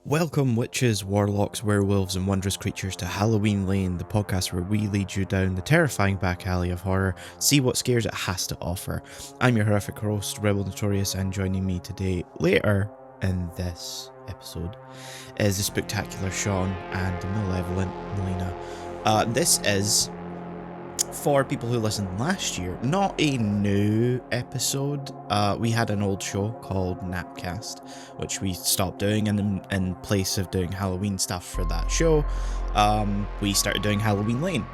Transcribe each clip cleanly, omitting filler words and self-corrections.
Welcome, witches, warlocks, werewolves, and wondrous creatures to Halloween Lane, the podcast where we lead you down the terrifying back alley of horror, see what scares it has to offer. I'm your horrific host, Rebel Notorious, and joining me today, later in this episode, is the spectacular Sean and the malevolent Melina. This is, for people who listened last year, not a new episode. We had an old show called Napcast, which we stopped doing, and in place of doing Halloween stuff for that show, we started doing Halloween Lane.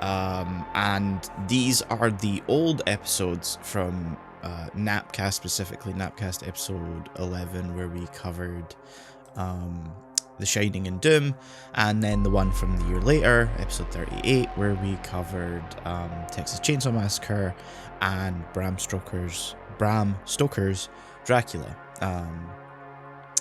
And these are the old episodes from Napcast, specifically Napcast episode 11, where we covered The Shining and Doom, and then the one from the year later, episode 38, where we covered Texas Chainsaw Massacre and Bram Stoker's Dracula.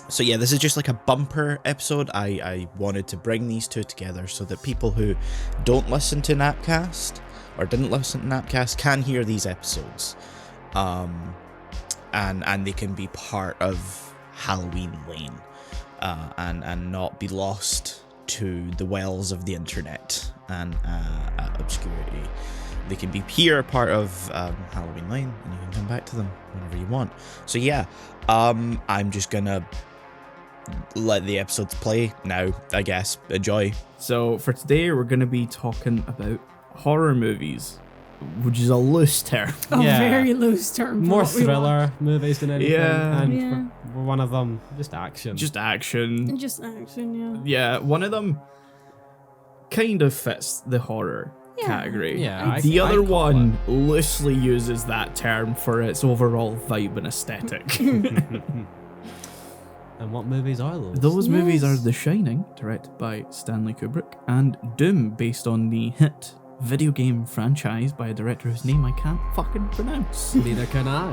So yeah, this is just like a bumper episode. I wanted to bring these two together so that people who don't listen to Napcast or didn't listen to Napcast can hear these episodes, and they can be part of Halloween Lane. And not be lost to the wells of the internet and obscurity. They can be here, part of Halloween Lane, and you can come back to them whenever you want. So yeah, I'm just gonna let the episodes play now, I guess. Enjoy. So for today, we're gonna be talking about horror movies, which is a loose term. Very loose term. More thriller movies than anything. Yeah. And we're one of them, just action. Just action. Just action, Yeah, one of them kind of fits the horror category. Yeah, The I other call one loosely uses that term for its overall vibe and aesthetic. And what movies are those? Those movies are The Shining, directed by Stanley Kubrick, and Doom, based on the hit video game franchise by a director whose name I can't fucking pronounce. Neither can I.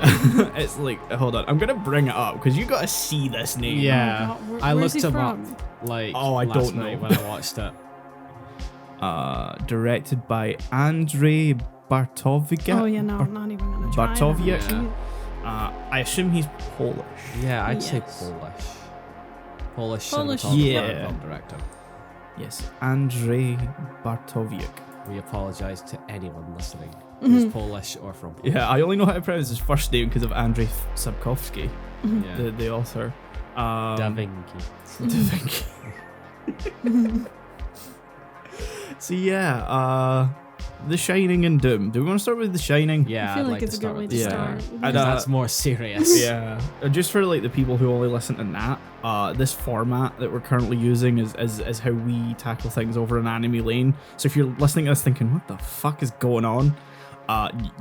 It's like, hold on, I'm gonna bring it up because you gotta see this name. Yeah, Oh, God, I where's looked he him up from? like I last don't know. night when I watched it. Directed by Andrei Bartoviak. Oh yeah, no, I'm not even gonna try. Bartowiak. Yeah. I assume he's Polish. Yeah, I'd say Yes. Polish Polish. cinematographer Yeah. and film director. Yes, Andrei Bartowiak. We apologise to anyone listening Mm-hmm. who's Polish or from Poland. Yeah, I only know how to pronounce his first name because of Andrei Sapkowski, Yeah. the author. Da Vinci. So yeah, The Shining and Doom. Do we want to start with The Shining? Yeah, I feel I'd like to it's a start good way with to the Yeah. start. And, because that's more serious. Yeah, just for like the people who only listen to Nat, this format that we're currently using is how we tackle things over an Anime Lane. So if you're listening to this thinking, what the fuck is going on?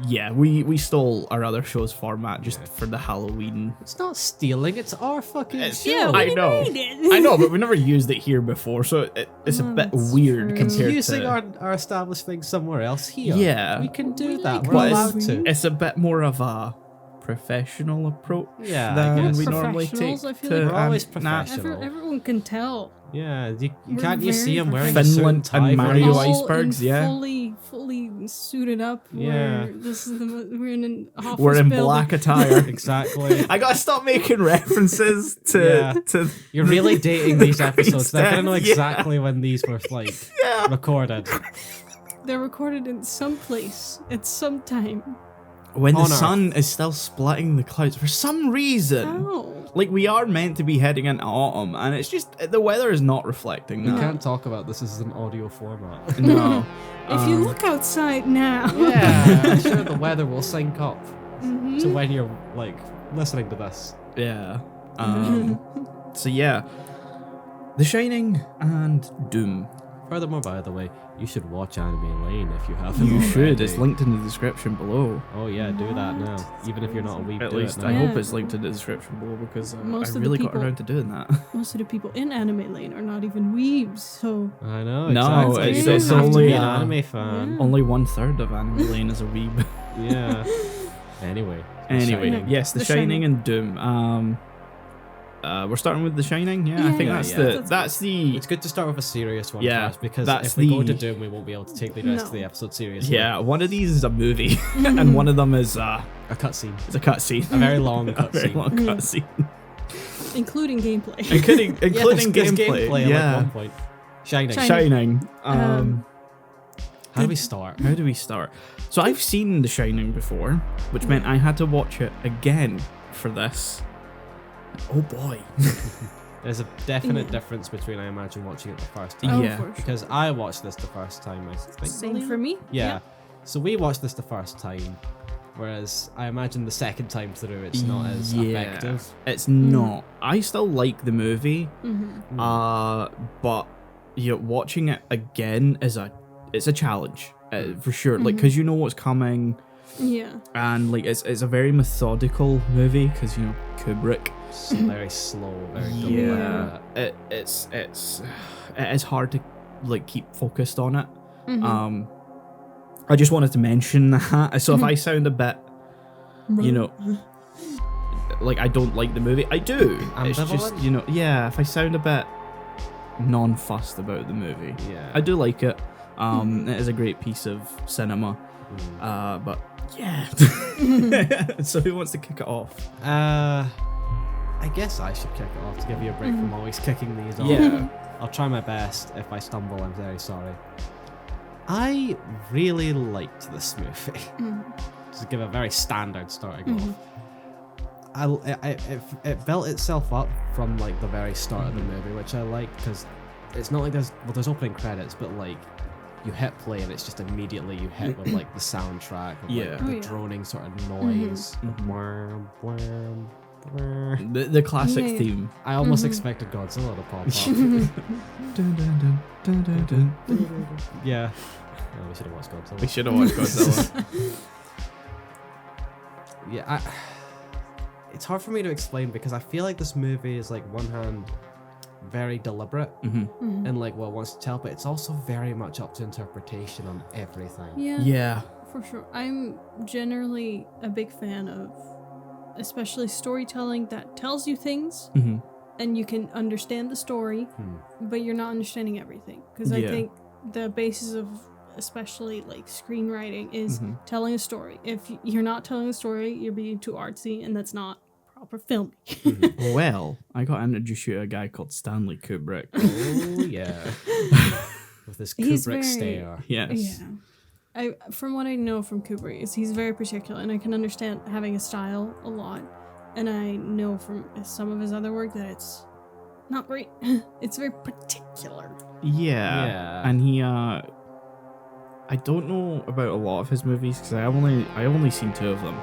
Yeah, we stole our other show's format just for the Halloween. It's not stealing, it's our fucking It's- show. Yeah, I we know. made it. I know, but we never used it here before, so it's a No, bit that's weird true. compared Using to. our established things somewhere else here. Yeah. We can do We that. like We're But allowed it's, to. it's a bit more of a professional approach Yeah, I than guess. we normally take Professionals, I feel to like we're always Nat. professional. Everyone can tell. Yeah, you We're can't you see him very wearing a suit Finland and tie and for Mario these? Ice- icebergs, in yeah. fully suited up. Yeah. This is we're in an office We're in building. black attire. Exactly. I gotta stop making references to Yeah. to You're really dating these episodes. They're gonna know Yeah. exactly when these were like recorded. They're recorded in some place at some time. when the On Earth. sun is still splitting the clouds for some reason. How? Like we are meant to be heading into autumn, and it's just the weather is not reflecting We that. can't talk about this as an audio format. No. If you look outside now. Yeah, I'm sure the weather will sync up Mhm. to when you're like listening to this. Yeah. So yeah, The Shining and Doom. Furthermore, by the way, you should watch Anime Lane if you haven't. You already. should. It's linked in the description below. Oh yeah, do that now. Even if you're not a weeb, At do least it I now. hope Yeah. it's linked in the description below because Most I of the really got people- around to doing that. Most of the people in Anime Lane are not even weebs, so I know. No, exactly. it's- You don't it's have to only, be an uh, anime fan. Yeah. Only 1/3 of Anime Lane is a weeb. Yeah. Anyway. The Anyway, Shining. yes, The The Shining Shining. and Doom. We're starting with The Shining. Yeah, I think Yeah, that's yeah. that's the It's good to start with a serious one Yeah, first, because that's if we go the- to Doom, we won't be able to take the rest of No. the episode seriously. yeah. One of these is a movie, and one of them is A cutscene. it's a cutscene. A very long A very cutscene. long Yeah. cutscene. including gameplay. including there's gameplay. at Yeah, one point. Shining. Shining. Shining. How do we start? How do we start? So I've seen The Shining before, which meant I had to watch it again for this. Oh boy. There's a definite Yeah. difference between, I imagine, watching it the first time. Oh, Yeah, for sure. Because I watched this the first time, I think. Same for me. Yeah. So we watched this the first time, whereas I imagine the second time through it's not as effective. It's not. I still like the movie, Mm-hmm. but watching it again it's a challenge for sure. Like, because you know what's coming, Yeah. and like it's a very methodical movie because Kubrick. It's very slow, very Yeah, deliberate. it is hard to like keep focused on it. Mm-hmm. I just wanted to mention that. So if I sound a bit, like I don't like the movie, I do. It's just Ambivalent? if I sound a bit non-fussed about the movie, Yeah. I do like it. It is a great piece of cinema. But yeah. So who wants to kick it off? I guess I should kick it off to give you a break from always kicking these off. Yeah. I'll try my best. If I stumble, I'm very sorry. I really liked this movie. Just to give a very standard starting off. It built itself up from like the very start of the movie, which I like because it's not like there's opening credits, but like you hit play and it's just immediately you hit with like the soundtrack, of, Yeah. like, Oh, the yeah. droning sort of noise. Wham, wham, wham. The classic Yeah. theme. I almost expected Godzilla to pop up. Dun, dun, dun, dun, dun, dun. Yeah. Oh, we should have watched Godzilla. We should have watched Godzilla. Yeah, it's hard for me to explain because I feel like this movie is like one hand very deliberate and like what it wants to tell, but it's also very much up to interpretation on everything. Yeah. Yeah. For sure. I'm generally a big fan of especially storytelling that tells you things and you can understand the story, but you're not understanding everything. Because I Yeah. think the basis of especially like screenwriting is telling a story. If you're not telling a story, you're being too artsy, and that's not proper filming. Well, I got introduced to a guy called Stanley Kubrick. Oh yeah, with this He's Kubrick very- stare. Yes. Yeah. From what I know from Kubrick is he's very particular, and I can understand having a style a lot. And I know from some of his other work that it's not great. It's very particular. Yeah. Yeah. And he I don't know about a lot of his movies because I only seen 2 of them,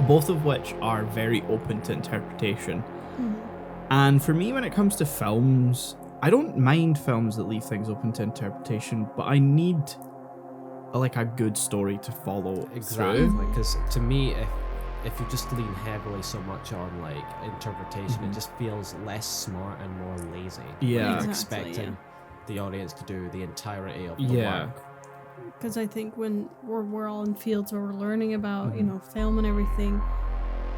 both of which are very open to interpretation. And for me, when it comes to films, I don't mind films that leave things open to interpretation, but I need a good story to follow Exactly, through. because to me, if you just lean heavily so much on like interpretation, it just feels less smart and more lazy. Yeah. You're Exactly, expecting the audience to do the entirety of the Yeah. work. Because I think when we're all in fields where we're learning about, film and everything,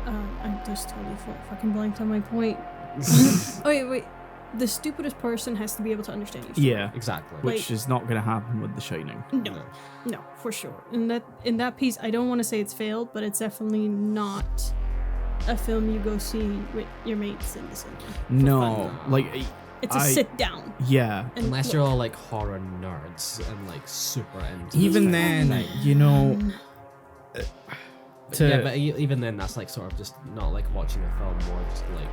I just totally fucking blanked on my point. Oh, wait. The stupidest person has to be able to understand your story. Yeah. Exactly. Which is not going to happen with The Shining. No, for sure. And in that piece, I don't want to say it's failed, but it's definitely not a film you go see with your mates in the cinema. No, It's a sit down. Yeah. And Unless look. you're all like horror nerds and like super into Even it. then, Like, to but even then, that's like sort of just not like watching a film, more just like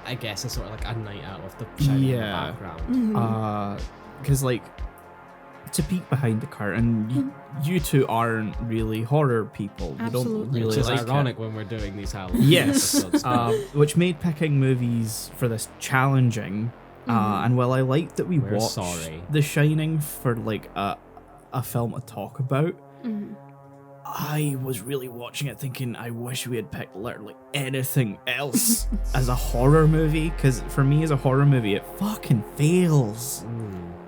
I guess it's sort of like a night out with the Shining in the Yeah. background. because to peek behind the curtain, you 2 aren't really horror people. You don't Absolutely. really Which is like it. ironic when we're doing these Halloween Yes, episodes. which made picking movies for this challenging. And while I like that we We're watched sorry. The Shining for like a film to talk about, I was really watching it thinking I wish we had picked literally anything else as a horror movie, because for me as a horror movie it fucking fails.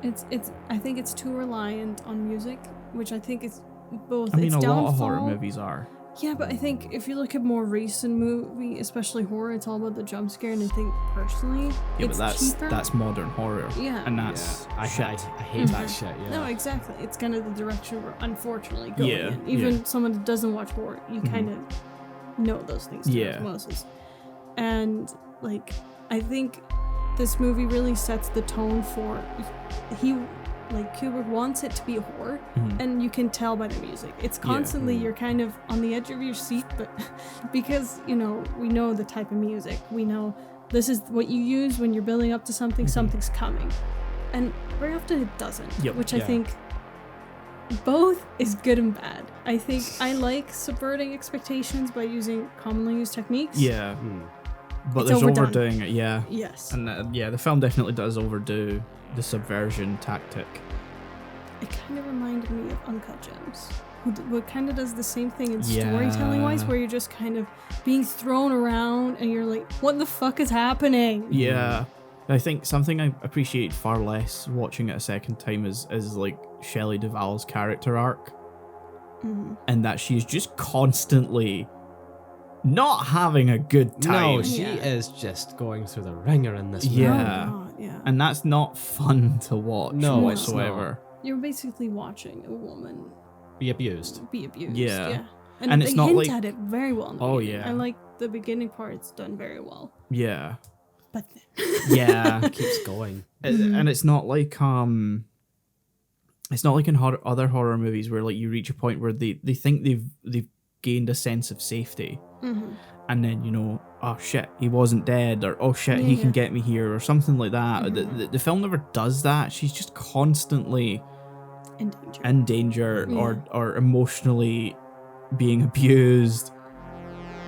It's. I think it's too reliant on music, which I think is both. I mean, its a downfall. lot of horror movies are. Yeah, but I think if you look at more recent movie, especially horror, it's all about the jump scare, and I think personally, Yeah, it's but cheaper. that's modern horror. Yeah. And that's I shit. hate that shit. Yeah. No, exactly. It's kind of the direction we're unfortunately going Yeah, in. Even yeah. someone that doesn't watch horror, you kind of know those things. Yeah. Osmosis. And like, I think this movie really sets the tone for Kubrick wants it to be a horror, and you can tell by the music. It's constantly you're kind of on the edge of your seat, but because we know the type of music, we know this is what you use when you're building up to something. Something's coming, and very often it doesn't. Which I think both is good and bad. I think I like subverting expectations by using commonly used techniques. Yeah. But It's there's overdone. overdoing it, yeah. Yes. And the film definitely does overdo the subversion tactic. It kind of reminded me of Uncut Gems, what kind of does the same thing in storytelling wise, where you're just kind of being thrown around and you're like, what the fuck is happening? Yeah. I think something I appreciate far less watching it a second time is like Shelley Duvall's character arc. And that she's just constantly not having a good time. No, she is just going through the ringer in this movie. Yeah. Oh, God, yeah. And that's not fun to watch No, it's whatsoever. You're basically watching a woman Be abused. be abused. Yeah. And it's they not hint like- at it very well. In the Oh, beginning. yeah. I like the beginning part. It's done very well. Yeah. But then, Yeah. Keeps going. And it's not like it's not like in other horror movies where like you reach a point where they think they've gained a sense of safety, and then oh shit, he wasn't dead, or oh shit, he can get me here, or something like that. The film never does that. She's just constantly in danger. in danger or emotionally being abused,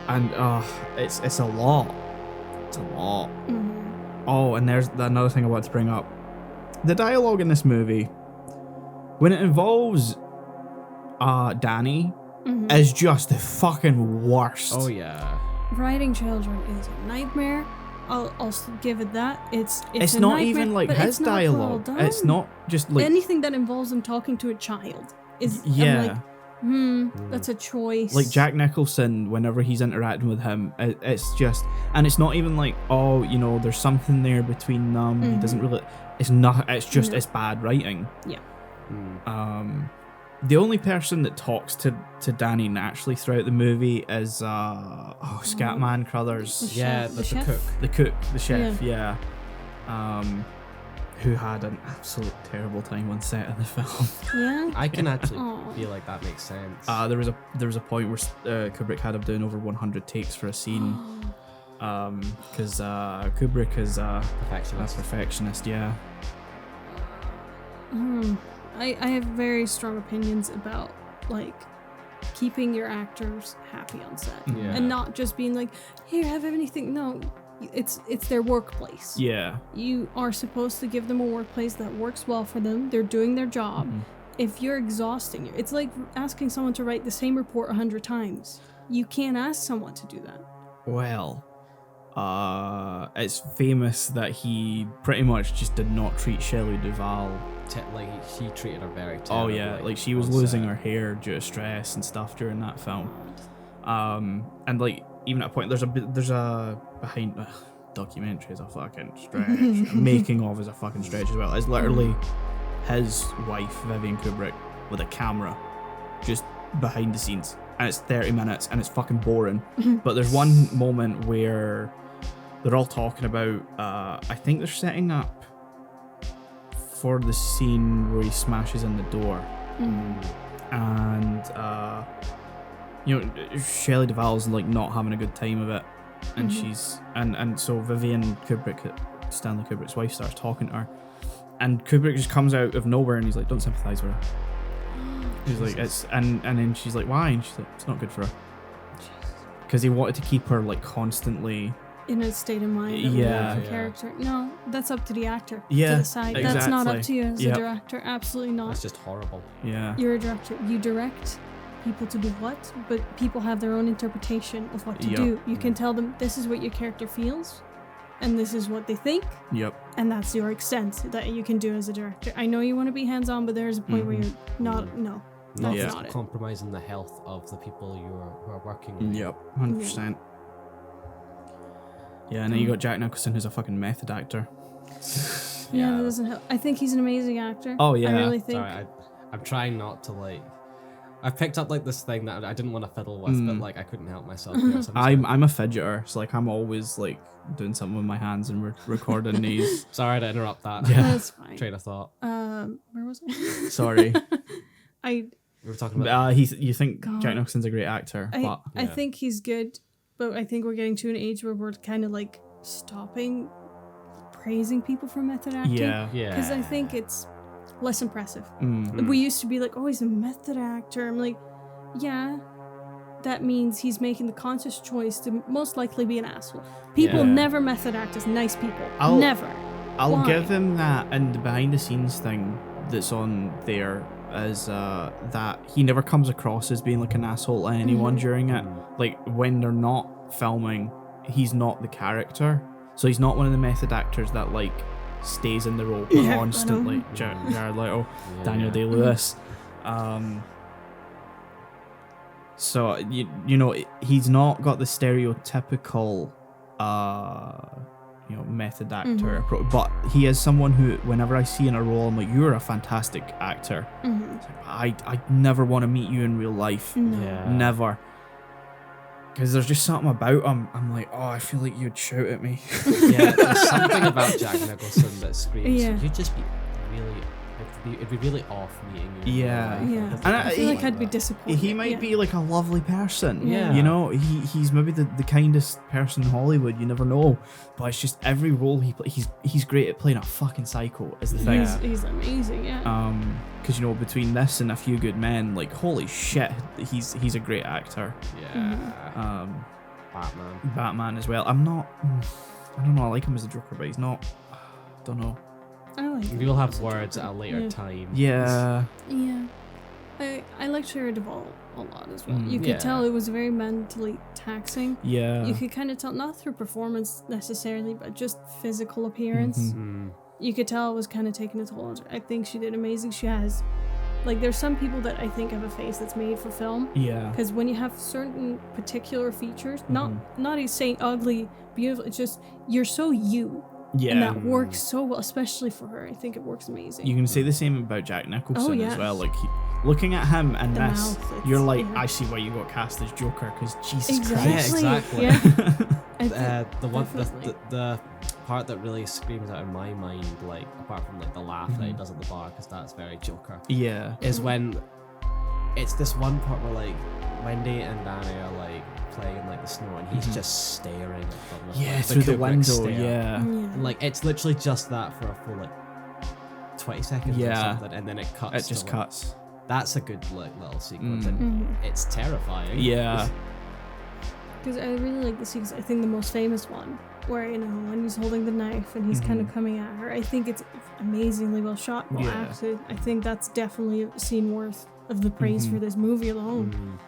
and it's a lot. It's a lot. Oh, and there's another thing I want to bring up. The dialogue in this movie, when it involves Danny, is just the fucking worst. Oh yeah. Writing children is a nightmare. I'll give it that. It's It's a not nightmare, even like but his it's not well dialogue. done. It's not just like anything that involves him talking to a child is yeah. I'm like, that's a choice. Like Jack Nicholson, whenever he's interacting with him, it's just, and it's not even like, oh, there's something there between them. He doesn't really. It's not. It's just it's bad writing. Yeah. The only person that talks to Danny naturally throughout the movie is Scatman Crothers, Yeah, the the chef? cook. the chef, yeah. Who had an absolute terrible time on set of the film. Yeah. I can actually Aw. feel like that makes sense. There was a point where Kubrick had him doing over 100 takes for a scene, because Kubrick is a Perfectionist. perfectionist. Yeah. I have very strong opinions about like keeping your actors happy on set Yeah. and not just being like, here, have anything. No, it's their workplace. Yeah. You are supposed to give them a workplace that works well for them. They're doing their job. If you're exhausting you, it's like asking someone to write the same report 100 times. You can't ask someone to do that. Well, it's famous that he pretty much just did not treat Shelley Duvall. Like he treated her very terribly. Oh yeah, like she was on losing set. her hair due to stress and stuff during that film. And like even at a point, there's a behind documentary is a fucking stretch. Making of is a fucking stretch as well. It's literally his wife Vivian Kubrick with a camera, just behind the scenes, and it's 30 minutes and it's fucking boring. But there's one moment where they're all talking about. I think they're setting up for the scene where he smashes in the door, and Shelley Duvall's like not having a good time of it, and she's and so Vivian Kubrick, Stanley Kubrick's wife, starts talking to her, and Kubrick just comes out of nowhere and he's like, "Don't sympathize with her." He's like, "It's," and then she's like, "Why?" And she's like, "It's not good for her," because he wanted to keep her like constantly. In a state of mind of Yeah. the character. No, that's up to the actor Yeah, to decide. That's not up exactly. to you as Yep. a director. Absolutely not. That's just horrible. Yeah. You're a director. You direct people to do what, but people have their own interpretation of what to Yep. do. You can tell them this is what your character feels, and this is what they think, Yep. and that's your extent that you can do as a director. I know you want to be hands-on, but there's a point where you're not. No, Not that's Yeah. not it. compromising the health of the people who are working with. Yep. 100%. Yeah, and then you got Jack Nicholson, who's a fucking method actor. Yeah, that doesn't help. I think he's an amazing actor. Oh, yeah. I really think. Sorry, I'm trying not to like I've picked up like this thing that I didn't want to fiddle with, but like I couldn't help myself. Here, so I'm a fidgeter, so like I'm always like doing something with my hands and recording these. sorry to interrupt that That's fine. train of thought. Where was I? Sorry. I We were talking about. You think God. Jack Nicholson's a great actor, but I think he's good, but I think we're getting to an age where we're kind of like stopping praising people for method acting. yeah. Because I think it's less impressive. Mm. We used to be like, oh, he's a method actor. I'm like, yeah, that means he's making the conscious choice to most likely be an asshole. People Yeah. never method act as nice people. I'll- Never. I'll Why? give him that, and the behind the scenes thing that's on there is that he never comes across as being like an asshole to anyone during it. Like when they're not filming, he's not the character, so he's not one of the method actors that like stays in the role Yeah, constantly. Jared Leto, Daniel Day Lewis. So you know he's not got the stereotypical method actor approach, but he is someone who whenever I see in a role I'm like, you're a fantastic actor. It's like, I never want to meet you in real life. No. Never. Because there's just something about him. I'm like, oh, I feel like you'd shout at me. Yeah, there's something about Jack Nicholson that screams. Yeah. You'd just be really. It'd be really off meeting you. Yeah. Yeah. And I feel like I'd be that. disappointed. He might yeah. be like a lovely person. Yeah. You know, he's maybe the kindest person in Hollywood. You never know. But it's just every role he plays, he's great at playing a fucking psycho is the thing. He's amazing, yeah. Because you know, between this and A Few Good Men, like holy shit, he's a great actor. Yeah. Batman. Batman as well. I don't know, I like him as a Joker, but he's not. Don't know. I like him. We will have words at a later Yeah. time. Yeah. Yeah. I liked Shia Duvall a lot as well. You could Yeah. tell it was very mentally taxing. Yeah. You could kind of tell, not through performance necessarily, but just physical appearance. You could tell it was kind of taking a toll on her. I think she did amazing. She has, like, there's some people that I think have a face that's made for film. Yeah. Because when you have certain particular features, not he's saying ugly, beautiful, it's just you're so you. Yeah. And that works so well, especially for her. I think it works amazing. You can say the same about Jack Nicholson Oh, as yeah. well. Like, looking at him and The this, mouth, it's- you're like, yeah. I see why you got cast as Joker, because Jesus Exactly. Christ. exactly. Yeah. I think The one, definitely. the part that really screams out in my mind, like apart from like the laugh that he does at the bar, because that's very Joker, Yeah. is when it's this one part where like Wendy and Danny are like playing in like the snow, and he's just staring at them. With, Yeah, like, through the Kubrick window. stare. Yeah. And, like it's literally just that for a full like 20 seconds or Yeah. something, and then it cuts. It just to, like, cuts. That's a good like little sequence, Mm. and it's terrifying. Yeah. Because I really like the sequence. I think the most famous one, where when he's holding the knife and he's kind of coming at her. I think it's amazingly well shot, well Yeah. acted. I think that's definitely a scene worth of the praise for this movie alone.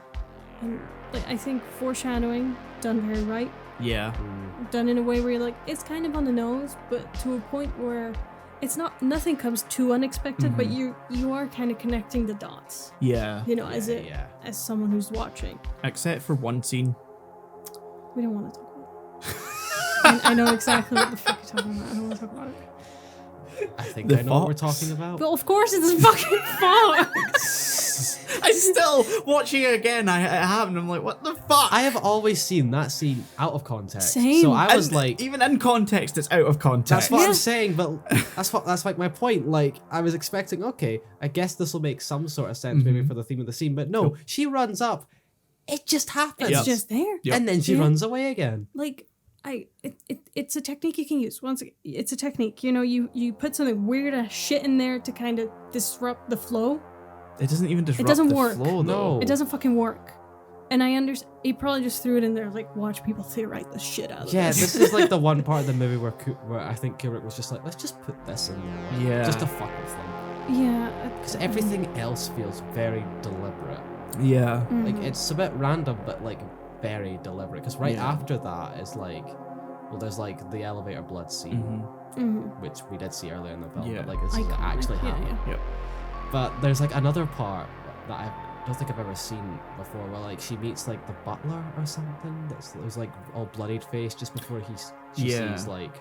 And like, I think foreshadowing done very right, Yeah. done in a way where you're like it's kind of on the nose, but to a point where it's not. Nothing comes too unexpected, but you are kind of connecting the dots. Yeah. As someone who's watching. Except for one scene. We don't want to talk about it. I know exactly what the fuck you're talking about. I don't want to talk about it. I think The I know what we're fox. talking about. But of course it's fucking fox. I still, watching it again, it happened. I'm like, what the fuck? I have always seen that scene out of context. Same. So I was And like, even in context, it's out of context. that's what Yeah. I'm saying, but that's like my point. Like I was expecting, okay, I guess this will make some sort of sense maybe for the theme of the scene, but no, she runs up. It just happens. It's just there. Yep. And then she Yeah. runs away again. Like it's a technique you can use. It's a technique. You put something weird ass shit in there to kind of disrupt the flow. It doesn't even disrupt doesn't the work. flow, though. No. It doesn't fucking work. And I understand. He probably just threw it in there, like watch people theorize the shit out of Yeah, this. this is like the one part of the movie where I think Kubrick was just like, let's just put this in there. Yeah. Just to fuck with them. Yeah. Because everything else feels very deliberate. Yeah. Like it's a bit random, but like very deliberate. Because right Yeah. after that is like, well, there's like the elevator blood scene, which we did see earlier in the film, Yeah. but like this is Iconic, actually yeah, happening. Yep. But there's like another part that I don't think I've ever seen before, where like she meets like the butler or something. There's like all bloodied face just before she Yeah. sees like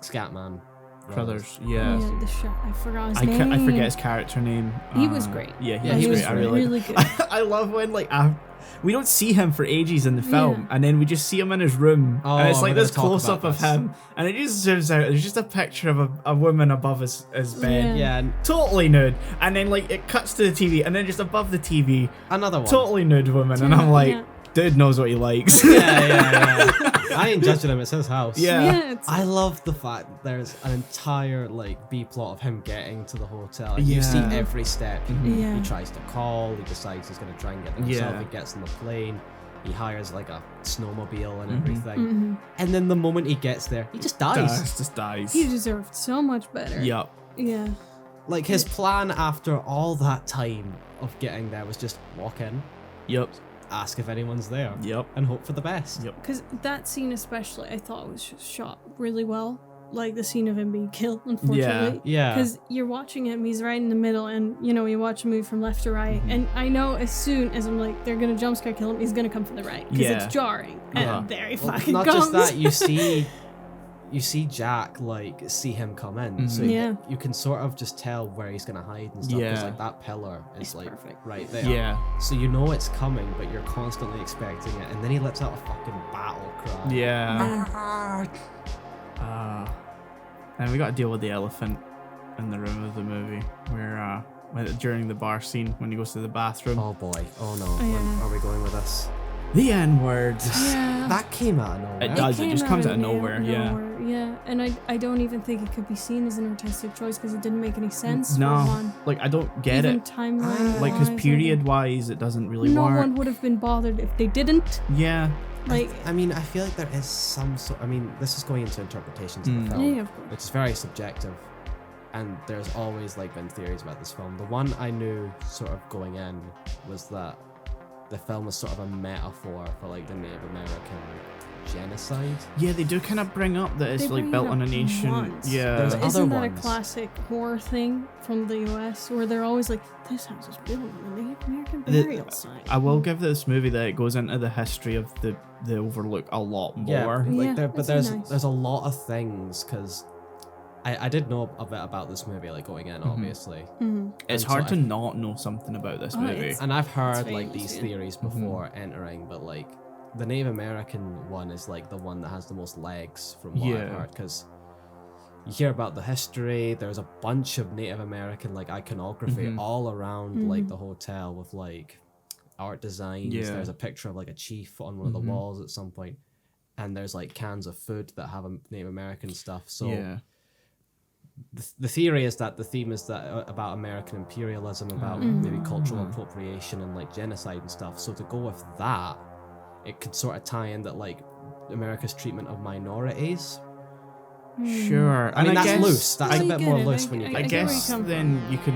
Scatman. Crothers, yeah. Yeah, the shot. I forgot his name. I forget his character name. He was great. Yeah, Yeah, he was was great. I really, really good. I love when like we don't see him for ages in the film, Yeah. and then we just see him in his room, Oh, and it's like we're this gonna talk close up about of this. him, and it just turns out there's just a picture of a woman above his bed, Yeah, and totally nude, and then like it cuts to the TV, and then just above the TV, another one. totally nude woman, and I'm like, Yeah. dude knows what he likes. Yeah. I ain't judging him. It's his house. Yeah. Yeah, it's I love the fact that there's an entire like B plot of him getting to the hotel. And you see Yeah. every step. Yeah. He tries to call. He decides he's gonna try and get there himself. Yeah. He gets on the plane. He hires like a snowmobile and Mhm. everything. Mhm. And then the moment he gets there, he just dies. Just dies. He deserved so much better. Yup. Yeah. Like his plan after all that time of getting there was just walk in, Yup. ask if anyone's there, Yup. and hope for the best. Yep. Because that scene especially, I thought was just shot really well. Like the scene of him being killed, unfortunately. Yeah. Because you're watching him, he's right in the middle, and you know, you watch a movie from left to right, and I know as soon as I'm like, they're gonna jump scare kill him, he's gonna come from the right. Because Yeah. it's jarring. And Uh-huh. there he Well, fucking not comes. just that, you see Jack like see him come in, so Yeah. you can sort of just tell where he's gonna hide and stuff. Because Yeah. like that pillar is It's like perfect. right there. Yeah. So you know it's coming, but you're constantly expecting it, and then he lets out a fucking battle cry. Yeah. And we got to deal with the elephant in the room of the movie, where during the bar scene when he goes to the bathroom, Oh boy. Oh no. Yeah. When are we going with this? the N word. Yeah. That came out of nowhere. It does. It came just comes out of nowhere. Yeah. Yeah, and I don't even think it could be seen as an artistic choice because it didn't make any sense. No, For one. like I don't get Even it. timeline. Like, because period wise, it doesn't really no work. one would have been bothered if they didn't. Yeah. Like, I mean, I feel like there is some sort. I mean, this is going into interpretations of the film, yeah, of course. which is very subjective, and there's always like been theories about this film. The one I knew sort of going in was that the film was sort of a metaphor for like the Native American genocide. Yeah, they do kind of bring up that it's They like bring built it on up an ancient. once. Yeah. There's But other isn't that a ones. classic horror thing from the US where they're always like, this house was built on a Native American The- burial site? I will give this movie that it goes into the history of the Overlook a lot more. Yeah, Yeah, like there, but that's nice. there's a lot of things because I did know a bit about this movie like going in, obviously. Mhm. It's And hard so to not know something about this Oh, movie. it's- And I've heard like famous, these yeah. theories before entering, but like the Native American one is like the one that has the most legs from what I've Yeah. heard because you hear about the history. There's a bunch of Native American like iconography Mhm. all around like the hotel with like art designs. Yeah. There's a picture of like a chief on one of the walls at some point, and there's like cans of food that have Native American stuff. So Yeah. the theory is that the theme is that about American imperialism, about maybe cultural appropriation and like genocide and stuff. So to go with that, it could sort of tie in that like America's treatment of minorities. Sure. I mean, that's guess, loose. That's I a bit get more it. loose when you I I get get where you guess come then you could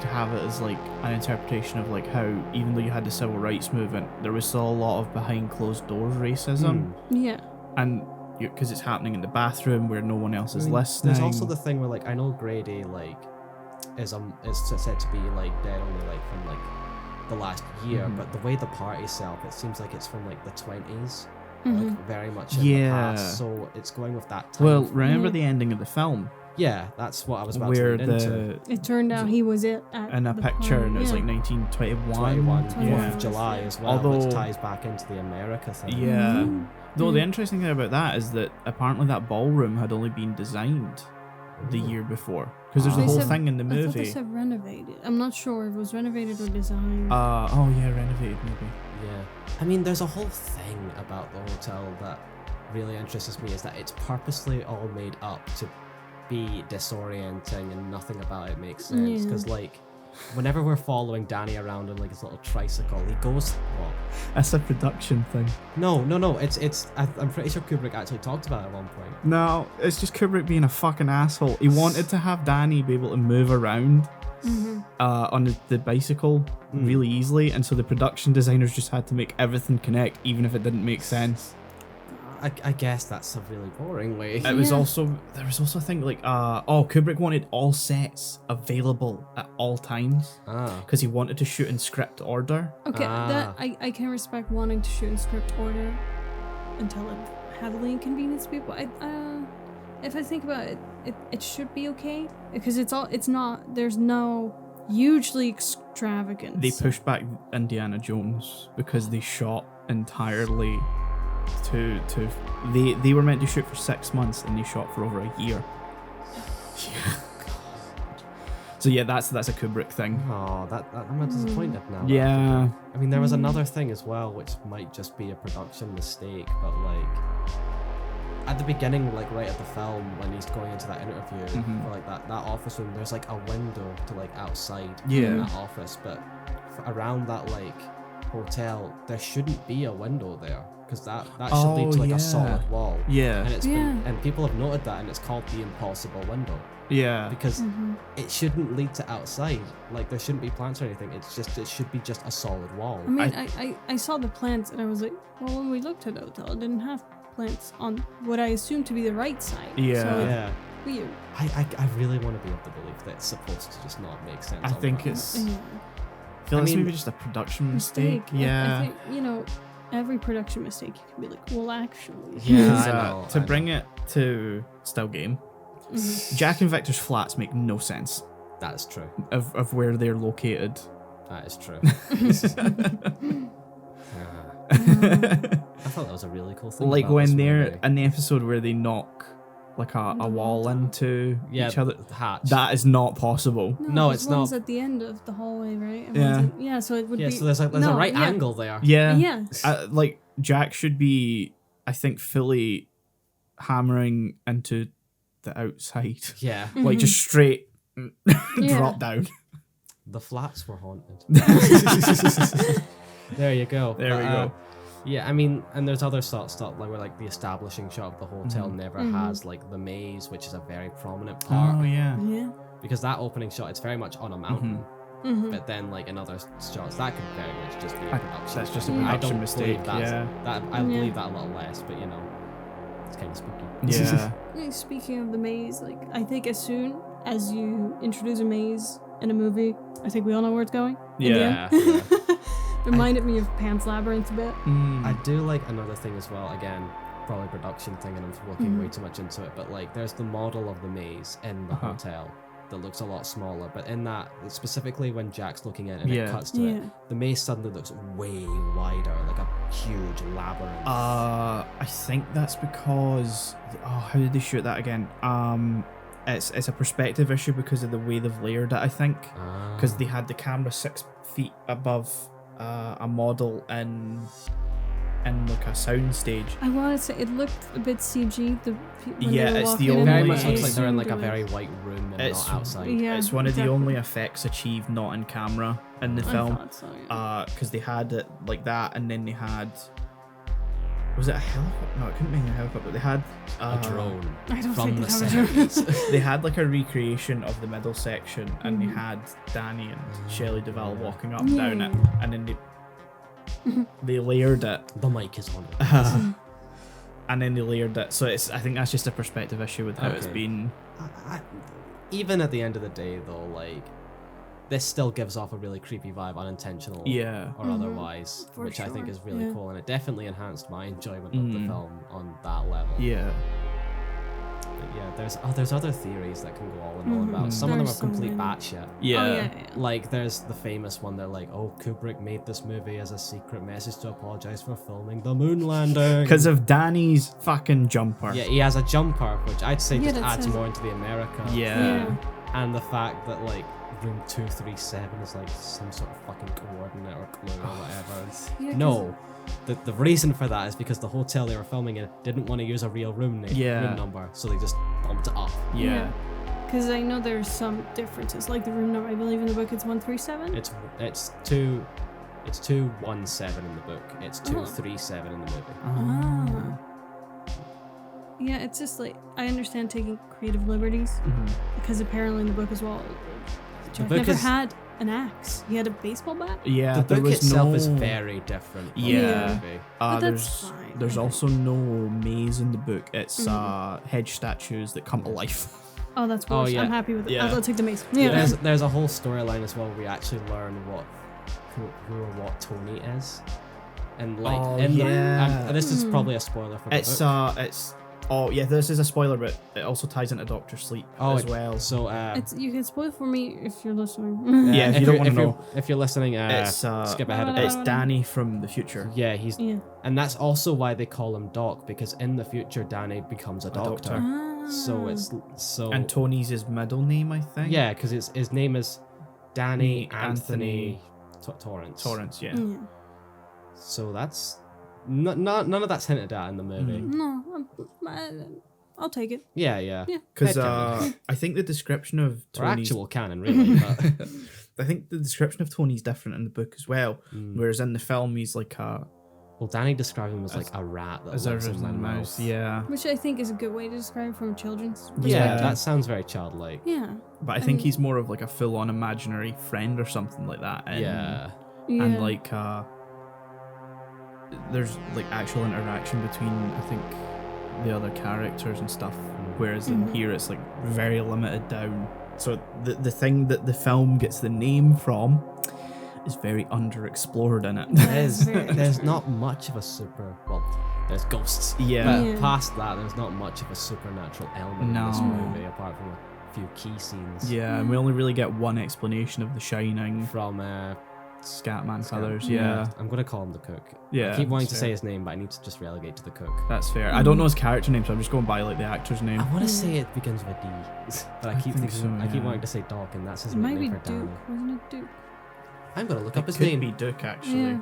have it as like an interpretation of like how even though you had the civil rights movement, there was still a lot of behind closed doors racism, Yeah. and because it's happening in the bathroom where no one else I is mean, listening. There's also the thing where like I know Grady like is said to be like dead only like from like the last year, but the way the party's set up, it seems like it's from like the 20s, like very much in the Yeah. past. So it's going with that time. well, remember Yeah. the ending of the film yeah, that's what I was about where to lead into. It turned out he was it at in a the picture party, and it was yeah. like 1921. 21, 4th Yeah. of July as well, Although- which ties back into the America thing. Yeah. Though Mm. the interesting thing about that is that apparently that ballroom had only been designed the year before because there's a They whole said- thing in the I thought they movie. said renovated. I'm not sure if it was renovated or designed. Oh yeah, renovated maybe. Yeah. I mean, there's a whole thing about the hotel that really interests me is that it's purposely all made up to be disorienting and nothing about it makes sense. Yeah. Because, like, whenever we're following Danny around on, like, his little tricycle, he goes, what? That's a production thing. No. I'm pretty sure Kubrick actually talked about it at one point. No, it's just Kubrick being a fucking asshole. He wanted to have Danny be able to move around on the bicycle really easily, and so the production designers just had to make everything connect, even if it didn't make sense. I guess that's a really boring way. It was Yeah. also there was also a thing like Kubrick wanted all sets available at all times Ah. because he wanted to shoot in script order. Okay, Ah. that I can respect wanting to shoot in script order until it heavily inconvenienced people. if I think about it, it should be okay because it's not. There's no hugely extravagant. They pushed back Indiana Jones because they shot entirely to they were meant to shoot for 6 months and they shot for over a year. Yeah. So yeah, that's a Kubrick thing. Oh, I'm disappointed now. Yeah. I mean, there was another thing as well, which might just be a production mistake, but like at the beginning, like right at the film, when he's going into that interview for like that office room, there's like a window to like outside in that office, but around that like hotel, there shouldn't be a window there because that should lead to like a solid wall. Yeah. And it's been, and people have noted that, and it's called the impossible window. Yeah. Because it shouldn't lead to outside. Like there shouldn't be plants or anything. It should be just a solid wall. I mean, I saw the plants and I was like, well, when we looked at the hotel, it didn't have plants on what I assumed to be the right side. Yeah. So Yeah. weird. I really want to be able to believe that it's supposed to just not make sense. I on think that. it's Yeah. I feel I it's mean- maybe just a production mistake. I Yeah. think, every production mistake you can be like, well, actually. Yeah, Because, I know, to I bring it to still game, Jack and Victor's flats make no sense that is true. of where they're located. That is true. I thought that was a really cool thing. Like about when this they're movie. in the episode where they knock like a wall into each other. the hatch. That is not possible. No, there's it's one's not. at the end of the hallway, right? And Yeah. one's yeah, so it would Yeah, be. so there's a no, right yeah. angle there. Yeah. Yeah. Like Jack should be, I think, fully hammering into the outside. Yeah. Like just straight Yeah. drop down. The flats were haunted. There you go. There we go. Yeah, I mean, and there's other sort of stuff like where like the establishing shot of the hotel never has like the maze, which is a very prominent part Oh yeah. Yeah. because that opening shot it's very much on a mountain. But then like in other shots that could very much just be a production. That's just a thing. I production don't mistake. believe that's, Yeah. that I believe that a little less, but you know, it's kind of spooky. Yeah. I mean, speaking of the maze, like I think as soon as you introduce a maze in a movie, I think we all know where it's going. in the Yeah. end. Reminded me of Pan's Labyrinth a bit. I do like another thing as well. Again, probably production thing, and I'm looking way too much into it. But like, there's the model of the maze in the hotel that looks a lot smaller. But in that, specifically when Jack's looking at it and it cuts to it, the maze suddenly looks way wider, like a huge labyrinth. I think that's because how did they shoot that again? It's a perspective issue because of the way they've layered it. I think because they had the camera 6 feet above a model in like a sound stage. I want to say it looked a bit CG. When Yeah, they were it's the walking in, only- very I much looks like they're in like a assumed it very was- white room and It's- not outside. Yeah, It's one of the exactly. only effects achieved not in camera in the I film. thought so, yeah. Because they had it like that, and then they had. Was it a helicopter? No, it couldn't be a helicopter. But they had A drone I don't from think the they have a drone. 70s. They had like a recreation of the middle section, and they had Danny and Shelley Duvall walking up and down it, and then they layered it, The mic is on it. and then they layered it. So I think that's just a perspective issue with how it's Okay. been. Even at the end of the day, though, like this still gives off a really creepy vibe, unintentional Yeah. or otherwise, For which I think sure, is really yeah. cool, and it definitely enhanced my enjoyment of the film on that level. Yeah. But yeah, there's other theories that can go all and all about. Some of them are There's so complete many. batshit. Yeah. Oh, yeah. Like there's the famous one that like, oh, Kubrick made this movie as a secret message to apologize for filming the moon landing. Because of Danny's fucking jumper. yeah, he has a jumper, which I'd say Yeah, just that adds sounds- more into the America. Yeah. And the fact that like room 237 is like some sort of fucking coordinate or clue or whatever. Yeah, 'cause- No. The reason for that is because the hotel they were filming in didn't want to use a real room name, Yeah. room number, so they just bumped it up. Yeah. Because I know there's some differences. Like the room number, I believe in the book it's 137. It's 217 in the book. It's 237 in the movie. Ah. Yeah, it's just like I understand taking creative liberties because apparently in the book as well, Jack book never is- had an axe. He had a baseball bat. Yeah. The there book was itself no... is very different. From Yeah. The movie. But there's that's fine. there's also no maze in the book. It's hedge statues that come to life. Oh, that's Oh, worse. yeah. I'm happy with it. Yeah. I'll take the mace. Yeah. There's a whole storyline as well where we actually learn who or what Tony is. And like Oh, in yeah. the, this is probably a spoiler for the It's book. Oh yeah, this is a spoiler, but it also ties into Doctor Sleep as well. So You can spoil for me if you're listening. Yeah, if you don't want to know, if you're listening, it's skip ahead a bit. it's Danny from the future. Yeah, he's Yeah. and that's also why they call him Doc, because in the future Danny becomes a doctor. So it's so And Tony's his middle name, I think. yeah, because his name is Danny Anthony Torrance. Torrance, yeah. Yeah. So that's none of that's hinted at in the movie. No, I'll take it. Yeah, yeah. Yeah. Because Headcanon. I think the description of Or Tony's actual canon, really. But I think the description of Tony's different in the book as well. Mm. Whereas in the film he's like a well, Danny described him as like a rat that as a lives in my mouse. mouth. Yeah. Which I think is a good way to describe it from a children's Yeah, perspective. that sounds very childlike. Yeah. But I think he's more of like a full on imaginary friend or something like that. And, Yeah. And Yeah. like there's like actual interaction between I think the other characters and stuff. Whereas in here it's like very limited down. So the thing that the film gets the name from is very underexplored in it. There's not much of a there's ghosts. Yeah. But Yeah. past that, there's not much of a supernatural element in this No. movie, apart from a few key scenes. Yeah, and we only really get one explanation of The Shining. From Scatman Scat- Feathers, yeah. I'm gonna call him the cook. Yeah, I keep wanting that's to fair. say his name, but I need to just relegate to the cook. That's fair. I don't know his character name, so I'm just going by like the actor's name. I want to say it begins with a D, but I keep think thinking so, I keep yeah. wanting to say Doc, and that's his It might be nickname for Duke. Danny. Wasn't it Duke? I'm gonna look It up his could name be Duke actually. Yeah.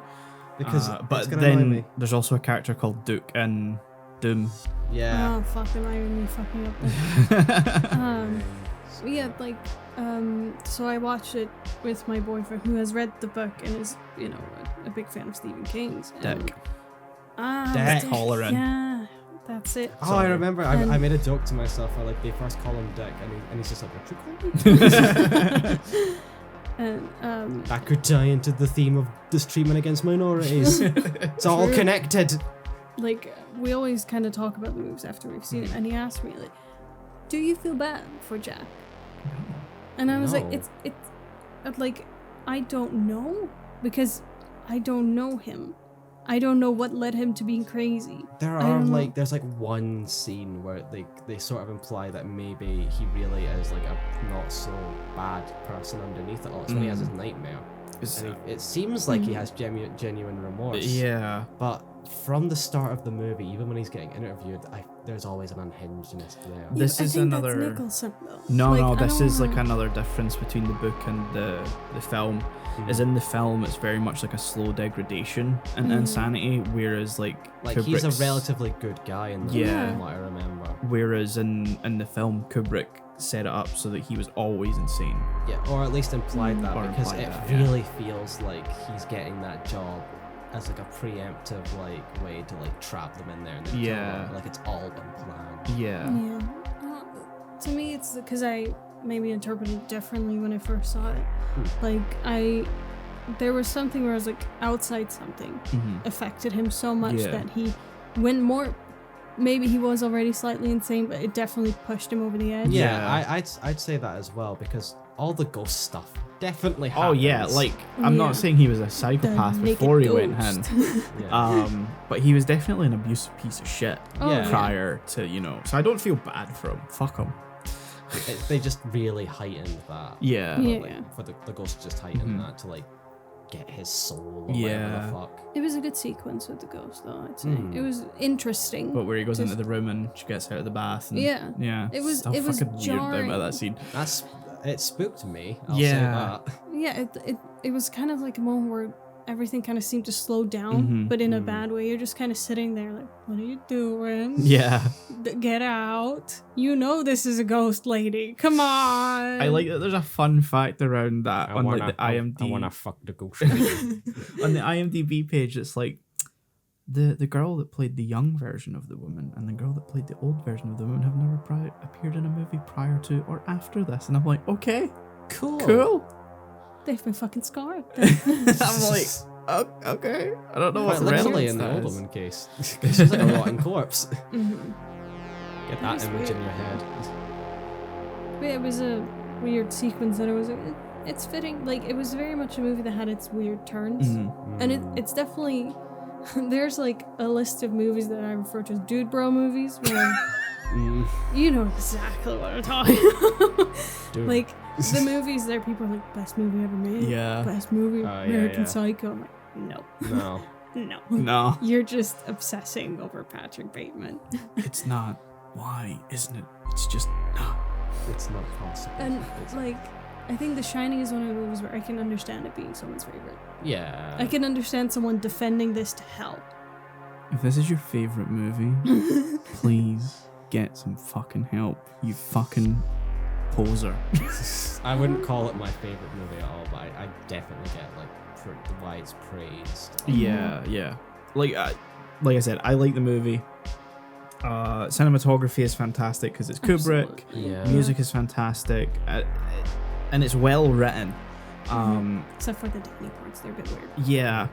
because but it's gonna annoy then me. there's also a character called Duke in Doom. Yeah. Oh, fuck. Am I really fucking up there? Yeah, like, so I watched it with my boyfriend who has read the book and is, you know, a big fan of Stephen King's. And, Dick. Dick. Halloran. Yeah, that's it. Oh, I remember. I And- made a joke to myself where like they first call him Dick, and he's just like, "What you call me?" And, That could tie into the theme of this treatment against minorities. It's all True. connected. like, we always kind of talk about the movies after we've seen it, and he asked me, like, do you feel bad for Jack? And I was like, No. it's like, I don't know, because I don't know him. I don't know what led him to being crazy. There I are don't know. like there's like one scene where they sort of imply that maybe he really is like a not so bad person underneath it all. It's when he has his nightmare. And it seems like he has genuine remorse. Yeah. But from the start of the movie, even when he's getting interviewed, there's always an unhingedness there. This I is think another- That's Nicholson, though. No, Like, no, I this don't is like wanna- another difference between the book and the film. Is in the film, it's very much like a slow degradation and insanity, whereas like he's a Kubrick's- relatively good guy in the Yeah. movie, from what I remember. Whereas in the film, Kubrick set it up so that he was always insane. Yeah, or at least implied that, Or because implied it that, yeah. really feels like he's getting that job as like a preemptive like way to like trap them in there and then kill Yeah. them. Like it's all been planned. Yeah. Yeah. To me, it's because I maybe interpreted it differently when I first saw it. Like, there was something where I was like, outside something affected him so much Yeah. that he went more. Maybe he was already slightly insane, but it definitely pushed him over the edge. Yeah, Yeah. I'd say that as well, because all the ghost stuff definitely Oh happens. yeah, like I'm Yeah. not saying he was a The psychopath naked before he went ghost. in. Yeah. But he was definitely an abusive piece of shit Oh, Yeah. prior to, so I don't feel bad for him. Fuck him. They just really heightened that. Yeah. Yeah. Like, for the ghost just heightened that to like get his soul or Yeah. whatever the fuck. It was a good sequence with the ghost, though, I'd say. Mm. It was interesting. But where he goes Just- into the room and she gets out of the bath. And, Yeah. Yeah. It was- so it was fucking weird jarring. about that scene. It spooked me. I'll Yeah. say that. Yeah, it was kind of like a moment where everything kind of seemed to slow down, but in a bad way. You're just kind of sitting there like, what are you doing? Yeah. Get out. You know this is a ghost lady. Come on. I like that there's a fun fact around that on like the IMDb. I wanna fuck the ghost. lady. On the IMDb page, it's like the girl that played the young version of the woman and the girl that played the old version of the woman have never appeared in a movie prior to or after this. And I'm like, okay, cool. They've been fucking scarred. I'm like, oh, okay. I don't know Quite what literally relevance in the that old is. woman case. She's like a rotting corpse. Mhm. Get That that is image weird. in your head. But yeah, it was a weird sequence that it's fitting. Like, it was very much a movie that had its weird turns. And it's definitely, there's like a list of movies that I refer to as dude bro movies where You know exactly what I'm talking about. Dude. Like, the movies there, people are like, best movie ever made. Yeah. Best movie, Oh, yeah, American yeah. Psycho. I'm like, no. No. No. No, You're just obsessing over Patrick Bateman. it's not. Why isn't it? It's just no. It's not possible. And, It's- like, I think The Shining is one of the movies where I can understand it being someone's favorite. yeah. I can understand someone defending this to hell. If this is your favorite movie, please get some fucking help. You fucking poser. I wouldn't call it my favorite movie at all, but I definitely get like why it's praised. Yeah. Like I said, I like the movie. Cinematography is fantastic because it's Kubrick. Absolutely. Yeah. Music is fantastic, and it's well written. Except for the Disney parts, they're a bit weird. Yeah.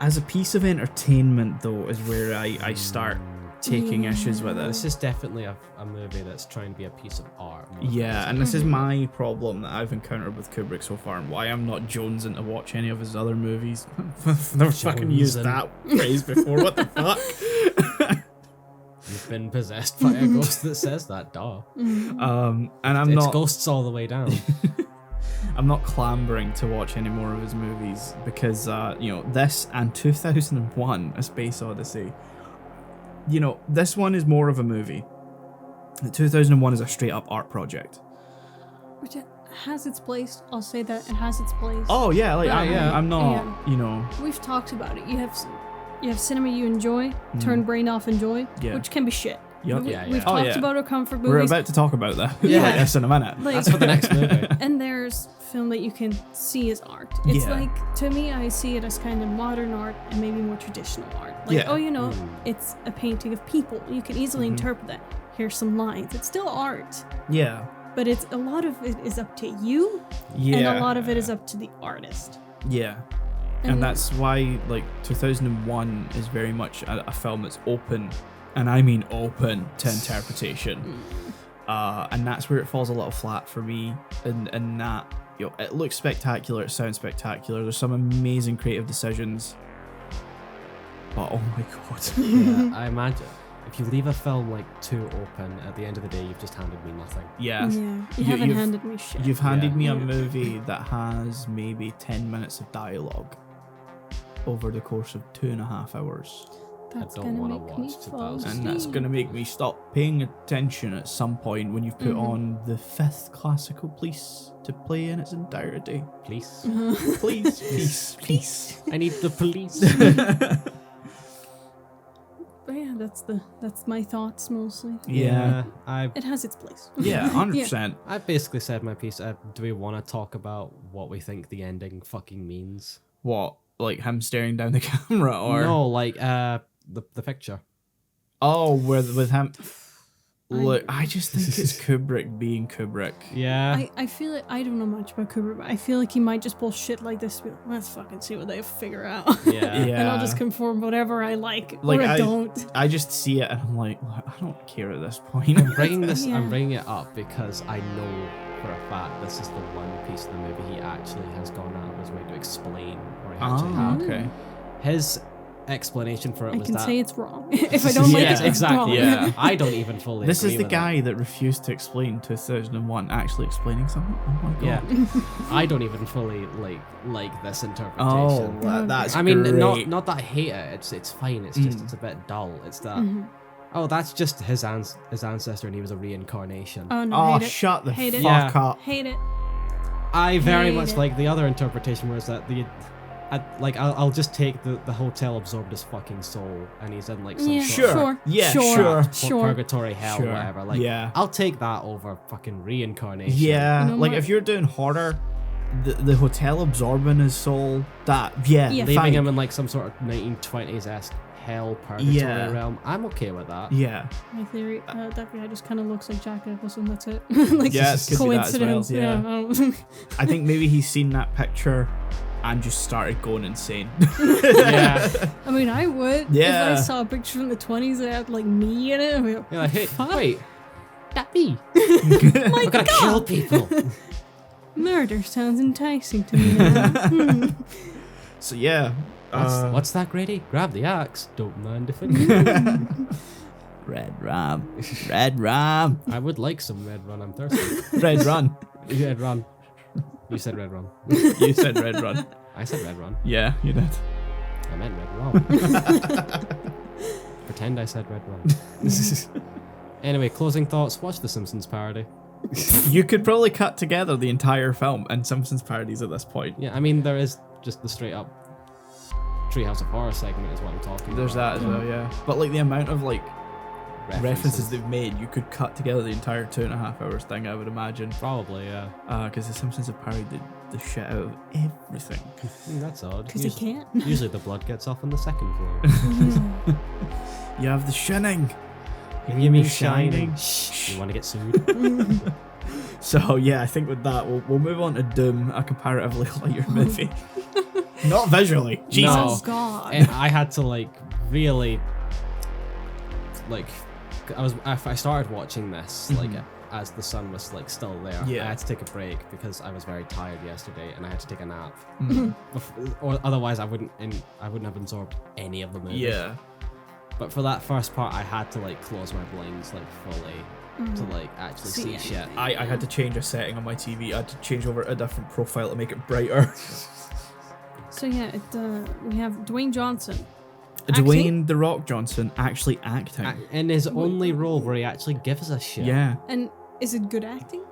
As a piece of entertainment, though, is where I start taking issues with This it. is definitely a movie that's trying to be a piece of art. more than Yeah, anything. and this is my problem that I've encountered with Kubrick so far, and why I'm not jonesing to watch any of his other movies. I've never fucking used Jonesing. that phrase before. What the fuck? You've been possessed by a ghost that says that, duh. And I'm It's not. ghosts all the way down. I'm not clambering to watch any more of his movies because, this and 2001: A Space Odyssey. This one is more of a movie. 2001 is a straight up art project. Which it has its place. I'll say that it has its place. Oh yeah, like Yeah, I'm not, We've talked about it. You have cinema you enjoy, turn brain off enjoy, Yeah. which can be shit. Yep. We- Yeah, We've yeah. Oh, talked yeah. about our comfort We're movies. about to talk about that. Yeah. Like this in a minute. Like, That's for the next movie. and there's film that you can see as art. It's Yeah. like, to me, I see it as kind of modern art and maybe more traditional art. Like, Yeah. it's a painting of people. You can easily interpret that. Here's some lines. It's still art, Yeah. but it's a lot of it is up to you, Yeah. and a lot of it is up to the artist. Yeah. And that's why, 2001 is very much a film that's open, and I mean open to interpretation. And that's where it falls a little flat for me. In that, it looks spectacular, it sounds spectacular. There's some amazing creative decisions, but oh my god. Yeah, I imagine if you leave a film too open, at the end of the day, you've just handed me nothing. Yeah. You You- haven't you've- handed me shit. You've handed Yeah. me a Yeah. movie that has maybe 10 minutes of dialogue over the course of 2.5 hours. That's don't gonna wanna make me watch fall 2000. And that's asleep. going to make me stop paying attention at some point when you've put on the 5th classical piece to play in its entirety. Please. Please, please, please. I need the police. But yeah, that's my thoughts mostly. Yeah. It has its place. Yeah, 100%. I basically said my piece. Do we want to talk about what we think the ending fucking means? What? Like him staring down the camera or. No, the picture. Oh, with him. Look, I just think it's Kubrick being Kubrick. Yeah. I feel like I don't know much about Kubrick, but I feel like he might just pull shit like this. To be like, let's fucking see what they figure out. Yeah. Yeah. And I'll just conform whatever I like, Like, or I I- don't. I just see it and I'm like, I don't care at this point. I'm bringing this. Yeah. I'm bringing it up because I know for a fact this is the one piece of the movie he actually has gone out of his way to explain, or he actually Ah, had. okay. His explanation for it I was can that. say it's wrong. If I don't like Yeah, it, it's exactly. wrong. Yeah. I don't even fully. This agree is the with guy it. that refused to explain 2001 actually explaining something. Oh my god. Yeah. I don't even fully like this Oh, interpretation. that's I mean, great. not that I hate it. It's fine. It's just it's a bit dull. It's that. Oh, that's just his ancestor, and he was a reincarnation. Oh no, Oh, hate it. shut the Hate it. fuck Yeah. up. Hate it. I very hate much it. like the other interpretation, where it's that I'll just take the hotel absorbed his fucking soul, and he's in some Yeah, sort of sure. Yeah, sure. sure. purgatory, hell, Sure. whatever. Yeah. I'll take that over fucking reincarnation. Yeah, You know like what? if you're doing horror, the hotel absorbing his soul, Yeah. Leaving fine. him in some sort of 1920s-esque hell purgatory Yeah. realm. I'm okay with that. Yeah, My theory, that guy just kind of looks like Jack Nicholson. That's it. Like Yeah, it could be that as well, coincidence. yeah. Yeah. I think maybe he's seen that picture and just started going insane. Yeah. I mean, I would. Yeah. If I saw a picture from the 20s that had me in it, I'd be like, You're like, hey, fuck? wait, that me? My I'm gonna kill people. Murder sounds enticing to me now. So yeah, What's that, Grady? Grab the axe. Don't mind if I do. Red rum. Red rum. I would like some red run. I'm thirsty. Red run. Red run. You said red run. You said red run. I said red run. Yeah, you did. I meant red rum. Pretend I said red run. Anyway, closing thoughts. Watch the Simpsons parody. You could probably cut together the entire film and Simpsons parodies at this point. Yeah, I mean, there is just the straight up Treehouse of Horror segment is what I'm talking There's that about. as well, yeah. But like the amount of like references they've made, you could cut together the entire 2.5 hours thing, I would imagine. Probably, yeah. Because the Simpsons have parodied the shit out of everything. That's odd. Because you can't. Usually the blood gets off on the second floor. You have the Shining. You mean shining? Shh. You want to get sued? So yeah, I think with that, we'll move on to Doom, a comparatively lighter movie. Not visually. Jesus. No. Oh God. And I had to like really like I started watching this like as the sun was like still there. Yeah. I had to take a break because I was very tired yesterday and I had to take a nap. Or otherwise I wouldn't have absorbed any of the movie. Yeah. But for that first part I had to like close my blinds like fully to like actually see shit. anything. I had to change a setting on my TV. I had to change over a different profile to make it brighter. So yeah, we have Dwayne Johnson. Dwayne The Rock Johnson actually acting. In his only role where he actually gives a shit. Yeah. And is it good acting?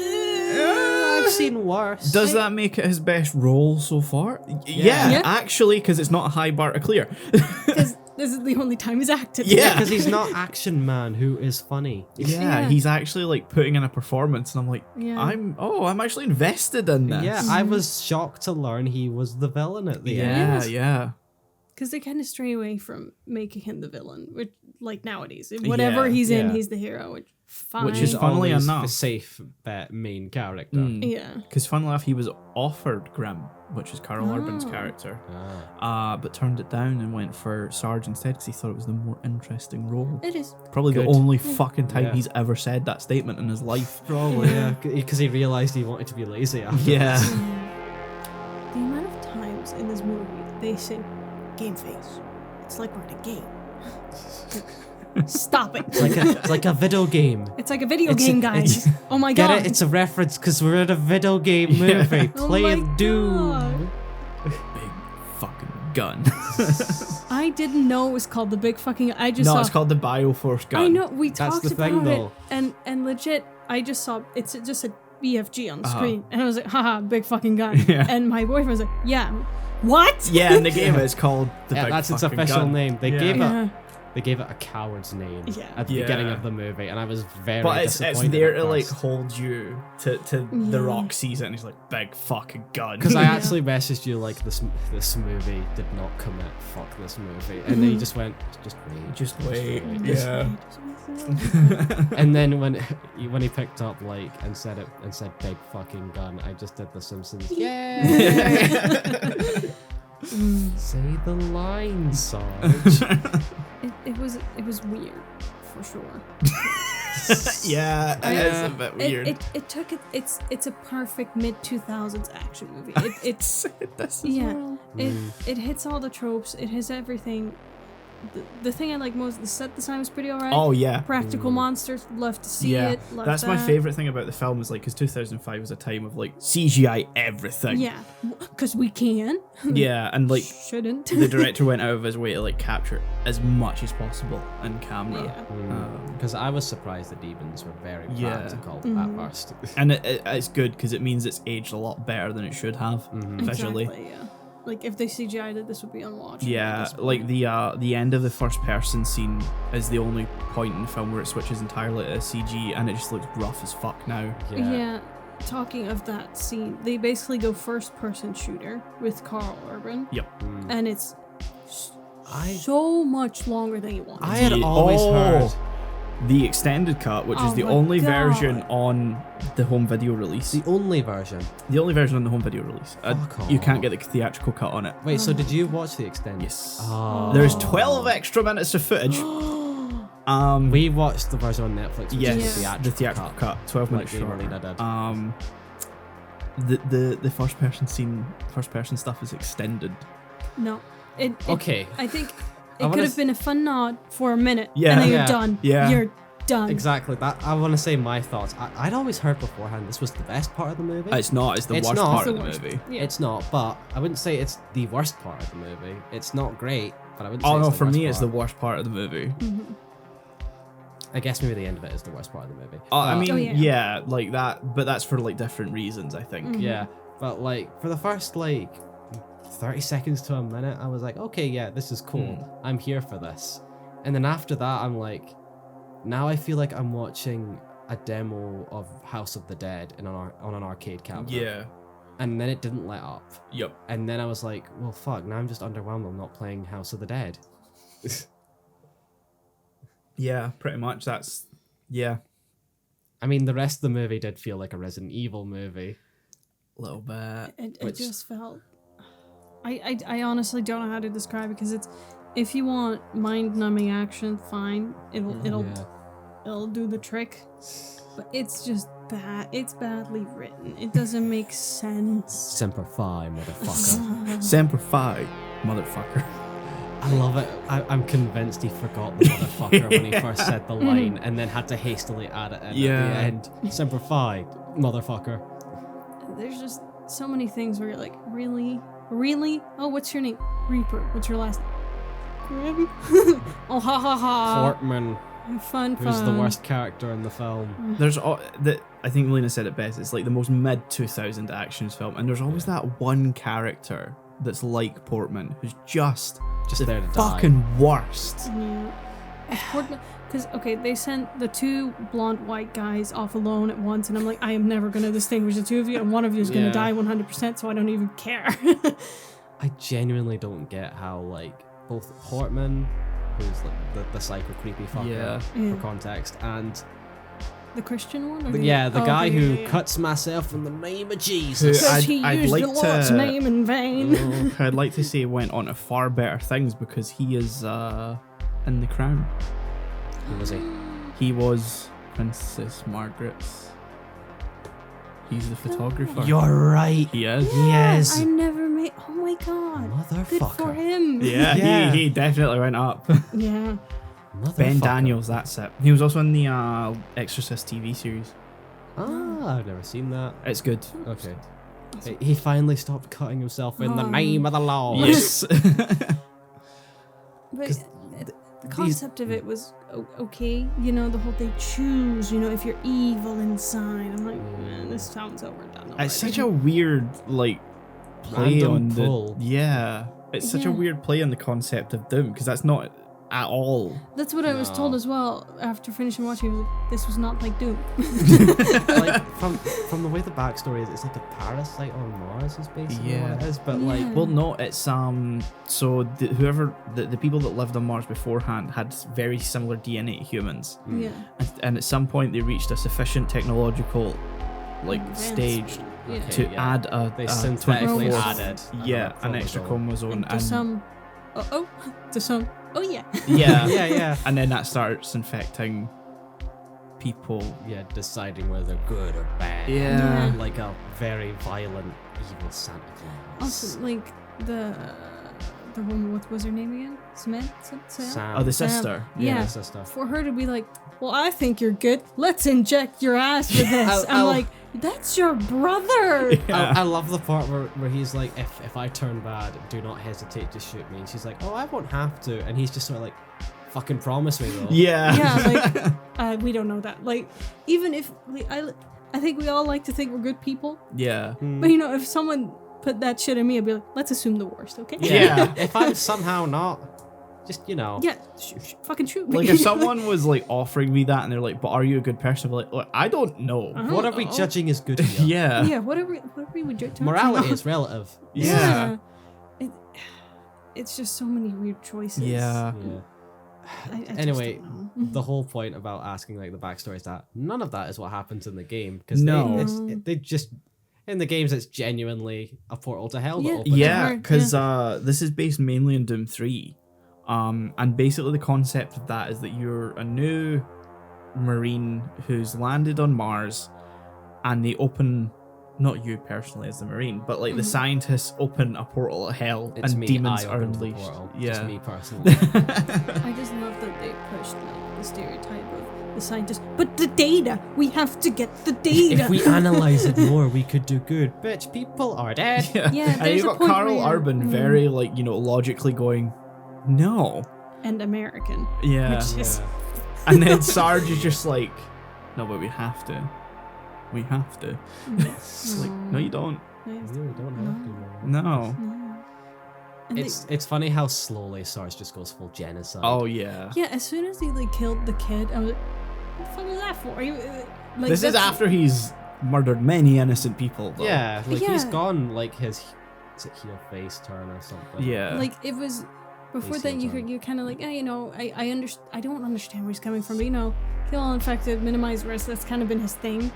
I've seen worse. Does that make it his best role so far? Yeah, Yeah. actually, because it's not a high bar to clear. Because this is the only time he's acted. Yeah. Because he's not Action Man, who is funny. Yeah, Yeah. he's actually like putting in a performance, and I'm like, Yeah. I'm actually invested in this. Yeah, I was shocked to learn he was the villain at the end. yeah, Yes. yeah. Because they kind of stray away from making him the villain, which like nowadays, whatever he's in, yeah. he's the hero. Which fine. Which is funnily Always enough- a safe bet main character. yeah. Because funnily enough, he was offered Grimm, which is Carl Urban's character, but turned it down and went for Sarge instead because he thought it was the more interesting role. It is. Probably Good. the only fucking time Yeah. he's ever said that statement in his life. Probably, yeah. Because he realized he wanted to be lazy after. Yeah. The amount of times in this movie they say, "Game face." It's like we're in a game. Stop it. It's like a video game. It's like a video It's a- game, guys. Oh my Get god. it? It's a reference because we're in a video game movie Oh playing my Doom. God. Big fucking gun. I didn't know it was called the big fucking. I just No, saw. it's called the Bioforce gun. I know we That's talked the about thing, it, though. and legit, I just saw it just said BFG on the Uh-huh. screen, and I was like, haha, big fucking gun. Yeah. And my boyfriend was like, yeah, what? Yeah, in the game it's called the Yeah, big that's its fucking official gun. name. They Yeah. gave it. Yeah. They gave it a coward's name Yeah. at the Yeah. beginning of the movie, and I was very But it's disappointed. there at to like first. hold you to The Yeah. Rock sees it and he's like, big fucking gun. Because I Yeah. actually messaged you like this movie did not commit. Fuck this movie, and then you just went, just wait, Just wait. wait. Yeah. And then when he picked up like and said big fucking gun, I just did the Simpsons. Say the line, Sarge. It was weird, for sure. Yeah, it is a bit weird. It took it. It's a perfect mid 2000s action movie. It's This is yeah. well. It hits all the tropes. It hits everything. The thing I like most, the set design was pretty alright. Oh yeah. Practical monsters, love to see Yeah, it. Love that's my that. favorite thing about the film is like because 2005 was a time of like CGI everything. Yeah, because we can. Yeah, and like Shouldn't. the director went out of his way to like capture as much as possible in camera. Yeah. Because I was surprised the demons were very Yeah. practical Mm-hmm. at first. And it's good because it means it's aged a lot better than it should have visually. Exactly, yeah. Like if they CGI'd it, this would be unwatchable. Yeah, at this like point. the end of the first person scene is the only point in the film where it switches entirely to CG and it just looks rough as fuck now. Yeah. Talking of that scene, they basically go first person shooter with Carl Urban, Yep. and it's I so much longer than you want. I had always heard the extended cut, which is Oh the my only God. version on the home video release. the only version. The only version on the home video release. Fuck You off. can't get the theatrical cut on it. Wait, so did you watch the extended? Yes. Oh. There's 12 extra minutes of footage. We watched the version on Netflix, which Yes, is the theatrical cut, 12 minutes like me and shorter. Melina did. The first person stuff is extended. No. It, Okay. I think It could have been a fun nod for a minute, Yeah. and then you're Yeah. done. Yeah. You're done. Exactly. That I want to say my thoughts. I'd always heard beforehand this was the best part of the movie. It's not. It's the It's worst not. part It's of the the worst. movie. Yeah. It's not, but I wouldn't say it's the worst part of the movie. It's not great, but I wouldn't say Oh it's no, the for worst me, it's part. the worst part of the movie. I guess maybe the end of it is the worst part of the movie. I But- mean, Oh, yeah. yeah, like that, but that's for like different reasons, I think. yeah, but like for the first like 30 seconds to a minute, I was like, okay, yeah, this is cool. I'm here for this. And then after that, I'm like, now I feel like I'm watching a demo of House of the Dead on an arcade cabinet. Yeah. And then it didn't let up. Yep. And then I was like, well, fuck, now I'm just underwhelmed I'm not playing House of the Dead. Yeah, pretty much. That's yeah, I mean, the rest of the movie did feel like a Resident Evil movie. a little bit. It Which- just felt. I honestly don't know how to describe it because it's. If you want mind-numbing action, fine. It'll do the trick. But it's just bad. It's badly written. It doesn't make sense. Semper Fi, motherfucker. Semper Fi, motherfucker. I love it. I'm convinced he forgot the motherfucker when he first said the line and then had to hastily add it in Yeah. at the end. Semper Fi, motherfucker. There's just so many things where you're like, really? Really? Oh, what's your name? Reaper. What's your last name? Grim? Oh, ha ha ha. Portman, Fun. who's the worst character in the film. There's I think Lena said it best. It's like the most mid 2000 actions film, and there's always that one character that's like Portman, who's just Just the there to die. fucking worst. Yeah. Because, okay, they sent the two blonde white guys off alone at once, and I'm like, I am never going to distinguish the two of you, and one of you is going to Yeah. die 100%, so I don't even care. I genuinely don't get how, like, both Portman, who's like the psycho creepy fucker Yeah. Yeah. for context, and The Christian one? Or the guy okay, who yeah, yeah. cuts myself in the name of Who- Jesus. Says I'd- he I'd used like the Lord's to- name in vain. Who I'd like to say went on to far better things because he is in The Crown. Who was he? He was Princess Margaret's. He's the photographer. You're right. He is. Yes. I never made. Oh my god. Good for Motherfucker. him. Yeah, Yeah. He definitely went up. Yeah. Ben Motherfucker. Daniels, that's it. He was also in the Exorcist TV series. Ah, I've never seen that. It's good. Okay. He finally stopped cutting himself in the Oh. name of the law. Yes. But the concept of it was okay. You know, the whole they choose, you know, if you're evil inside. I'm like, man, this sounds overdone already. It's such a weird like play Random on pull. the yeah. It's such a Yeah. weird play on the concept of Doom because that's not at all. That's what I was told No. as well after finishing watching. I was like, this was not like Doom. Like from the way the backstory is, it's like a parasite on Mars is basically Yeah. what it is. But Yeah. like, Well, no, it's so the people that lived on Mars beforehand had very similar DNA to humans, Yeah. and at some point they reached a sufficient technological like Advanced. stage Yeah. Okay. to yeah. add a they a synthetically 24th added yeah, another an extra chromosome. chromosome, And to some, to some, oh yeah. yeah, Yeah, yeah. and then that starts infecting people. Yeah, deciding whether they're good or bad. Yeah. Like a very violent, evil Santa Claus. Also, like the woman, what was her name again? Sam? Sam. Oh, the Sam. sister. Yeah. the sister. For her to be like, well, I think you're good. Let's inject your ass with this. I'm like, that's your brother. Yeah. I love the part where he's like, if I turn bad, do not hesitate to shoot me. And she's like, oh, I won't have to. And he's just sort of like, fucking promise me though. Yeah. Yeah, like, we don't know that. Like, even if I think we all like to think we're good people, Yeah. but you know, if someone put that shit in me, I'd be like, let's assume the worst, okay? Yeah. If I'm somehow not, just, you know. Yeah, fucking shoot me. Like if someone was like offering me that and they're like, "But are you a good person?" I'm like, "Look, I don't know." Uh-huh. What are we Oh. judging as good here? Yeah. yeah, whatever we would judge. Morality is relative. Yeah. It's just so many weird choices. Yeah. Yeah. I just Anyway, don't know. the whole point about asking like the backstory is that none of that is what happens in the game because No. they just in the games it's genuinely a portal to hell that Yeah. opens. Yeah, Sure, because this is based mainly in Doom 3. And basically the concept of that is that you're a new Marine who's landed on Mars and they open not you personally as the Marine, but like the scientists open a portal to hell It's and me, demons I are opened the unleashed. portal. Yeah. Just me personally. I just love that they pushed like the stereotype of the scientist. But the data, we have to get the data. If we analyze it more, we could do good. Bitch, people are dead. Yeah, Yeah, and there's you've a got point Carl where- Urban very like, you know, logically going, no. and American. Yeah. Which is And then Sarge is just like, no, but we have to. We have to. It's like, no, you don't. Nice. You really don't have to. man. No. And they- It's funny how slowly Sarge just goes full genocide. Oh, yeah. yeah, as soon as he like killed the kid, I was like, what the fuck was that for? Like, This is that's- after he's murdered many innocent people, though. yeah, like he's Yeah. gone like his is it heel face turn or something. Yeah. Like it was before He's that heel you turn. could you kind of like, you know, I don't understand where he's coming from, but you know, kill all infected, minimize risk. That's kind of been his thing.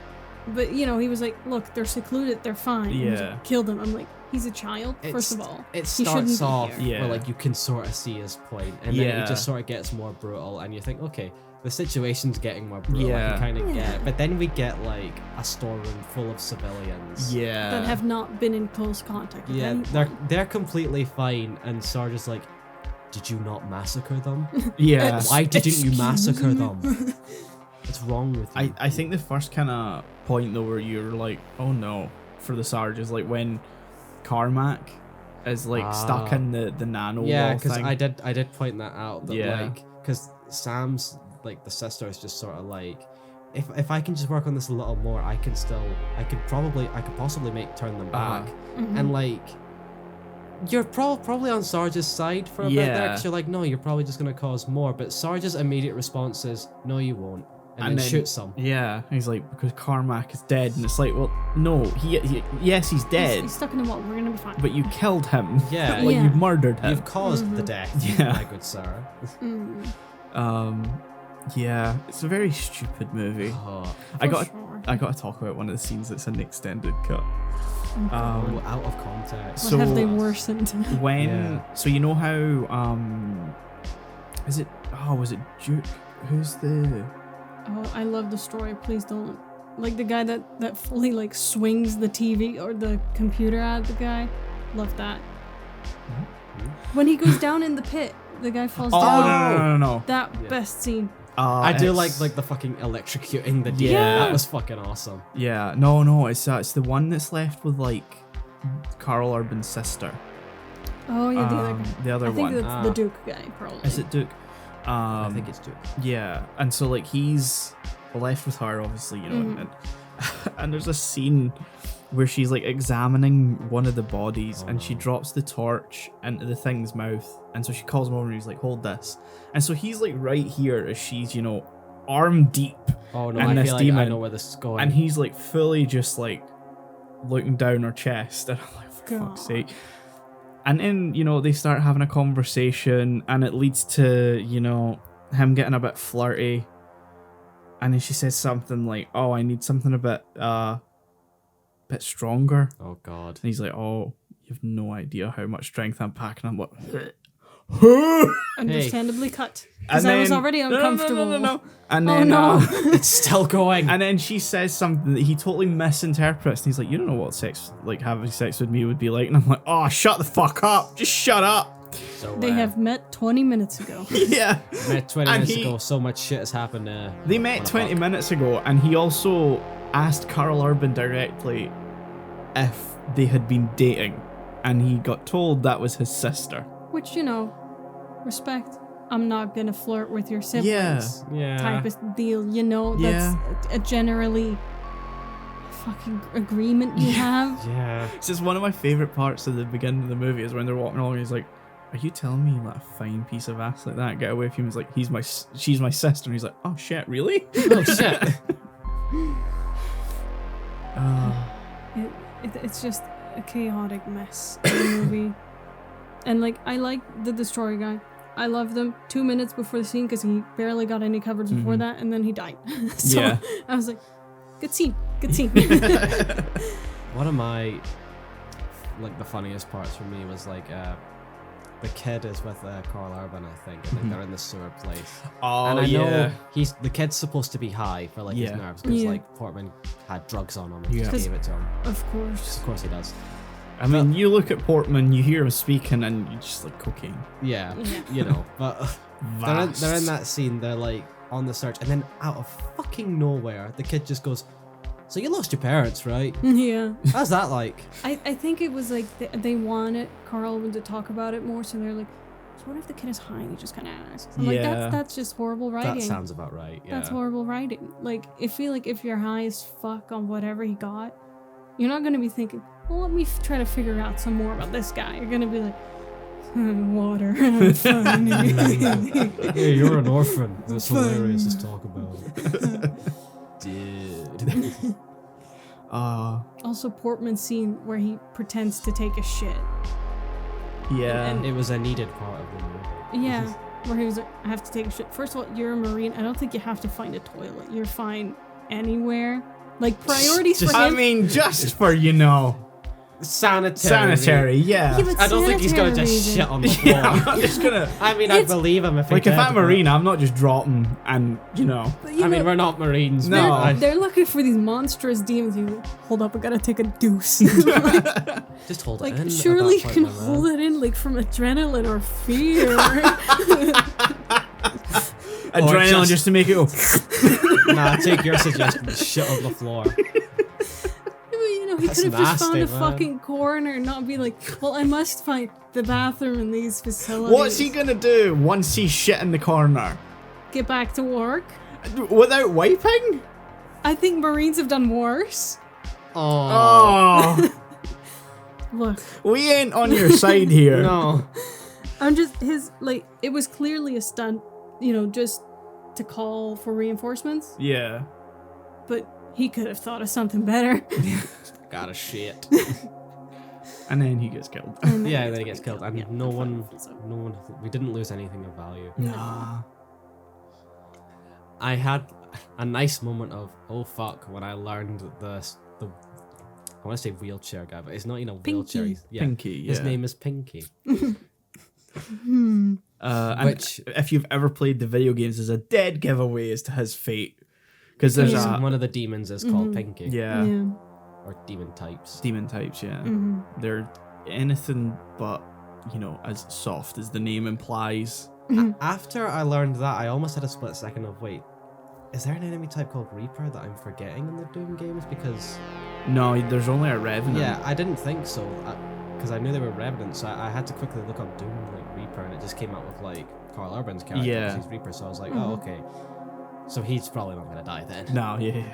But you know, he was like, look, they're secluded, they're fine. And he was Yeah. like, kill them. I'm like, he's a child. First of all, it he shouldn't starts be off here. Yeah. where like you can sort of see his point, and then Yeah. it just sort of gets more brutal, and you think, okay, the situation's getting more brutal. I Yeah. can kind of Yeah. get it. But then we get like a storeroom full of civilians. Yeah. that have not been in close contact with Yeah, anyone. they're completely fine, and Sarge is like, did you not massacre them? Yeah. Why didn't you Excuse massacre me? them? What's wrong with you? I think the first kind of point, though, where you're like, oh no, for the Sarge is like when Carmack is like stuck Ah. in the nano Yeah, wall because thing. I did point that out. That Yeah. like, because Sam's like the sister is just sort of like, if I can just work on this a little more, I could possibly turn them back. Mhm. And like, you're probably on Sarge's side for a bit there, Yeah. because you're like, no, you're probably just gonna cause more. But Sarge's immediate response is, no, you won't, and then shoots them. Yeah, he's like, because Carmack is dead, and it's like, well, no, yes, he's dead, He's stuck in the wall. We're gonna be fine. but you killed him. Yeah. like Yeah. you murdered him. You've caused the death, Yeah. my good sir. Mm, Yeah, it's a very stupid movie. Oh, I for got sure. I got to talk about one of the scenes that's in the extended cut. oh, out of context. What so- have they worsened? When Yeah. so you know how was it Duke? Who's the Oh, I love the story. Please don't. Like the guy that fully like swings the TV or the computer at the guy. Love that. When he goes down in the pit, the guy falls Oh down. no. That Yeah. best scene. I do It's- like the fucking electrocuting the demon. Yeah. That was fucking awesome. Yeah, no, it's the one that's left with like Carl Urban's sister. Oh yeah, the other guy. The other I think one. that's the Duke guy, probably. Is it Duke? I think it's Duke. Yeah, and so like he's left with her, obviously, you know, and, and there's a scene where she's like examining one of the bodies, and she drops the torch into the thing's mouth, and so she calls him over, and he's like, "Hold this," and so he's like right here as she's, you know, arm deep, Oh no, And I this feel like I demon- know where this is going. and he's like fully just like looking down her chest, and I'm like, for fuck's God. sake. And then, you know, they start having a conversation, and it leads to, you know, him getting a bit flirty. And then she says something like, "Oh, I need something a bit stronger." oh god. And he's like, "Oh, you have no idea how much strength I'm packing." I'm like, Understandably cut. and Because I was then- already No, uncomfortable. No. And Oh then, no. It's still going. and then she says something that he totally misinterprets, and he's like, "You don't know what having sex with me would be like." And I'm like, "Oh, shut the fuck up! Just shut up!" So, They have met 20 minutes ago. Yeah. met 20 and minutes he- ago. So much shit has happened. They on met a 20 buck. minutes ago, and he also asked Carl Urban directly if they had been dating, and he got told that was his sister. Which, you know, respect. I'm not gonna flirt with your siblings. Yeah. Type of deal, you know? Yeah. That's a generally fucking agreement you have. Yeah. It's just one of my favorite parts of the beginning of the movie is when they're walking along, and he's like, "Are you telling me you let a fine piece of ass like that get away from him?" He's like, she's my sister. And he's like, "Oh shit, really?" Oh shit. It's just a chaotic mess in the movie. And like, I like the Destroyer guy. I love them 2 minutes before the scene because he barely got any coverage before that, and then he died. So Yeah. I was like, good scene, good scene. One of my like the funniest parts for me was like the kid is with Carl Urban, I think, and they're in the sewer place. Oh, And I yeah. know the kid's supposed to be high for like his Yeah. nerves because Yeah. like Portman had drugs on him and Yeah. just gave it to him. Of course. Of course he does. I mean, you look at Portman, you hear him speaking, and you just like cocaine. Yeah, Yeah. you know, but Vast. they're in that scene. They're like on the search, and then out of fucking nowhere, the kid just goes, "So you lost your parents, right? Yeah. How's that like?" I think it was like they wanted Carl Urban to talk about it more, so they're like, so what if the kid is high and he just kind of asks? I'm like, Yeah. that's just horrible writing. That sounds about right. Yeah. That's horrible writing. Like, I feel like if you're high as fuck on whatever he got, you're not gonna be thinking, well, let me try to figure out some more about this guy. You're gonna be like, water, funny. Hey, you're an orphan. That's hilarious to talk about. Dude. Also, Portman's scene where he pretends to take a shit. Yeah. And- It was a needed part of the movie. Yeah, where he was like, I have to take a shit. First of all, you're a Marine. I don't think you have to find a toilet. You're fine anywhere. Like, priorities for I him. mean, just for, you know, sanitary, yeah. Yeah, but I don't think he's gonna sanitary just reason. shit on the floor. Yeah, I'm not just gonna. I mean, I believe him if he Like, if did, I'm but- Marine, I'm not just dropping and, you know. But, you I mean, know, we're not Marines. No. but they're looking for these monstrous demons. He's like, hold up, I gotta take a deuce. just hold it Like, in. surely you at that can point, my hold man. it in, like, from adrenaline or fear. Adrenaline just to make it go. Nah, take your suggestion. Shit on the floor. You know, he That's could have just found nasty, a man. fucking corner and not be like, well, I must find the bathroom in these facilities. What's he gonna do once he's shit in the corner? Get back to work? Without wiping? I think Marines have done worse. Oh, Look, we ain't on your side here. No. I'm just, it was clearly a stunt, you know, just to call for reinforcements, Yeah. but he could have thought of something better. Got a shit. And then he gets killed. Yeah, then he gets killed, and Yeah, no one, unfortunately. we didn't lose anything of value. Nah. I had a nice moment of oh fuck when I learned the I want to say wheelchair guy, but it's not wheelchair. Pinky. Yeah, Pinky, his yeah. name is Pinky. And Which- if you've ever played the video games, there's a dead giveaway as to his fate. Because there's Yeah. a. One of the demons is called Pinky. Yeah. Yeah. Or demon types. Demon types, yeah. Mm-hmm. They're anything but, you know, as soft as the name implies. After I learned that, I almost had a split second of wait, is there an enemy type called Reaper that I'm forgetting in the Doom games? Because No, there's only a Revenant. yeah, I didn't think so. Because I knew they were Revenants, so I had to quickly look up Doom like Reaper, and it just came out with like Carl Urban's character. Yeah. 'Cause he's Reaper, so I was like, oh okay. So he's probably not gonna die then. No, yeah.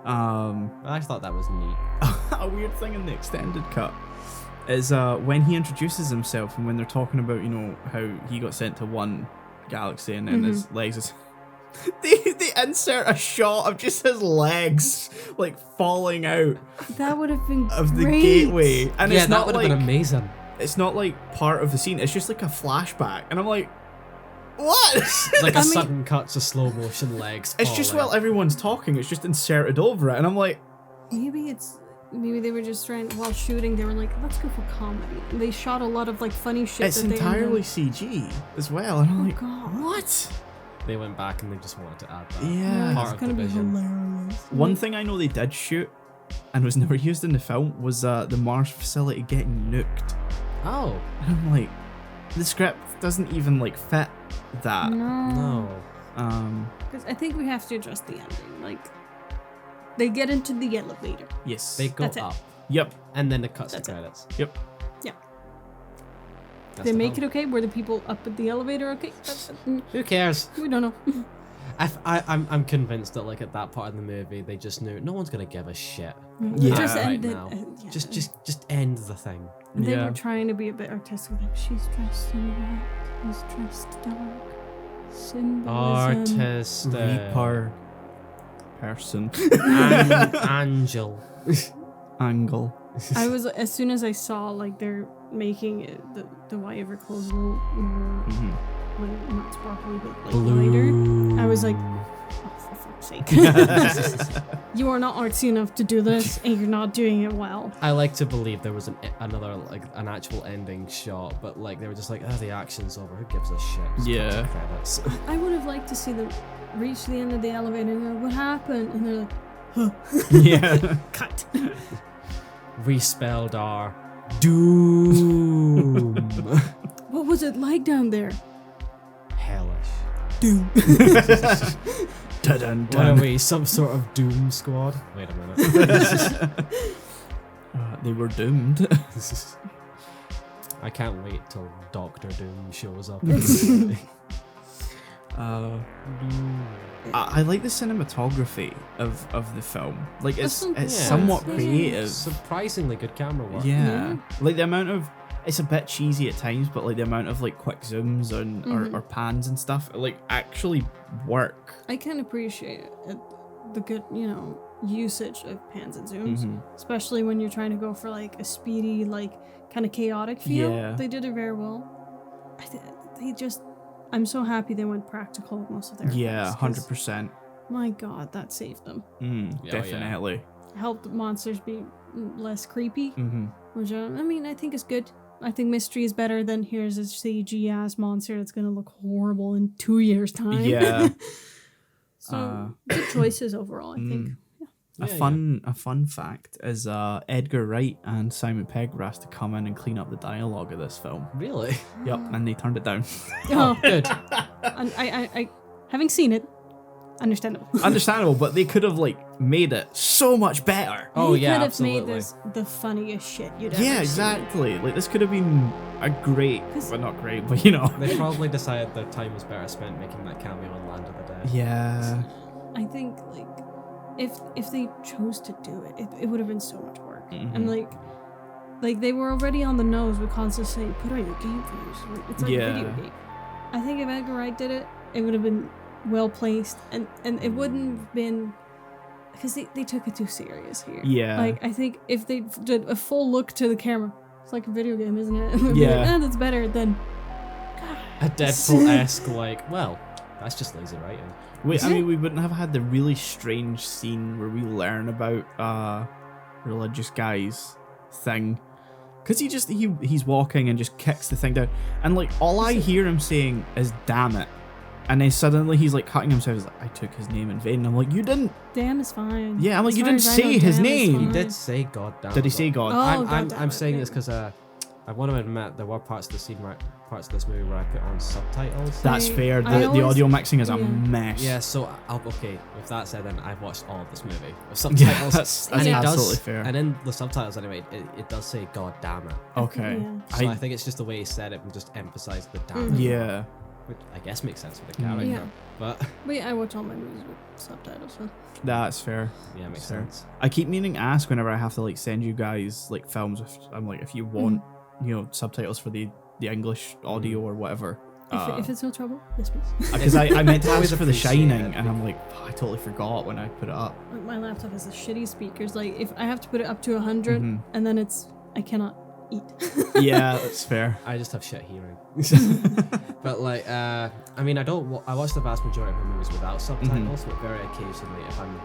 I thought that was neat. A weird thing in the extended cut is when he introduces himself and when they're talking about, you know, how he got sent to one galaxy and then his legs is they insert a shot of just his legs like falling out That would have been of the great. gateway, and yeah, it's that not would have like been amazing. it's not like part of the scene. It's just like a flashback, and I'm like, what? Like I a mean- sudden cut to slow motion legs. It's just falling. while everyone's talking, it's just inserted over it, and I'm like, Maybe they were just trying, while shooting, they were like, let's go for comedy. And they shot a lot of like funny shit. it's that they entirely CG as well, and I'm Oh like, god. what? They went back and they just wanted to add that. Yeah. Part It's of gonna the be vision. hilarious. One thing I know they did shoot and was never used in the film was the Mars facility getting nuked. Oh And I'm like, the script doesn't even like fit that. No. no. Because I think we have to address the ending. Like, they get into the elevator. Yes. They go That's it. up, Yep. and then it cuts That's the it. credits. Yep. Yeah. That's They the make film. it okay? Were the people up at the elevator okay? Who cares? We don't know. I'm convinced that like at that part of the movie they just knew no one's gonna give a shit. Yeah. Just Right end it. now. Yeah. Just end the thing. They Yeah. were trying to be a bit artistic. Like, she's dressed in white. He's dressed dark. Symbolism. Artistic. Reaper. Person. Angel. Angle. I was, as soon as I saw like they're making it, the wire closable, Mhm. like not sparkly, but like lighter. I was like, oh, for fuck's sake. You are not artsy enough to do this, and you're not doing it well. I like to believe there was another like an actual ending shot, but like they were just like, oh, the action's over. Who gives a shit? Just Yeah. cut to credits. I would have liked to see them reach the end of the elevator and go, what happened? And they're like, huh. Yeah. Cut. We spelled our doom. What was it like down there? Hellish. Doom. Dun, What are we? Some sort of doom squad? Wait a minute. They were doomed. I can't wait till Doctor Doom shows up. I like the cinematography of the film. Like it's That's somewhat yeah. creative. Surprisingly good camera work. Yeah. Like the amount of it's a bit cheesy at times, but like the amount of like quick zooms and or pans and stuff like actually work. I can appreciate the good, usage of pans and zooms, especially when you're trying to go for like a speedy, like kind of chaotic feel. Yeah. They did it very well. I'm so happy they went practical with most of their Yeah, effects, 'cause, 100%. My God, that saved them. yeah. Definitely. Helped the monsters be less creepy, Mm-hmm. which I think is good. I think mystery is better than here's a CG ass monster that's gonna look horrible in 2 years' time. Yeah. So good choices overall, I think. A fun fact is Edgar Wright and Simon Pegg were asked to come in and clean up the dialogue of this film. Really? Yep, and they turned it down. Oh, Good. and I having seen it, understandable. Understandable, but they could have like made it so much better. Oh, He yeah, could have absolutely. made this the funniest shit you'd ever Yeah, seen. exactly. Like this could have been a great, 'Cause- well, not great, but you know. They probably decided their time was better spent making that cameo in Land of the Dead. Yeah. I think like if they chose to do it, it would have been so much work. Mhm. And like they were already on the nose with constantly saying, "Put on your game face." Like, it's like a video Yeah. game. I think if Edgar Wright did it, it would have been well placed, and it wouldn't have been because they took it too serious here. Yeah. Like I think if they did a full look to the camera, it's like a video game, isn't it? They'd be Yeah. like, that's better than. A Deadpool-esque, like, well, that's just lazy writing. I mean, we wouldn't have had the really strange scene where we learn about religious guy's thing, because he's walking and just kicks the thing down, and like all I hear him saying is "damn it," and then suddenly he's like cutting himself. He's like, "I took his name in vain." And I'm like, "You didn't." Damn is fine. Yeah, I'm like, As you far didn't as I know, say his damn is name. fine. He did say God damn. Did he say God? Oh, I'm God, saying damn this it. because I want to admit there were parts of the scene parts of this movie where I put on subtitles. That's I- fair. I The always- audio mixing is a yeah. mess. Yeah, so okay. With that said, then I've watched all of this movie with Yeah, subtitles. that's and it absolutely does, fair. And in the subtitles, anyway, it does say "God damn it." Okay. Yeah. So I think it's just the way he said it and just emphasized the damn. Mhm. Yeah. Which I guess makes sense for the Mm. character. Yeah. But But yeah, I watch all my movies with subtitles. So. That's fair. yeah, it makes Fair. sense. I keep meaning to ask whenever I have to like send you guys like films. If I'm like, if you want, subtitles for the English audio or whatever. If it's no trouble, yes please. Because I meant to Always ask for The appreciate Shining, it. and I'm like, I totally forgot when I put it up. My laptop has the shitty speakers. Like if I have to put it up to 100, Mhm. and then I cannot eat. Yeah, that's fair. I just have shit hearing. But like, I mean, I watch the vast majority of my movies without subtitles, but very occasionally, if I'm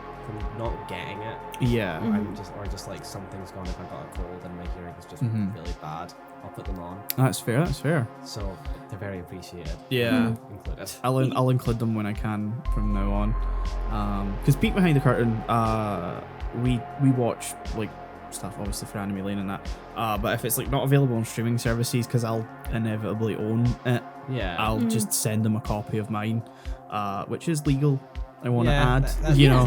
not getting it, Yeah. I'm just like something's gone. If I got a cold and my hearing is just Mhm. really bad, I'll put them on. That's fair. That's fair. So they're very appreciated. Yeah. Included. I'll include them when I can from now on. Because peek behind the curtain, we watch like stuff obviously for Anime Lane and that. But if it's like not available on streaming services, because I'll inevitably own it, Yeah. I'll just send them a copy of mine, which is legal. I want to Yeah, add, that- you know.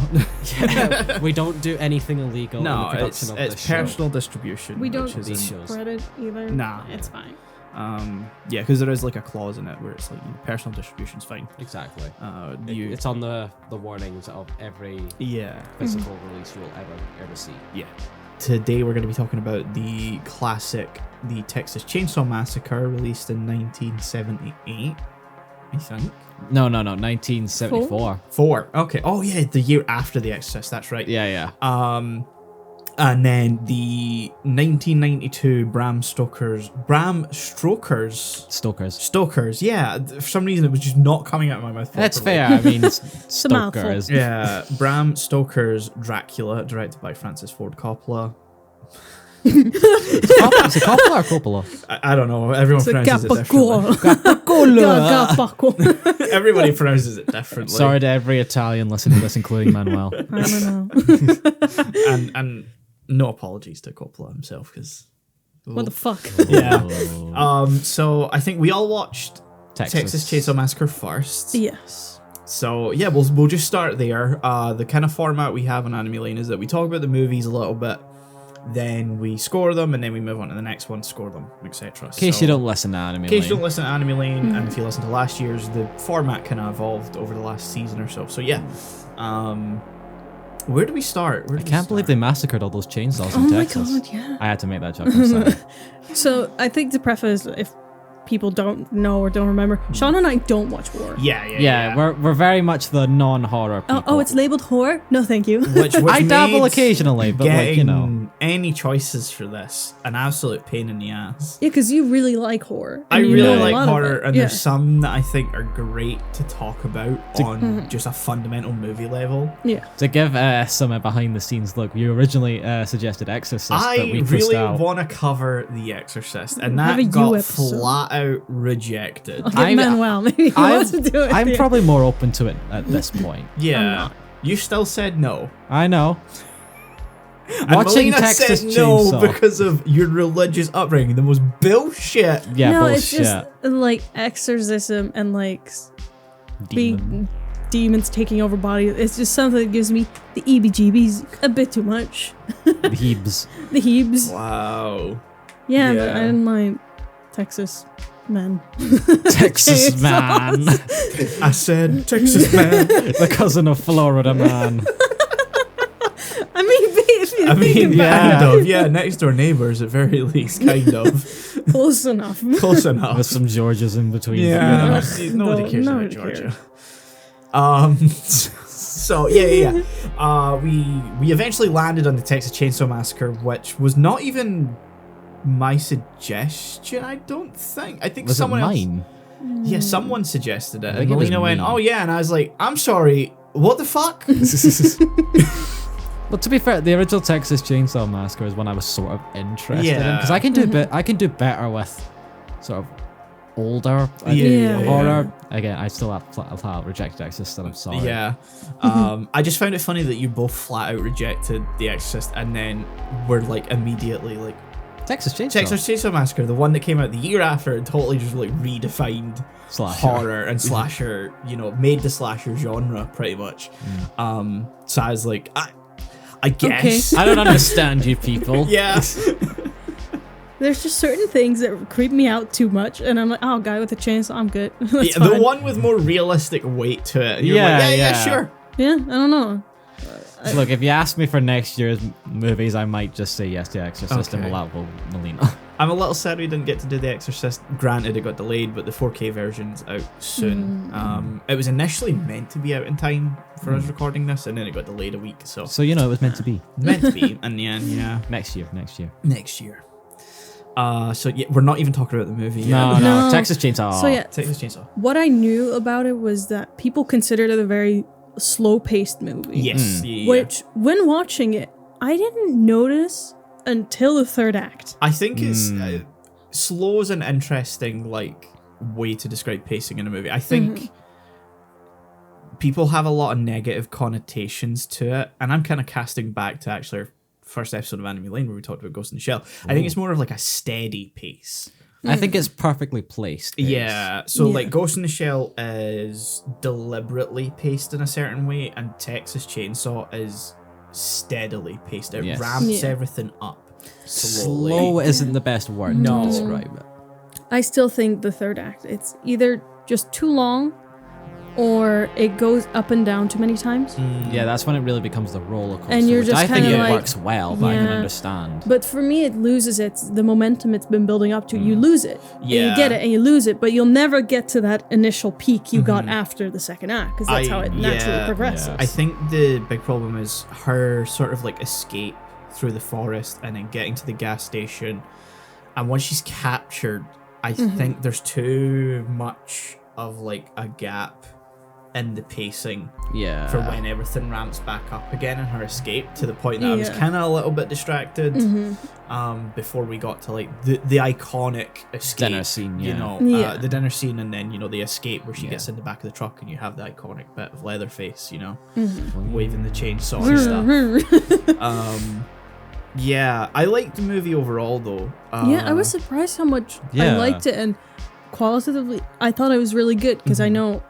Yeah, we don't do anything illegal in the No, production of it's this show. personal distribution. We which don't isn't- these shows. spread it either. Nah. It's fine. Yeah, because there is like a clause in it where it's like personal distribution's fine. Exactly. You, It's on the warnings of every yeah. physical release you'll ever see. Today we're going to be talking about the classic, the Texas Chainsaw Massacre, released in 1978, I think. No, 1974. 4. Okay. Oh yeah, the year after The Exorcist. That's right. Yeah. And then the 1992 Bram Stoker's, yeah, for some reason it was just not coming out of my mouth properly. That's fair. I mean, a mouthful. Stoker is. Yeah, Bram Stoker's Dracula, directed by Francis Ford Coppola. Is it Coppola or Coppola? I don't know. Everyone It's a pronounces it differently. Gapacola. Everybody pronounces it differently. Sorry to every Italian listening to this, including Manuel. I don't know. And no apologies to Coppola himself, because What the fuck? yeah. So I think we all watched Texas Chainsaw Massacre first. Yes. So yeah, we'll just start there. The kind of format we have on Anime Lane is that we talk about the movies a little bit, then we score them, and then we move on to the next one, score them, etc. In case you don't listen to Anime In case you Lane. don't listen to Anime Lane, and if you listen to last year's, the format kind of evolved over the last season or so. So yeah, where do we start? I can't believe they massacred all those chainsaws Oh in my Texas. god, yeah. I had to make that joke. I'm sorry. So I think to preface, if people don't know or don't remember, Sean and I don't watch horror. Yeah. We're very much the non-horror people. Oh, it's labeled horror? No, thank you. Which I dabble made occasionally, but like, you know. any choices for this an absolute pain in the ass. Yeah, because you really like horror. I and you really know a like lot of horror, it. and Yeah. there's some that I think are great to talk about on just a fundamental movie level. Yeah. To give some behind the scenes look, you originally suggested Exorcist, but I we pushed really out. want to cover The Exorcist, and Have a that you got episode. flat out rejected. I'll give I'm- Manuel. Maybe he wants to do it. I'm yeah. probably more open to it at this point. Yeah, not. you still said no. I know. And Watching Melina Texas said no Chainsaw. because of your religious upbringing. The most bullshit. Yeah, no, bullshit. it's just like exorcism and like Demon. demons taking over bodies. It's just something that gives me the EBGBs a bit too much. The Hebes. The Hebes. Wow. Yeah, Yeah. but I didn't mind Texas men. Texas Chainsaws. man. I said Texas man. The cousin of Florida man. I mean, if you I think mean, about kind of. Yeah, next door neighbors at very least, kind of. it, close enough. Close enough. With some Georges in between. Yeah, Yeah. nobody No, cares nobody about Georgia. So yeah. We eventually landed on the Texas Chainsaw Massacre, which was not even my suggestion. I don't think. I think Was someone it else. mine? Yeah, someone suggested it, and think it was Melina went, me. "Oh yeah," and I was like, "I'm sorry, what the fuck?" But to be fair, the original Texas Chainsaw Massacre is one I was sort of interested in because Yeah. I can do I can do better with sort of older Yeah. horror. Again, I still have flat out rejected Exorcist, and I'm sorry. Yeah. I just found it funny that you both flat out rejected The Exorcist and then were like immediately like Texas Chainsaw. Texas Chainsaw Massacre, the one that came out the year after, and totally just like redefined Slasher. horror and slasher, made the slasher genre pretty much. So I was like, I guess. I don't understand you people. Yeah. There's just certain things that creep me out too much, and I'm like, oh, guy with a chainsaw, I'm good. That's Yeah, the fine. one with more realistic weight to it. You're Yeah, like, yeah, yeah. sure. Yeah, I don't know. Look, if you ask me for next year's movies, I might just say yes to Exorcist and Okay. we'll outvote Melina. I'm a little sad we didn't get to do The Exorcist. Granted, it got delayed, but the 4K version's out soon. It was initially meant to be out in time for us recording this, and then it got delayed a week. So So, you know, it was meant to be. meant to be in the end, yeah. Next year. Next year. So yeah, we're not even talking about the movie yet. No, No. Texas Chainsaw. So yeah, Texas Chainsaw. what I knew about it was that people considered it a very slow-paced movie. Yes. Yeah. Which, when watching it, I didn't notice until the third act. I think it's slow is an interesting way to describe pacing in a movie. I think people have a lot of negative connotations to it, and I'm kind of casting back to actually our first episode of Anime Lane where we talked about Ghost in the Shell. I think it's more of like a steady pace. I think it's perfectly placed. Yeah, so Yeah. like Ghost in the Shell is deliberately paced in a certain way, and Texas Chainsaw is steadily paced. It Yes. ramps Yeah. everything up slowly. Slow isn't the best word No. to describe it. I still think the third act, it's either just too long or it goes up and down too many times. Yeah, that's when it really becomes the roller coaster. And you're which just I think kinda it like- works well, but I can Yeah. understand. But for me, it loses the momentum it's been building up to. You lose it. And Yeah. you get it and you lose it, but you'll never get to that initial peak you got after the second act, because that's how it naturally progresses. I think the big problem is her sort of like escape through the forest and then getting to the gas station. And once she's captured, I think there's too much of like a gap in the pacing Yeah. for when everything ramps back up again in her escape, to the point that I was kind of a little bit distracted before we got to like the iconic escape Dinner scene, you yeah. know, Yeah. the dinner scene, and then, you know, the escape where she Yeah. gets in the back of the truck and you have the iconic bit of Leatherface, you know, Mm-hmm. waving the chainsaw and stuff. Yeah, I liked the movie overall though. Yeah, I was surprised how much I Yeah. liked it, and qualitatively, I thought it was really good because I know,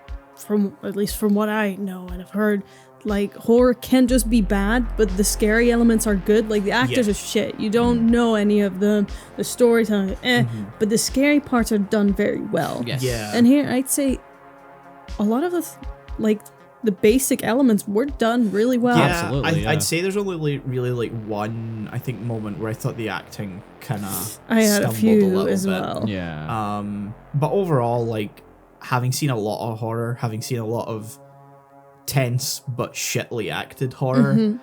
at least from what I know and have heard, like horror can just be bad, but the scary elements are good. Like the actors Yeah. are shit. You don't know any of them. The storytelling, but the scary parts are done very well. Yes. Yeah. And here, I'd say a lot of the basic elements were done really well. Yeah, Absolutely, yeah. I'd say there's only really like one, I think, moment where I thought the acting kind of I had a few little as bit. well. Yeah. But overall, like, having seen a lot of horror, having seen a lot of tense but shittily acted horror,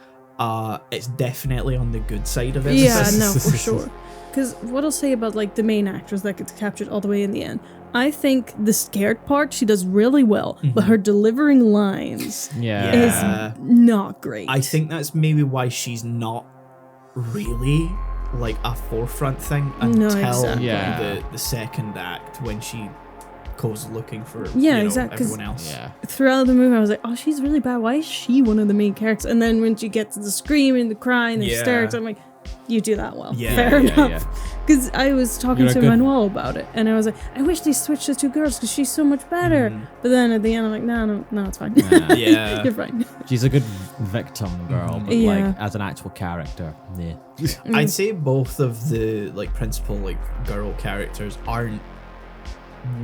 it's definitely on the good side of it. Yeah, no, for sure. Because what I'll say about like the main actress that gets captured all the way in the end, I think the scared part she does really well, but her delivering lines Yeah. is not great. I think that's maybe why she's not really like a forefront thing No, until exactly. Yeah. the second act, when she goes looking for Yeah, you know, exactly, 'cause- everyone else. Yeah. Throughout the movie, I was like, oh, she's really bad. Why is she one of the main characters? And then when she gets to the screaming, the crying, the Yeah. hysterics, I'm like, you do that well. Yeah, Fair yeah, enough. Because I was talking You're a to good- Manuel about it, and I was like, I wish they switched the two girls because she's so much better. But then at the end, I'm like, no, it's fine. Yeah. Yeah. You're fine. She's a good victim girl, but Yeah. like as an actual character, yeah. I'd say both of the like principal like girl characters aren't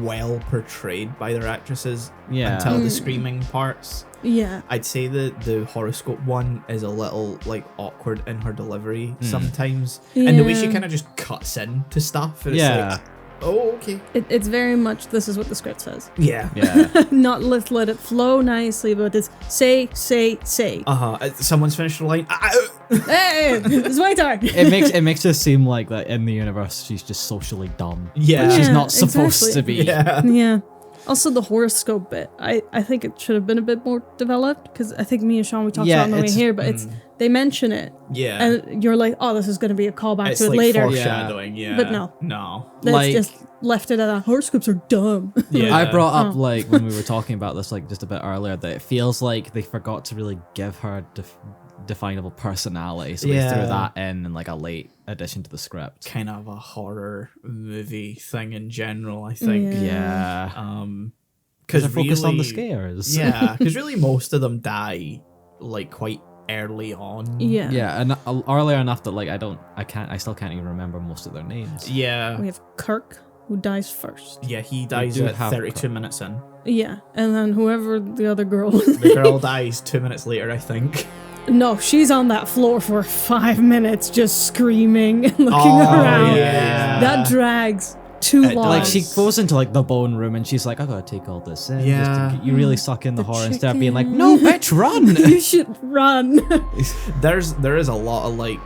well portrayed by their actresses Yeah. until the screaming parts. Yeah. I'd say that the horoscope one is a little like awkward in her delivery sometimes, and the way she Yeah. kind of just cuts in to stuff. And it's Yeah. like, oh, okay. It's very much, this is what the script says. Yeah. Yeah. Not let it flow nicely, but it's say. Someone's finished the line. Hey, it's my turn. it makes her seem like that in the universe she's just socially dumb. Yeah. Like, she's Yeah, not supposed exactly. to be. Yeah. Yeah. Also, the horoscope bit. I think it should have been a bit more developed because I think me and Sean, we talked Yeah, about it on the way it's- here, but they mention it. Yeah. And you're like, oh, this is going to be a callback It's to it like later. foreshadowing. Yeah. But no. No. That's Like- just left it at that. Horoscopes are dumb. Yeah. I brought up Oh. like when we were talking about this like just a bit earlier that it feels like they forgot to really give her definable personality, so they Yeah. threw that in like a late addition to the script. kind of a horror movie thing in general, I think. Yeah. Yeah, Because they're focused on the scares. Yeah, because really most of them die like quite early on. Yeah. yeah, and earlier enough that like I still can't even remember most of their names. Yeah. We have Kirk, who dies first. Yeah, he dies do at have 32 Kirk. minutes in. Yeah. And then whoever the other girl was. The girl dies 2 minutes later, I think. No, she's on that floor for 5 minutes just screaming and looking Oh, around. yeah. That drags too It long. Like she Yes. goes into like the bone room and she's like, I gotta take all this in. Yeah. You really suck in the, The horror instead of being like, chicken. no, bitch, run. You should run. There is a lot of like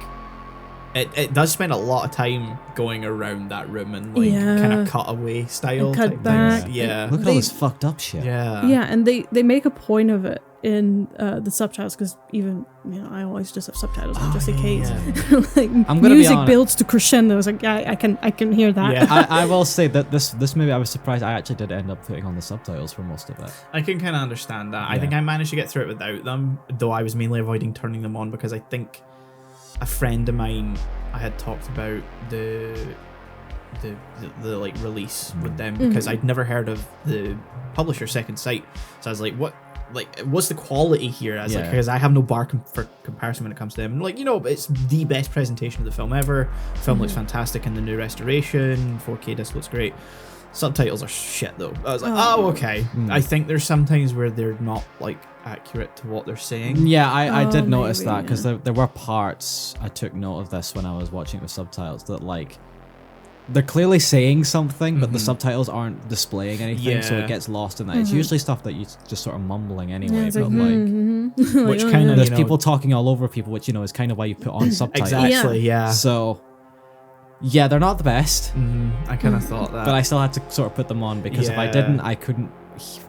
it does spend a lot of time going around that room and like Yeah. kind of cutaway style And cut type back. things. Yeah. Look at all this fucked up shit. Yeah. Yeah, and they make a point of it in the subtitles because even I always just have subtitles on just in case. Like I'm gonna be music honest. builds to crescendos. Like I can hear that. Yeah. I will say that this movie, I was surprised I actually did end up putting on the subtitles for most of it. I can kind of understand that. I Yeah. think I managed to get through it without them, though I was mainly avoiding turning them on because I think a friend of mine, I had talked about the like release with them because I'd never heard of the publisher Second Sight. So I was like, what's the quality here? I was like, Yeah. because I have no bar for comparison when it comes to them. And like, it's the best presentation of the film ever. The film looks fantastic in the new restoration. 4K disc looks great. Subtitles are shit though. I was like, oh, okay. I think there's some times where they're not like accurate to what they're saying. Yeah, I did notice maybe, that because yeah. there were parts, I took note of this when I was watching it with subtitles, that like they're clearly saying something, but the subtitles aren't displaying anything, so Yeah. it gets lost in that. It's usually stuff that you just sort of mumbling anyway, Yeah, it's but like, Which oh, kind yeah. of- there's you know- people talking all over people, which is kind of why you put on subtitles. Exactly. Yeah. So, yeah, they're not the best, I kind of thought that. but I still had to sort of put them on because if I Yeah. didn't, I couldn't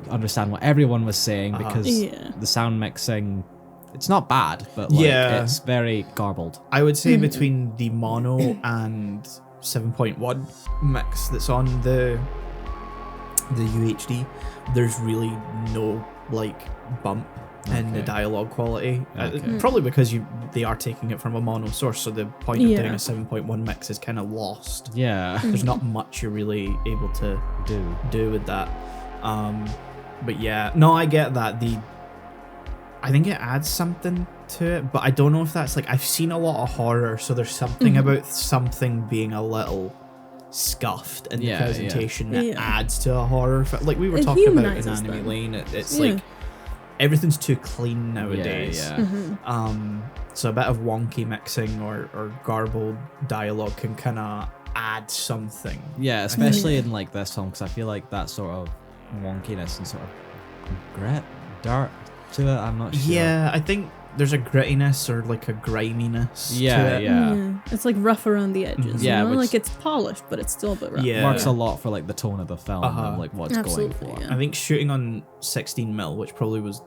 understand what everyone was saying because Yeah. the sound mixing, it's not bad, but like, Yeah. it's very garbled. I would say between the mono and 7.1 mix that's on the UHD, there's really no like bump in the Okay. dialogue quality. Okay. Probably because they are taking it from a mono source, so the point of Yeah. doing a 7.1 mix is kind of lost. Yeah, There's not much you're really able to do with that. But yeah, no, I get that. I think it adds something to it, but I don't know if that's like, I've seen a lot of horror, so there's something about something being a little scuffed in Yeah, the presentation that Yeah. adds to a horror like we were It talking about in humanizes Anime them. Lane. It's Yeah. like everything's too clean nowadays. Yeah. So a bit of wonky mixing or garbled dialogue can kind of add something. Yeah, especially in like this film, because I feel like that sort of wonkiness and sort of grit, dirt to it. I'm not sure. Yeah, I think there's a grittiness or like a griminess Yeah, to it. yeah. It's like rough around the edges. Yeah, you know? which- like it's polished, but it's still a bit rough. Yeah. Works a lot for like the tone of the film and like what's Absolutely, going for. yeah. I think shooting on 16mm, which probably was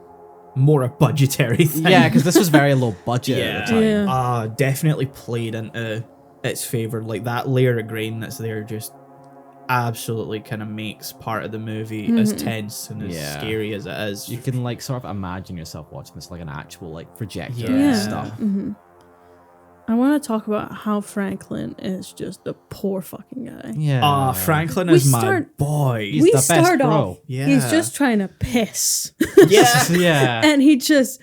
more a budgetary thing. Yeah, because this was very low budget at the time. Yeah. Definitely played into its favor. Like that layer of grain that's there just absolutely kind of makes part of the movie as tense and as Yeah. scary as it is. You can like sort of imagine yourself watching this like an actual like projector Yeah. and stuff. I want to talk about how Franklin is just a poor fucking guy. Yeah. Franklin We is my start- boy. we the best start bro. off, Yeah. he's just trying to piss. Yeah. Yeah. and he just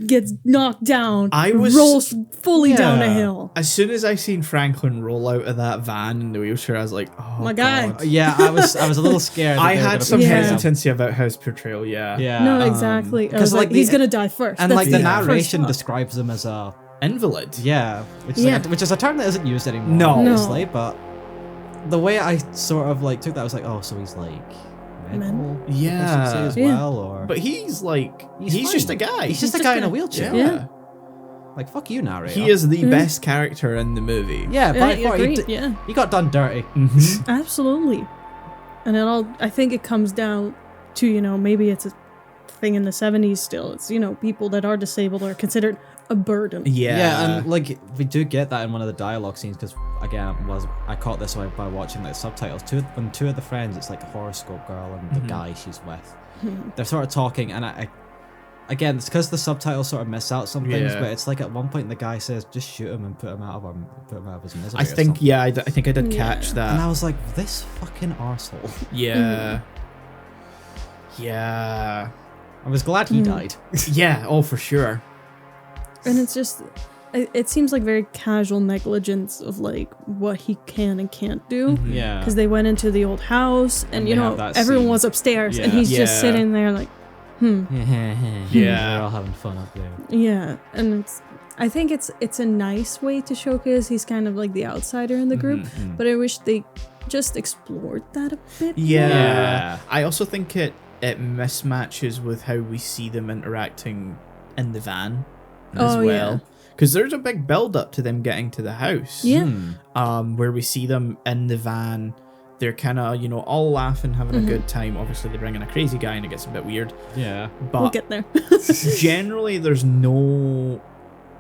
gets knocked down, I was- rolls fully down a Yeah. hill. As soon as I seen Franklin roll out of that van in the wheelchair, I was like, oh My guy. God. Yeah, I was a little scared. that I they were had gonna some put him Yeah. hesitancy about his portrayal, yeah. Yeah. No, exactly. I 'cause, was like, like, the- he's gonna die first. And That's like the Yeah. first narration thought. describes him as a Invalid. which is, Yeah. which is a term that isn't used anymore, No. obviously. But the way I sort of like took that, I was like, oh, so he's like mental, I should say Yeah. as Yeah. well, or But he's like, he's He's just a fine. guy. he's just a guy in a wheelchair. Yeah. Like fuck you, narrator. He is the best character in the movie. Yeah, Yeah, by I far. agree, yeah. He got done dirty. Mhm. Absolutely. And I think it comes down to, maybe it's a thing in the 70s still. It's, people that are disabled are considered a burden. Yeah. and like we do get that in one of the dialogue scenes because again, I caught this by watching the subtitles. When two of the friends, it's like the horoscope girl and the guy she's with, they're sort of talking, and I again, it's because the subtitles sort of miss out some things, Yeah. but it's like at one point the guy says, "Just shoot him and put him out of his misery." I or think, something. yeah, I think I did catch Yeah. that. And I was like, "This fucking arsehole." Yeah. Yeah. I was glad he died. Yeah, oh, for sure. And it's just, it seems like very casual negligence of like what he can and can't do. Yeah. Because they went into the old house and, And they have that everyone scene. was upstairs and Yeah. he's just Yeah. sitting there like, Yeah. They're all having fun up there. yeah. And I think it's a nice way to showcase he's kind of like the outsider in the group, but I wish they just explored that a bit more. Yeah. I also think it mismatches with how we see them interacting in the van as Oh, well. yeah. Because there's a big build up to them getting to the house. Yeah. Where we see them in the van. They're kind of, all laughing, having a good time. Obviously, they bring in a crazy guy and it gets a bit weird. Yeah. But We'll get there. generally, there's no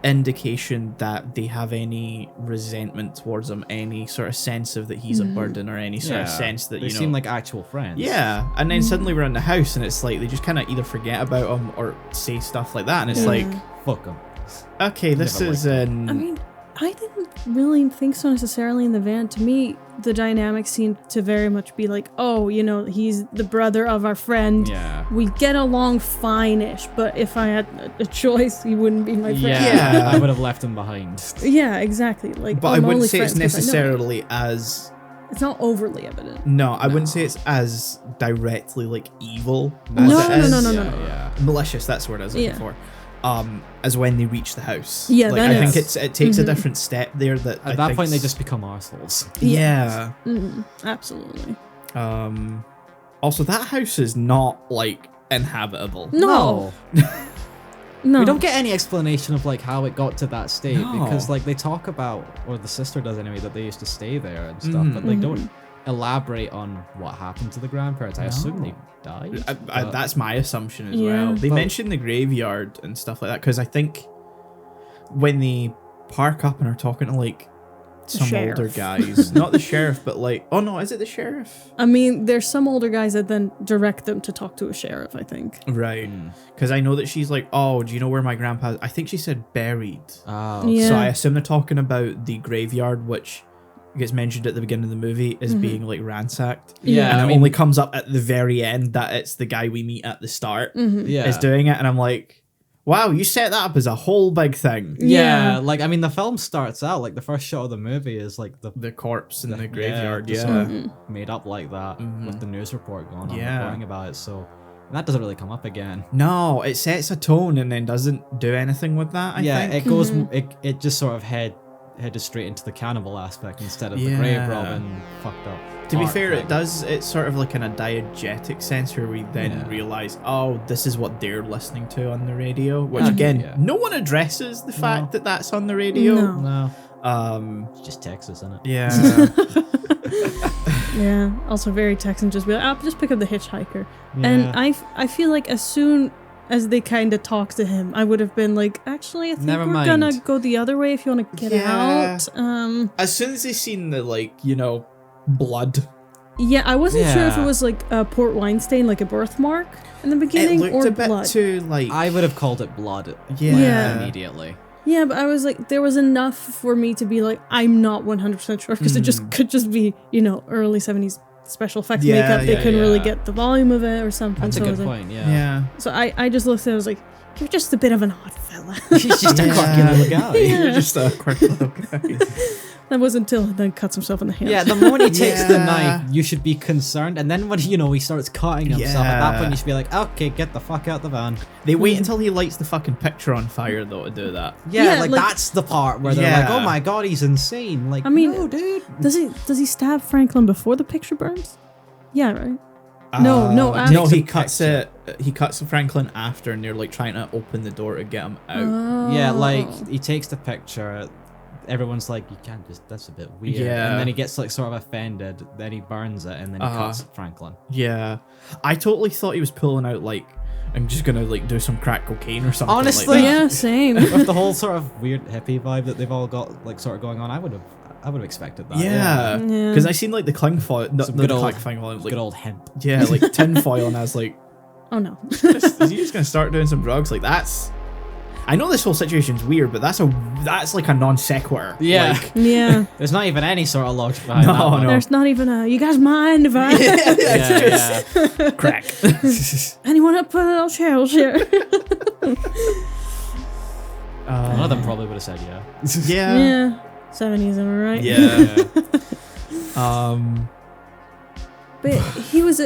indication that they have any resentment towards him, any sort of sense of that he's a burden, or any sort of sense that, they seem like actual friends. yeah. And then suddenly we're in the house and it's like they just kind of either forget about him or say stuff like that. And it's like, Fuck him. okay, this Never is I mean, I didn't really think so necessarily in the van. To me, the dynamic seemed to very much be like, oh, he's the brother of our friend. Yeah. We get along fine-ish, but if I had a choice, he wouldn't be my friend. Yeah. I would have left him behind. Yeah, exactly. Like, but I I'm wouldn't only say it's friends 'cause I know necessarily as. it's not overly evident. No, I wouldn't say it's as directly like evil. No, as it no, is. no, no, no, Yeah, no. yeah. Malicious, that's the word I was looking Yeah. for. as when they reach the house. Yeah, like, that I think is- it takes a different step there. That At that point, they just become arseholes. yeah. Absolutely. Also, that house is not like inhabitable. No. No. We don't get any explanation of like how it got to that state No. because like they talk about, or the sister does anyway, that they used to stay there and stuff, but they don't elaborate on what happened to the grandparents. I assume they died. but- That's my assumption as Yeah. well. They But- mention the graveyard and stuff like that because I think when they park up and are talking to like some older sheriff. guys, not the sheriff, but like, oh no, is it the sheriff? I mean, there's some older guys that then direct them to talk to a sheriff, I think. Right. Because I know that she's like, oh, do you know where my grandpa? I think she said buried. Oh, Yeah. So I assume they're talking about the graveyard, which gets mentioned at the beginning of the movie as being like ransacked. Yeah, And I it mean- only comes up at the very end that it's the guy we meet at the start yeah. is doing it. And I'm like, wow, you set that up as a whole big thing. Yeah, Yeah. like I mean, the film starts out like the first shot of the movie is like The corpse in the graveyard, just yeah. sort of made up like that with the news report going on, Yeah. reporting about it. So that doesn't really come up again. No, it sets a tone and then doesn't do anything with that, I think. It goes. It just sort of headed straight into the cannibal aspect instead of the grave Yeah. robbing fucked up. To be arc fair, thing. it does. It's sort of like in a diegetic sense where we then Yeah. realize, oh, this is what they're listening to on the radio. Which Okay, again, yeah. no one addresses the fact that that's on the radio. No. No, it's just Texas, isn't it? Yeah, Yeah. Also very Texan, just be like, I'll just pick up the hitchhiker. Yeah. And I feel like as soon as they kind of talk to him, I would have been like, actually, I think Never we're mind. gonna go the other way if you want to get Yeah. out. as soon as they seen the blood, Yeah, I wasn't sure if it Yeah. was like a port wine stain, like a birthmark in the it beginning, looked or a bit blood. too like I would have called it blood. Yeah. Immediately. Yeah, but I was like, there was enough for me to be like, I'm not 100% sure because it just could just be, early 70s special effects Yeah, makeup. They yeah, couldn't really yeah. get the volume of it or something. That's a so I good was like, point. yeah. so I just looked at it, I was like, you're just a bit of an odd fella. He's just a quirky Yeah. little guy. You're just a quirky little guy. That wasn't until he then cuts himself in the hand. Yeah, the moment he takes the Yeah. knife, you should be concerned. And then when he starts cutting himself, at that Yeah. point you should be like, okay, get the fuck out the van. They wait until he lights the fucking picture on fire though to do that. Yeah, Yeah, like, like- that's the part where they're like, Yeah. oh my god, he's insane. Like, I mean, no, dude. Does he stab Franklin before the picture burns? Yeah, right. No, after. No, he Takes a cuts it. He cuts Franklin after, and they're like trying to open the door to get him out. Yeah, Oh. like he takes the picture. Everyone's like, you can't just. That's a bit weird. Yeah. And then he gets like sort of offended. Then he burns it, and then he cuts Franklin. Yeah, I totally thought he was pulling out like, I'm just gonna like do some crack cocaine or something. Honestly, like that. Yeah, same. With the whole sort of weird hippie vibe that they've all got, like sort of going on, I would have expected that. Yeah, Yeah. because I seen like the cling foil, not Some the good old- cling foil, like Good old hemp. yeah, like tin foil, and I was like, Oh no. is he just gonna start doing some drugs? Like that's. I know this whole situation's weird, but that's like a non sequitur. Yeah. Like, Yeah. There's not even any sort of logic behind No, that one. no. There's not even a. You guys mind if I? Yeah. crack. Anyone up put it on shelves here? One of them probably would have said yeah. Yeah. Yeah. 70s, am I right? Yeah. But he was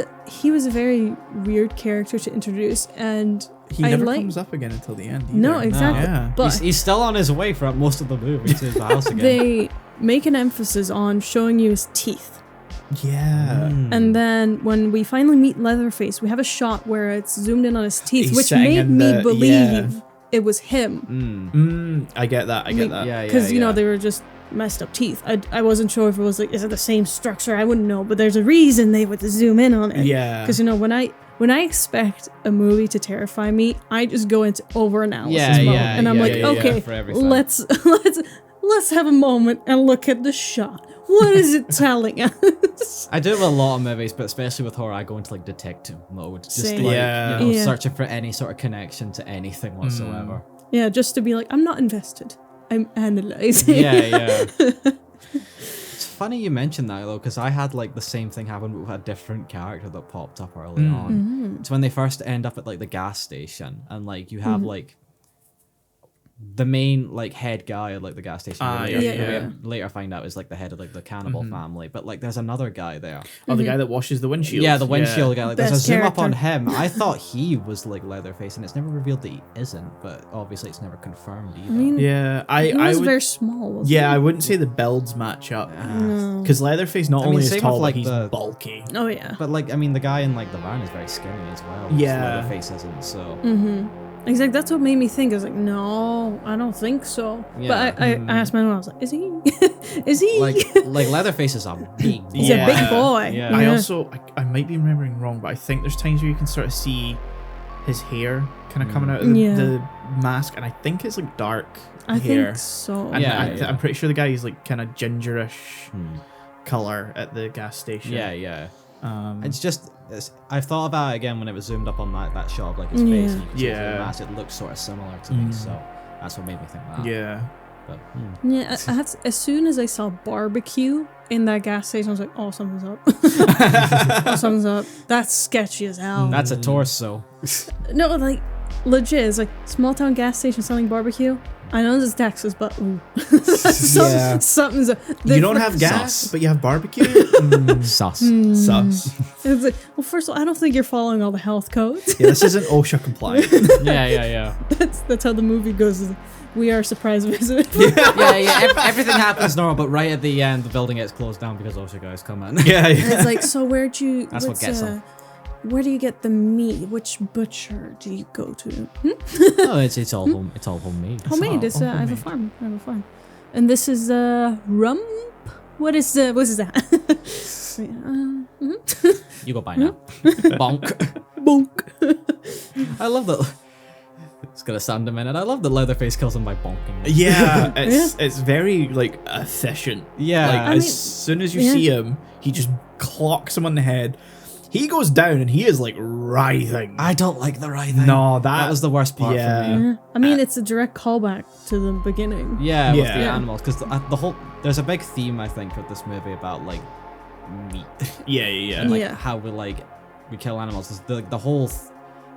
a very weird character to introduce, and He I never like. comes up again until the end. Either. No, exactly. Yeah. But He's still on his way throughout most of the movie to the house again. they make an emphasis on showing you his teeth. Yeah. And then when we finally meet Leatherface, we have a shot where it's zoomed in on his teeth, He's which sitting made in me the- believe yeah. it was him. I get that. I get that. Yeah, Because, they were just messed up teeth. I wasn't sure if it was like, is it the same structure? I wouldn't know, but there's a reason they would zoom in on it. Yeah. Because, when I expect a movie to terrify me, I just go into over analysis Yeah, mode. yeah, And I'm yeah, like, yeah, yeah, okay, for everything. let's have a moment and look at the shot. What is it telling us? I do it with a lot of movies, but especially with horror, I go into like detective mode, just Same. like Yeah. Yeah. searching for any sort of connection to anything whatsoever. Yeah, just to be like, I'm not invested. I'm analyzing. Yeah. It's funny you mentioned that though, because I had like the same thing happen with a different character that popped up early on. It's when they first end up at like the gas station, and like you have like the main like head guy at like the gas station. Ah, who yeah, we yeah. later find out is like the head of like the cannibal family. But like there's another guy there. Oh, the guy that washes the windshield. Yeah, the windshield guy. Like there's a Best zoom up on character. him. I thought he was like Leatherface, and it's never revealed that he isn't. But obviously, it's never confirmed either. I mean, Yeah, he I was would. very small. Wasn't Yeah, he? I wouldn't say the builds match up No. because Leatherface not I mean, only is same tall, with, like, but he's the- bulky. Oh yeah. But like, I mean, the guy in like the van is very skinny as well. which Yeah. Leatherface isn't. So Mm-hmm. Exactly. That's what made me think. I was like, no, I don't think so. Yeah. But I asked my mom. I was like, is he? Is he? like Leatherface is a big. He's Yeah. a big boy. Yeah. I also, I might be remembering wrong, but I think there's times where you can sort of see his hair kind of coming out of Yeah. the mask, and I think it's like dark I hair. think so. And Yeah, I'm pretty sure the guy is like kind of gingerish Hmm. color at the gas station. Yeah, yeah. Um, It's just I've thought about it again when it was zoomed up on that shot of like his face. Yeah. And you can see Yeah. the mask. It looks sort of similar to me, Mm. so that's what made me think that. yeah. But, Yeah, I had as soon as I saw barbecue in that gas station, I was like, "Oh, something's up! Oh, something's up! That's sketchy as hell." That's a torso. No, like legit. It's like small town gas station selling barbecue. I know this is Texas, but ooh. Yeah. Something's up. You don't have gas, Sus. but you have barbecue. Mm, Sus. sus. It's like, well, first of all, I don't think you're following all the health codes. Yeah, this isn't OSHA compliant. Yeah. That's how the movie goes. Is we are a surprise visit. Everything happens normal, but right at the end, the building gets closed down because also guys come in. yeah. It's like, so where'd you? That's what gets them. Where do you get the meat? Which butcher do you go to? Oh, it's all home. It's all homemade. Homemade. It's, I have a farm. And this is rump. What's that? You go buy now. Bonk. Bonk. I love that. It's gonna sound a minute. I love that Leatherface kills him by bonking. Yeah, it's very like efficient. Yeah. Like I as mean, soon as you yeah. see him, he just clocks him on the head. He goes down and he is like writhing. I don't like the right thing. No, that was the worst part yeah. for me. Yeah. I mean, it's a direct callback to the beginning. Yeah, with Yeah. the Yeah. animals, because the whole there's a big theme I think with this movie about like meat, Yeah, yeah, and like Yeah. how we kill animals. The whole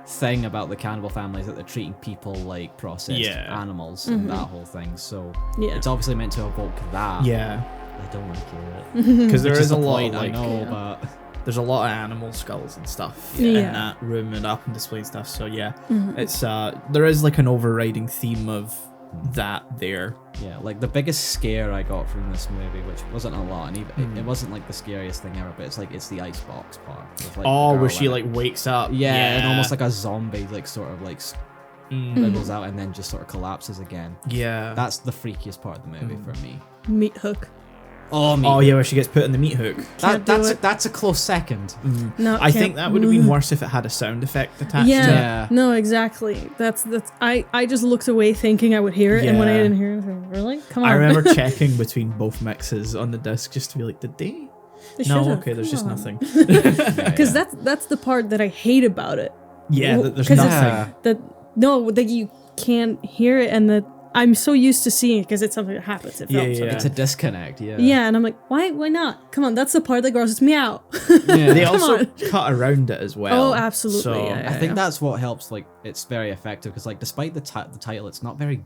thing about the cannibal family is that they're treating people like processed Yeah. animals and that whole thing. So Yeah. it's obviously meant to evoke that. yeah. I don't like it. Because there Which is a the lot point, of, like I know, Yeah. but there's a lot of animal skulls and stuff Yeah. in that room and up and display stuff. So yeah, Mhm. it's there is like an overriding theme of that there. yeah, like the biggest scare I got from this movie, which wasn't a lot, and even it wasn't like the scariest thing ever, but it's the icebox part. With, like, the Oh, girl where she in like it. wakes up. Yeah, and almost like a zombie, like sort of like Mm. wriggles out and then just sort of collapses again. Yeah. That's the freakiest part of the movie for me. Meat hook. Oh, me. Oh yeah, where she gets put in the meat hook. Can't do it. That's a close second. No, I can't- think that would have been worse if it had a sound effect attached Yeah. to it. Yeah. No, exactly. That's. I just looked away thinking I would hear it, and when I Yeah. didn't hear it, I was like, really? Come on. I remember checking between both mixes on the disc just to be like, did they? They No, should've. okay, there's just Come on. nothing. Because that's the part that I hate about it. Yeah, Well, there's 'cause nothing. Yeah. That you can't hear it, and that I'm so used to seeing it because it's something that happens in Yeah, films. yeah. It's a disconnect, yeah. Yeah, and I'm like, why not? Come on, that's the part that grosses me out. Yeah. They Come also on. cut around it as well. Oh, absolutely, So, yeah. I think that's what helps, like, it's very effective, because, like, despite the title, it's not very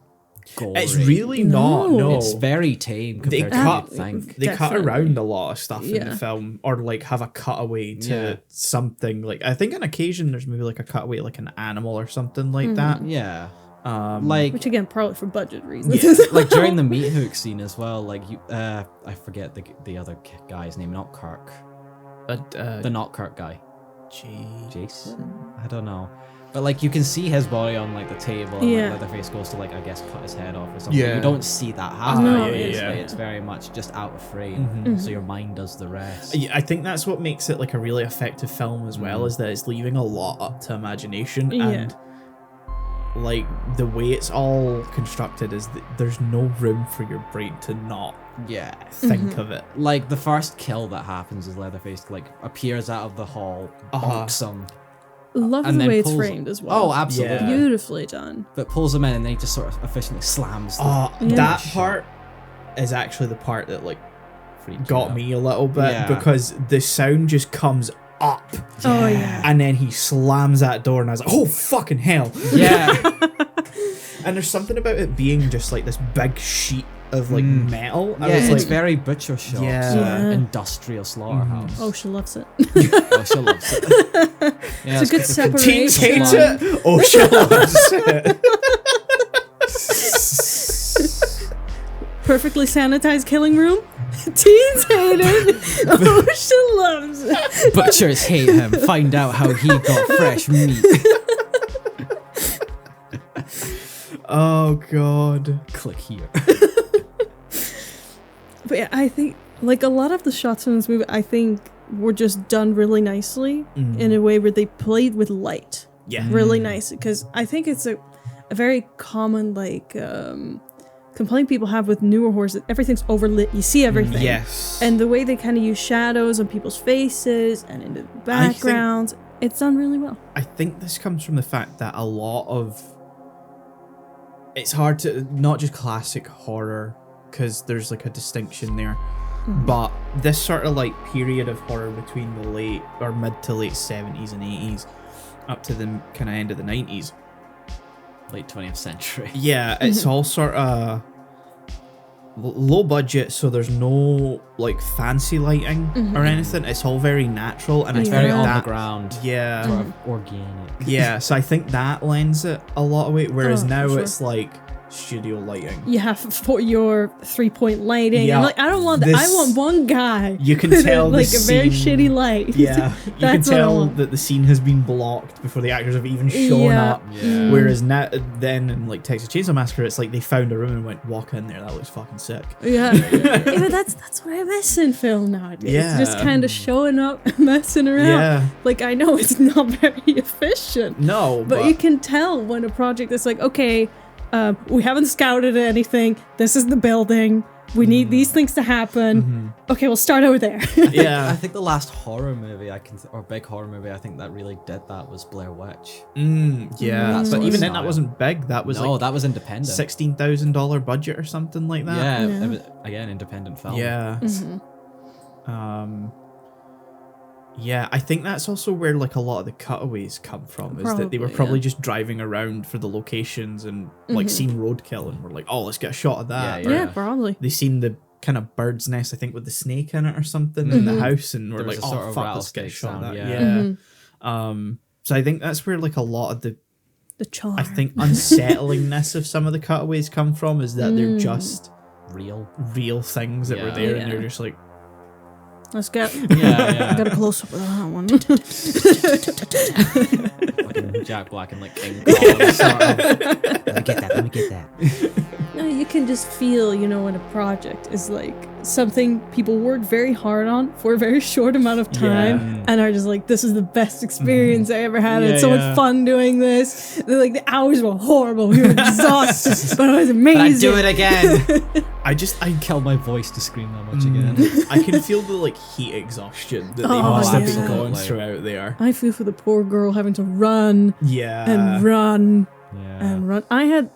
gory. It's really not. No. No, It's very tame They compared to cut- what you think. they cut Definitely. around a lot of stuff in Yeah. the film, or like have a cutaway to Yeah. something. Like I think on occasion there's maybe like a cutaway, like an animal or something like that. Yeah. Like Which again, probably for budget reasons. Yeah. Like, during the meat hook scene as well, like, I forget the other guy's name, not Kirk. The not Kirk guy. Jason? I don't know. But, like, you can see his body on, like, the table, and Yeah. like, Leatherface goes to, like, I guess cut his head off or something. Yeah. You don't see that happen, No. obviously. Yeah. It's very much just out of frame, Mhm. so your mind does the rest. Yeah, I think that's what makes it like a really effective film as well, is that it's leaving a lot up to imagination. Yeah. And like the way it's all constructed is that there's no room for your brain to not Yeah. think of it. Like, the first kill that happens is Leatherface, like, appears out of the hall, bonks him, Love and the then way it's pulls- framed as well. Oh, absolutely. Yeah. Beautifully done. But pulls him in, and then he just sort of efficiently slams the Yeah. That part is actually the part that like freak you got out. me a little bit, Yeah. because the sound just comes up Oh yeah. and then he slams that door and I was like, oh fucking hell. Yeah. And there's something about it being just like this big sheet of like metal. I Yeah, was it's like, very butcher shop, Yeah. industrial slaughterhouse. Oh, she loves it. Oh, she loves it. Yeah, It's a good separation. teens hate Line. it. Oh, she loves it. Perfectly sanitized killing room. Teens hate it. Oh, she loves it. Butchers hate him. Find out how he got fresh meat. Oh god. Click here. But yeah, I think like a lot of the shots in this movie, I think were just done really nicely in a way where they played with light Yeah. really nice. Because I think it's a very common like complaint people have with newer horrors that everything's overlit. You see everything. Yes. And the way they kind of use shadows on people's faces and in the backgrounds, it's done really well. I think this comes from the fact that a lot of it's hard to not just classic horror because there's like a distinction there, but this sort of like period of horror between the late or mid to late 70s and 80s up to the kind of end of the 90s. Late 20th century. Yeah, it's all sort of low budget, so there's no like fancy lighting or anything. It's all very natural, and It's I very think on that, the ground. Yeah, Sort of organic. yeah. So I think that lends it a lot of weight. Whereas Oh, now for sure. it's like studio lighting. You have for your 3-point lighting. Yeah, I'm like, I don't want that. I this- want one guy. You can with, tell like the a very scene- shitty light. Yeah, you can That's what I tell want. that the scene has been blocked before the actors have even shown Yeah. up. Yeah. Whereas now, then in like Texas Chainsaw Massacre, it's like they found a room and went, walk in there. That looks fucking sick. Yeah, yeah, but that's what I miss in film nowadays. Yeah. Just kind of showing up, messing around. Yeah. Like I know it's not very efficient, No, but you can tell when a project is like, okay, we haven't scouted anything. This is the building. We need these things to happen. Okay, we'll start over there. yeah. I think the last horror movie or big horror movie I think that really did that was Blair Witch. Yeah, That but sort of even then, that style. wasn't big. That was No, like that was independent. $16,000 budget or something like that. Yeah, Yeah. it was, again, independent film. Yeah. Yeah, I think that's also where like a lot of the cutaways come from, is that they were Probably, probably yeah. just driving around for the locations and like seen roadkill and were like, oh, let's get a shot of that. Yeah, Or Yeah, probably. they seen the kind of bird's nest, I think, with the snake in it or something in the house, and we're There was like, a sort oh of fuck, let's get a rattlesnake shot of that. sound, Yeah. So I think that's where like a lot of the The charm. I think unsettlingness of some of the cutaways come from, is that they're just Real. real things that were Yeah. there, and Yeah. they're just like, Let's get Yeah, got a close up of that one. Fucking Jack Black and like King Kong. Sort of. Let me get that. No, you can just feel, when a project is like something people worked very hard on for a very short amount of time and are just like, this is the best experience I ever had. Yeah, It's so yeah. much fun doing this. They're like, the hours were horrible. We were exhausted, but it was amazing. But I'd do it again. I Kill my voice to scream that much again. I can feel the like heat exhaustion that they Oh, must have been yeah. going Absolutely. through out there. I feel for the poor girl having to run Yeah. and run Yeah. and run. I had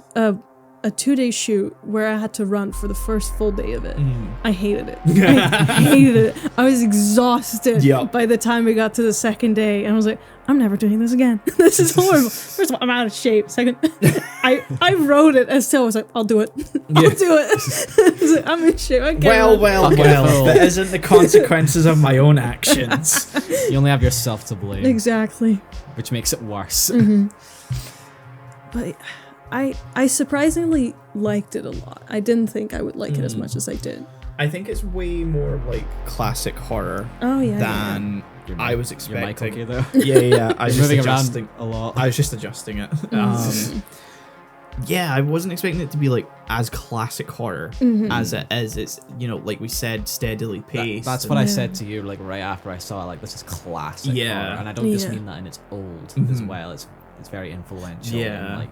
a 2-day shoot where I had to run for the first full day of it. I hated it. I hated it. I was exhausted Yep. by the time we got to the second day, and I was like, I'm never doing this again. This is horrible. First of all, I'm out of shape. Second, I wrote it and still was like, I'll do it. I'll do it. I was like, I'm in shape. I can't Well, run. well, Fucking well. fool. If it isn't the consequences of my own actions. You only have yourself to blame, Exactly. which makes it worse. But I surprisingly liked it a lot. I didn't think I would like it as much as I did. I think it's way more like classic horror Oh yeah. than Your I mic- was Your mic expecting. okay though? Yeah. I was just Moving adjusting. around a lot. I was just adjusting it. Yeah, I wasn't expecting it to be like as classic horror as it is. It's like we said, steadily paced. That's what I said to you, like right after I saw it. Like, this is classic Yeah. horror, and I don't just Yeah. mean that in its old as well. It's very influential. Yeah. And, like,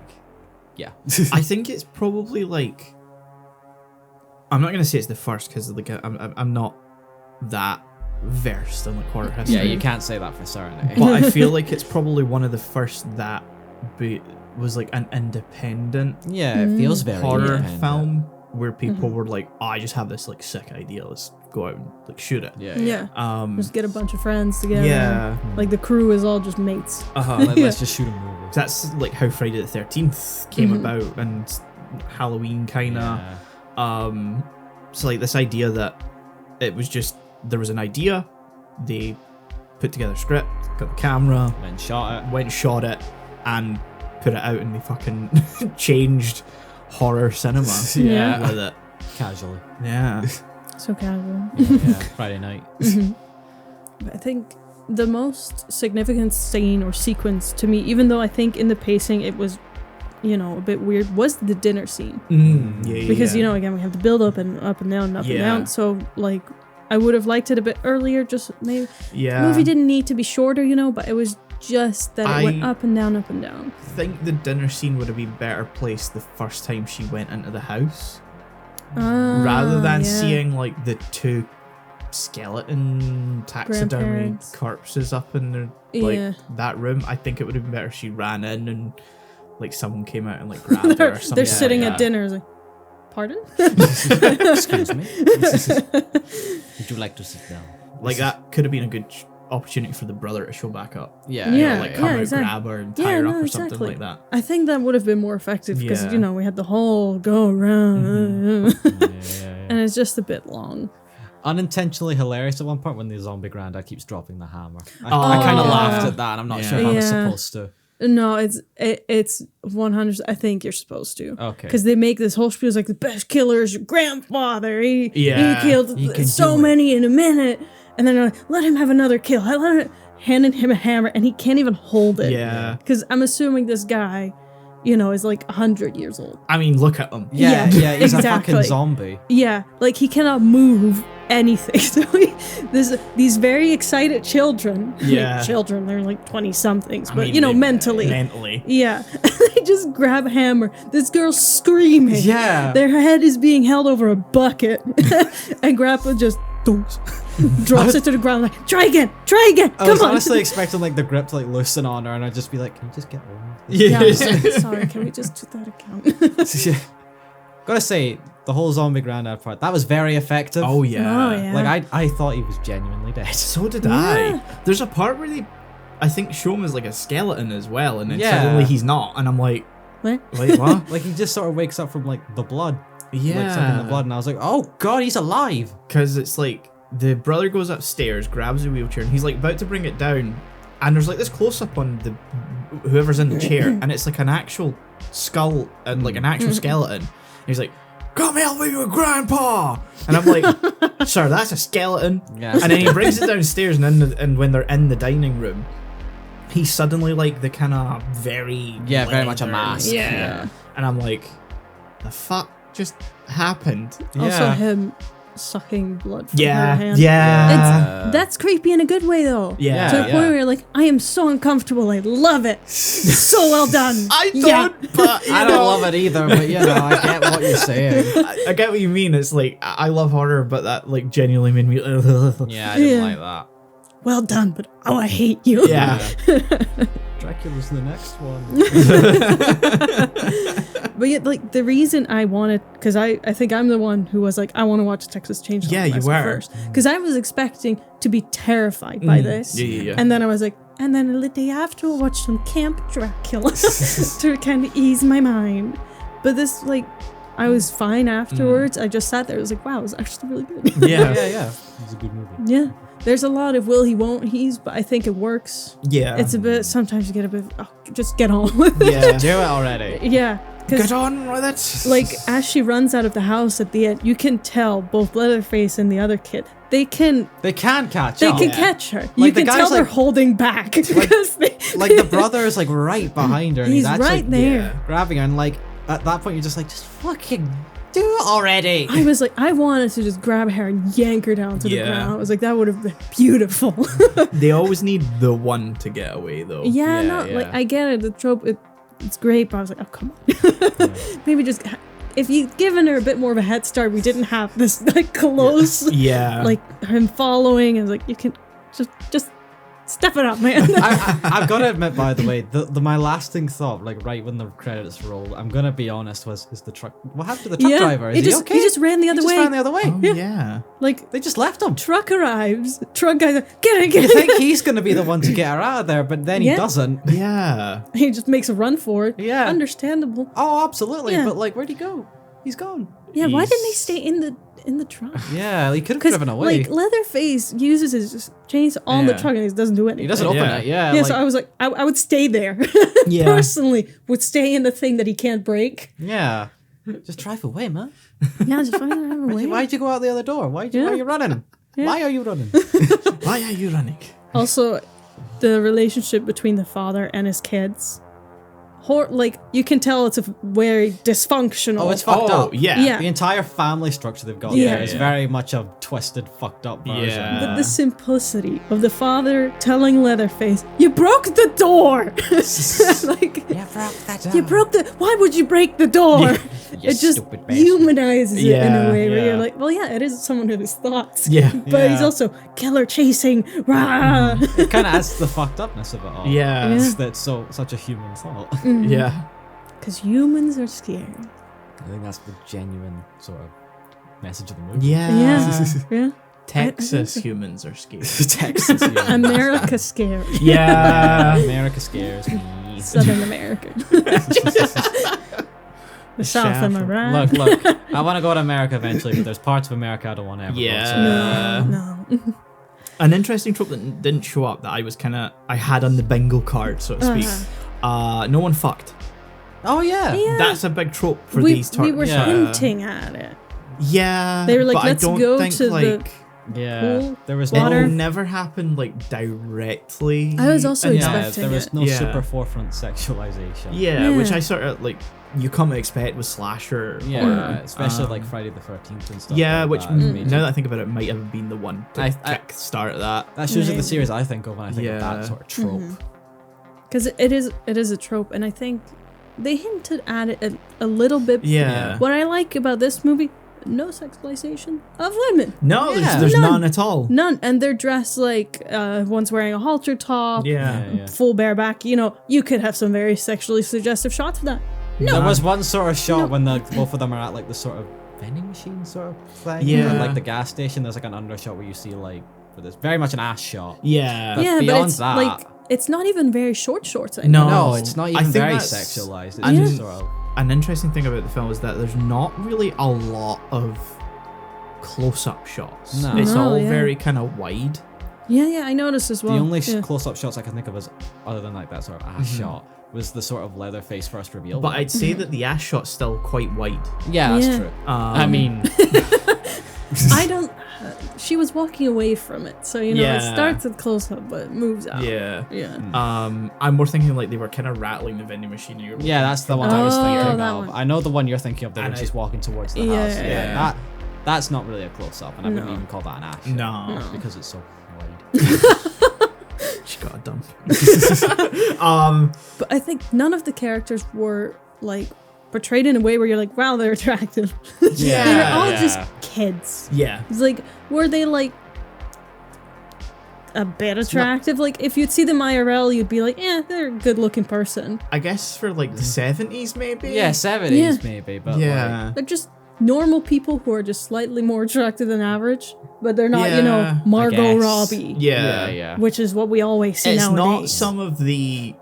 yeah. I think it's probably like, I'm not gonna say it's the first because like I'm not that versed in like horror history. Yeah, you can't say that for certain. But I feel like it's probably one of the first that was like an independent Yeah, it feels very horror independent. film. where people were like, oh, I just have this like sick idea, let's go out and like shoot it. Yeah. Um, Just get a bunch of friends together. yeah. Like the crew is all just mates. Like, let's just shoot a movie. That's like how Friday the 13th came about, and Halloween kind of. Yeah. So like this idea that it was just, there was an idea, they put together a script, got the camera, Then shot it. went and shot it, and put it out, and they fucking changed horror cinema Yeah. with it. Casually. Yeah. So casual. Yeah. Friday night. But I think the most significant scene or sequence to me, even though I think in the pacing it was, you know, a bit weird, was the dinner scene. Yeah, Because, yeah. you know, again, we have the build up and up and down and up and Yeah. down. So, like, I would have liked it a bit earlier, just maybe. yeah. The movie didn't need to be shorter, you know, but it was just that it went I- up and down, up and down. I think the dinner scene would have been better placed the first time she went into the house, rather than yeah. seeing like the two skeleton taxidermy Grandparents. corpses up in the like Yeah. that room. I think it would have been better if she ran in and like someone came out and like grabbed her or something. They're sitting like at that. dinner, it's like, pardon? Excuse me. Would you like to sit down? Like that could have been a good opportunity for the brother to show back up. Yeah. Yeah. Like come out, exactly. grab her, and tie Yeah, her no, up or exactly. something like that. I think that would have been more effective because, Yeah. you know, we had the whole go around. Yeah. And it's just a bit long. Unintentionally hilarious at one point when the zombie granddad keeps dropping the hammer. I Oh, kind of yeah. laughed at that, and I'm not sure how I was Yeah. supposed to. No, it's 100. I think you're supposed to. Okay. Because they make this whole spiel like the best killer is your grandfather. He Yeah, killed he can so do it. many in a minute. And then they're like, let him have another kill. Handed him a hammer and he can't even hold it. Yeah. Because I'm assuming this guy, you know, is like 100 years old. I mean, look at them. Yeah, Yeah, he's a exactly. fucking zombie. Yeah, like he cannot move anything. So there's these very excited children. Yeah. Children, they're like 20 somethings, I but mean, you know, they- mentally. Mentally. Yeah. They just grab a hammer. This girl's screaming. Yeah. Their head is being held over a bucket. And Grandpa just drops it to the ground like, try again. I Come was on. honestly expecting like the grip to like loosen on her, and I'd just be like, "Can you just get on?" Yeah, sorry, can we just do that account? Yeah. Gotta say, the whole zombie granddad part, that was very effective. Oh yeah. Oh, yeah. Like I thought he was genuinely dead. So did Yeah. I. There's a part where they, I think, show him as like a skeleton as well, and then Yeah. suddenly he's not, and I'm like, What? wait, what? Like he just sort of wakes up from like the blood. Wakes up in the Yeah. blood, and I was like, "Oh God, he's alive!" Because it's like the brother goes upstairs, grabs a wheelchair, and he's like about to bring it down, and there's like this close up on the whoever's in the chair, and it's like an actual skull and like an actual skeleton. And he's like, "Come help me with Grandpa," and I'm like, "Sir, that's a skeleton." Yeah. And then he brings it downstairs, and when they're in the dining room, he's suddenly like the kind of very Very much a leather- mask. Yeah. And I'm like, the fuck just happened? Also him sucking blood from her Yeah, hand. yeah, That's creepy in a good way though. yeah. To the point where you're like, I am so uncomfortable. I love it. So well done. I Yeah. don't, but I don't love it either, but you know, I get what you're saying. I get what you mean. It's like I love horror, but that like genuinely made me. Yeah, I didn't Yeah. like that. Well done, but oh, I hate you. Yeah. Dracula's the next one. But yet, like, the reason I wanted, because I think I'm the one who was like, I want to watch Texas Chainsaw Yeah, you Massacre were. first. Because I was expecting to be terrified by this. Yeah. And then I was like, and then the day after, I'll watch some Camp Dracula to kind of ease my mind. But this, like, I was fine afterwards. I just sat there. I was like, wow, it was actually really good. Yeah. yeah. It's a good movie. Yeah. There's a lot of will he, won't he's, but I think it works. Yeah. It's a bit, sometimes you get a bit, just get on with it. yeah. Do it already. Yeah. 'cause Get on with it. like as she runs out of the house at the end, you can tell both Leatherface and the other kid. They can catch they up. can catch her. Like, You the can guy's, tell they're like- holding back because they, Like the brother is like right behind her, and he's actually right there. yeah. grabbing her, and like at that point you're just like, just fucking do it already. I was like, I wanted to just grab her and yank her down to the Yeah. ground. I was like, that would have been beautiful. They always need the one to get away, though. yeah, Yeah, no, like yeah. I get it. The trope, it's great, but I was like, oh come on, maybe just if you'd given her a bit more of a head start, we didn't have this like close. Yeah. Like him following and like you can just Step it up, man. I've got to admit, by the way, the my lasting thought, like right when the credits roll, I'm gonna be honest, is the truck. What happened to the truck driver? Is he okay? He just ran the other way. He just ran the other way. Oh, yeah. Like, They just left him. truck arrives, truck guy's like, get it, You get think it. he's gonna be the one to get her out of there, but then he Yeah. doesn't. Yeah. He just makes a run for it. Yeah. Understandable. Oh, absolutely. Yeah. But like, where'd he go? He's gone. Yeah, why didn't they He's- stay in the truck? Yeah, he could have Because driven away. like Leatherface uses his chains on the Yeah. truck and he doesn't do anything. He doesn't open Yeah. it. Yeah. Yeah, like, so I was like, I would stay there. Yeah. Personally, would stay in the thing that he can't break. yeah. Just drive away, man. Yeah, just find out away. Why'd you go out the other door? Why Yeah. are you running? Yeah. Why are you running? Why are you running? Also, the relationship between the father and his kids. Like, you can tell it's a very dysfunctional. Oh, it's fucked up. Yeah. Yeah. The entire family structure they've got Yeah. there is very much a twisted, fucked up version. Yeah. But the simplicity of the father telling Leatherface, "You broke the door." Like, You broke that you broke the. Why would you break the door? You It just stupid bastard. humanizes it in Yeah, a way where yeah. you're like, well, yeah, it is someone with his thoughts. Yeah. But he's Yeah. also killer chasing. Rah! It kind of adds to the fucked upness of it all. Yeah. Yeah. That's such a human thought. Yeah. Because humans are scary. I think that's the genuine sort of message of the movie. Yeah. Yeah. Texas humans are scared. Texas. Yeah. America scary. Yeah. America scares me. Southern America. The South, am I right? Look. I want to go to America eventually, but there's parts of America I don't want to ever go to. Yeah. No. An interesting trope that didn't show up that I had on the bingo card, so to speak. No one fucked. Oh yeah. Yeah. That's a big trope for we, these we were Yeah. hinting at it. Yeah. They were like, but let's I don't go think, to the like, Yeah. Pool, There was water. It no. never happened like directly. I was also and- expecting there was it. no Yeah. super forefront sexualization. Yeah, which Yeah. I sort of like. You come to expect with slasher. Yeah, horror. especially like Friday the 13th and stuff. Yeah, like which that. It's now that I think about it, might have been the one to I- kick start that. That's usually the Maybe. series I think of when I think of Yeah. that sort of trope. Because it is a trope, and I think they hinted at it a little bit. Yeah. What I like about this movie, no sexualization of women. No, Yeah. there's None. none at all. None. And they're dressed like one's wearing a halter top, Yeah. full bareback. You know, you could have some very sexually suggestive shots of that. No. There was one sort of shot No. when both of them are at like the sort of vending machine sort of thing. Yeah. At, like the gas station, there's like an undershot where you see like, but there's very much an ass shot. Yeah. But Yeah, but beyond it's that- like it's not even very shorts. I No. think. No, it's not I even think very that's- sexualized. It's and- just sort of. An interesting thing about the film is that there's not really a lot of close-up shots. No. It's No, all yeah. very kind of wide. Yeah, I noticed as well. The only yeah. close-up shots I can think of as other than like that sort of ass shot was the sort of Leatherface first reveal. But I'd say that the ass shot's still quite wide. yeah, that's Yeah. true. I mean, I don't. She was walking away from it, so you know it Yeah. starts at close up, but it moves out. Yeah. Yeah. I'm more thinking like they were kind of rattling the vending machine. yeah, that's the one I was Oh, thinking that of. one. I know the one you're thinking of, And when she's walking towards the Yeah, house. yeah. Yeah, that's not really a close-up, and I wouldn't No. even call that an ass. No. because it's so wide. She got a dump. But I think none of the characters were like portrayed in a way where you're like, wow, they're attractive. Yeah, They were all yeah. just kids. Yeah. It's like, were they like a bit attractive? Like, if you'd see them IRL, you'd be like, yeah, they're a good looking person. I guess for like the 70s maybe. Yeah, 70s Yeah. maybe, but Yeah. They're just normal people who are just slightly more attractive than average, but they're not, you know, Yeah, Margot guess. Robbie. Yeah. yeah. Which is what we always see It's nowadays. not some of the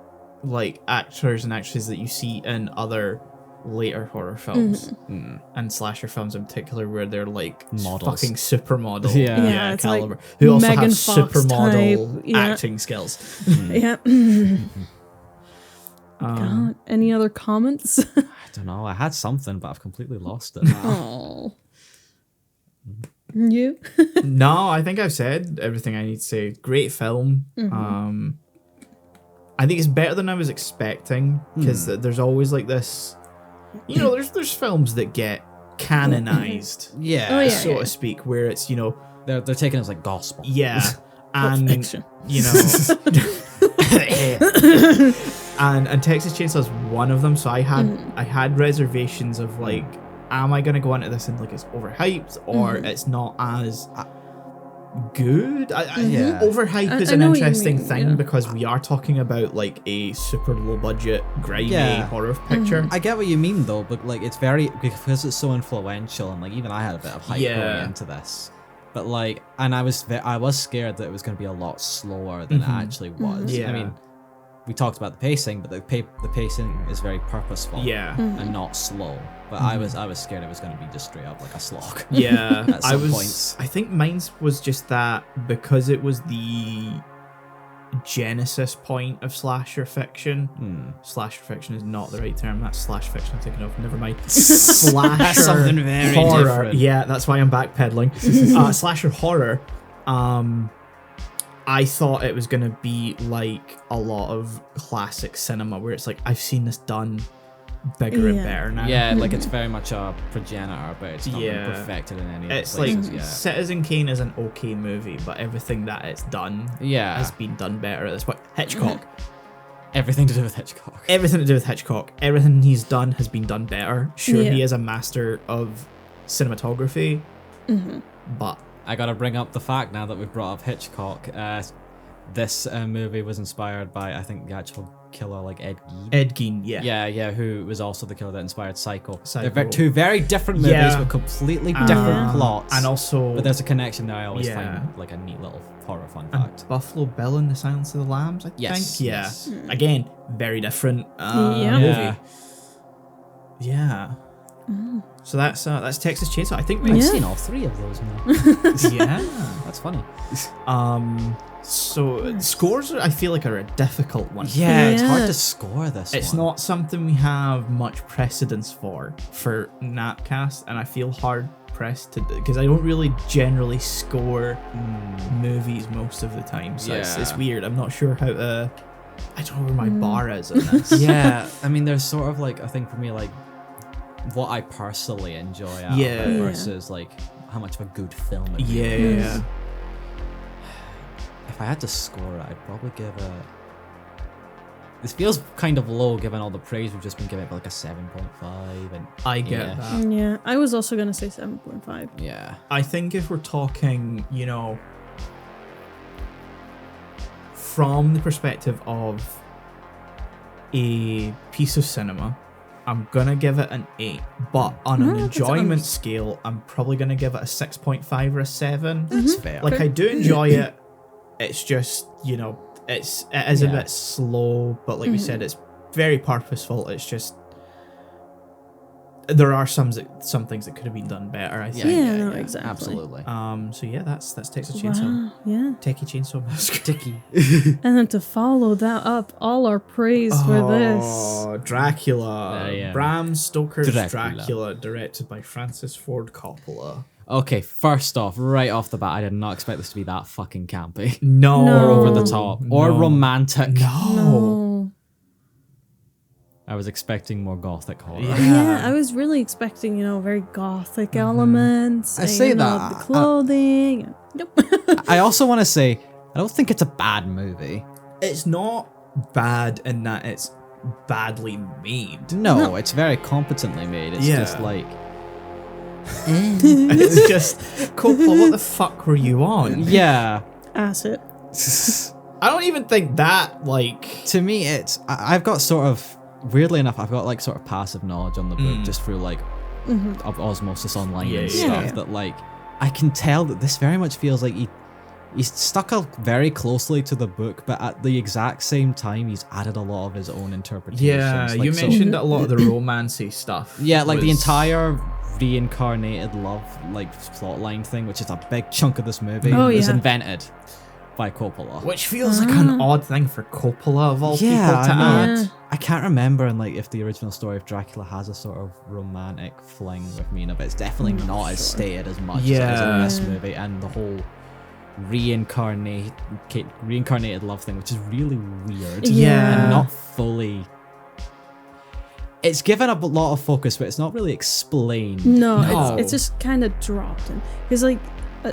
like actors and actresses that you see in other later horror films and slasher films in particular, where they're like Models. fucking supermodel, Yeah. Yeah, it's like caliber, who also Megan have Fox supermodel type, yeah. acting skills. Yeah. God, any other comments? I don't know. I had something, but I've completely lost it. Oh. You? No, I think I've said everything I need to say. Great film. I think it's better than I was expecting, because there's always like this, you know, there's films that get canonized, yeah. Oh, yeah. so to speak, where it's, you know, They're taking it as like gospel. yeah, and Fiction. you know, and Texas Chainsaw is one of them. So I had reservations of like, am I gonna go into this and like it's overhyped or it's not as good. Yeah. Overhype I is an know what you interesting mean, thing yeah. because we are talking about like a super low budget, grimy Yeah. horror picture. I get what you mean though, but like it's very because it's so influential, and like even I had a bit of hype Yeah. going into this. But like, and I was scared that it was going to be a lot slower than it actually was. Yeah. I mean, we talked about the pacing, but the pacing is very purposeful. Yeah. And not slow. But I was scared it was going to be just straight up like a slog. Yeah, At I some was. points. I think mine was just that because it was the genesis point of slasher fiction. Slasher fiction is not the right term. That's slash fiction I'm thinking of. Never mind. Slasher That's something very horror. different. Yeah, that's why I'm backpedaling. Slasher horror. I thought it was gonna be like a lot of classic cinema where it's like I've seen this done bigger and Yeah. better now. Yeah, like it's very much a progenitor, but it's not Yeah. been perfected in any of It's the like places yet. Citizen Kane is an okay movie, but everything that it's done Yeah, has been done better at this point. Hitchcock, everything to do with Hitchcock. everything to do with Hitchcock, everything he's done has been done better. Sure, Yeah. he is a master of cinematography, but I gotta bring up the fact now that we've brought up Hitchcock. This movie was inspired by, I think, the actual killer, like Ed Gein. Ed Gein, Yeah, who was also the killer that inspired Psycho. Psycho. They're two very different movies Yeah. with completely different plots. and also but there's a connection there I always Yeah. find like a neat little horror fun and fact. Buffalo Bill and the Silence of the Lambs. I Yes, think. Yeah. yes. Again, very different Yeah. movie. Yeah. So that's Texas Chainsaw. I think we I've Yeah. seen all three of those now. yeah. That's funny. So scores, I feel like, are a difficult one. Yeah, it's hard Yeah. to score this It's one. not something we have much precedence for Napcast, and I feel hard pressed to because I don't really generally score movies most of the time. So it's Yeah. weird. I'm not sure how to. I don't know where my bar is on this. Yeah, I mean, there's sort of like, I think for me, like, what I personally enjoy out of Yeah. it Yeah. versus like how much of a good film it Yeah. really is. Yeah. If I had to score it, I'd probably give it. This feels kind of low given all the praise we've just been giving it, but like a 7.5. And I get Yeah. that. Yeah, I was also gonna say 7.5. yeah, I think if we're talking, from the perspective of a piece of cinema, I'm gonna give it an 8. But on an No, that's enjoyment honest. scale, I'm probably gonna give it a 6.5 or a 7. that's fair. Like, Okay. I do enjoy it. It's just, it is a Yeah. bit slow, but like we said, it's very purposeful. It's just there are some things that could have been done better, I think. Yeah, no, exactly. Absolutely. So yeah, that's Texas Chainsaw. Wow, yeah. Techie Chainsaw Massacre. Sticky. And then to follow that up, all our praise for this. Oh, Dracula. Yeah. Bram Stoker's Dracula. Dracula, directed by Francis Ford Coppola. Okay, first off, right off the bat, I did not expect this to be that fucking campy. No. No. Over the top. Or No. romantic. No. I was expecting more gothic horror. Yeah, I was really expecting, very gothic elements. I and, say you know, that, the clothing. Nope. I also want to say, I don't think it's a bad movie. It's not bad in that it's badly made. No, it's very competently made. It's Yeah. just like, It's just, Coppola, what the fuck were you on? yeah. Acid. I don't even think that, like... To me, it's I've got sort of weirdly enough, I've got like sort of passive knowledge on the book just through like of osmosis online Yeah, and yeah, stuff yeah. that like I can tell that this very much feels like he's stuck up very closely to the book, but at the exact same time he's added a lot of his own interpretations. Yeah, Like, you so- mentioned that a lot of the romancy stuff. Yeah, like the was- entire reincarnated love like plotline thing, which is a big chunk of this movie, Oh, was yeah. invented by Coppola. Which feels like an odd thing for Coppola of all Yeah, people to I know. add. Yeah. I can't remember and like if the original story of Dracula has a sort of romantic fling with Mina, but it's definitely not as stated as much as it is in Yeah. this movie, and the whole reincarnated love thing, which is really weird. Yeah. And not fully. It's given up a lot of focus, but it's not really explained. No, No. It's just kind of dropped in. Because, like,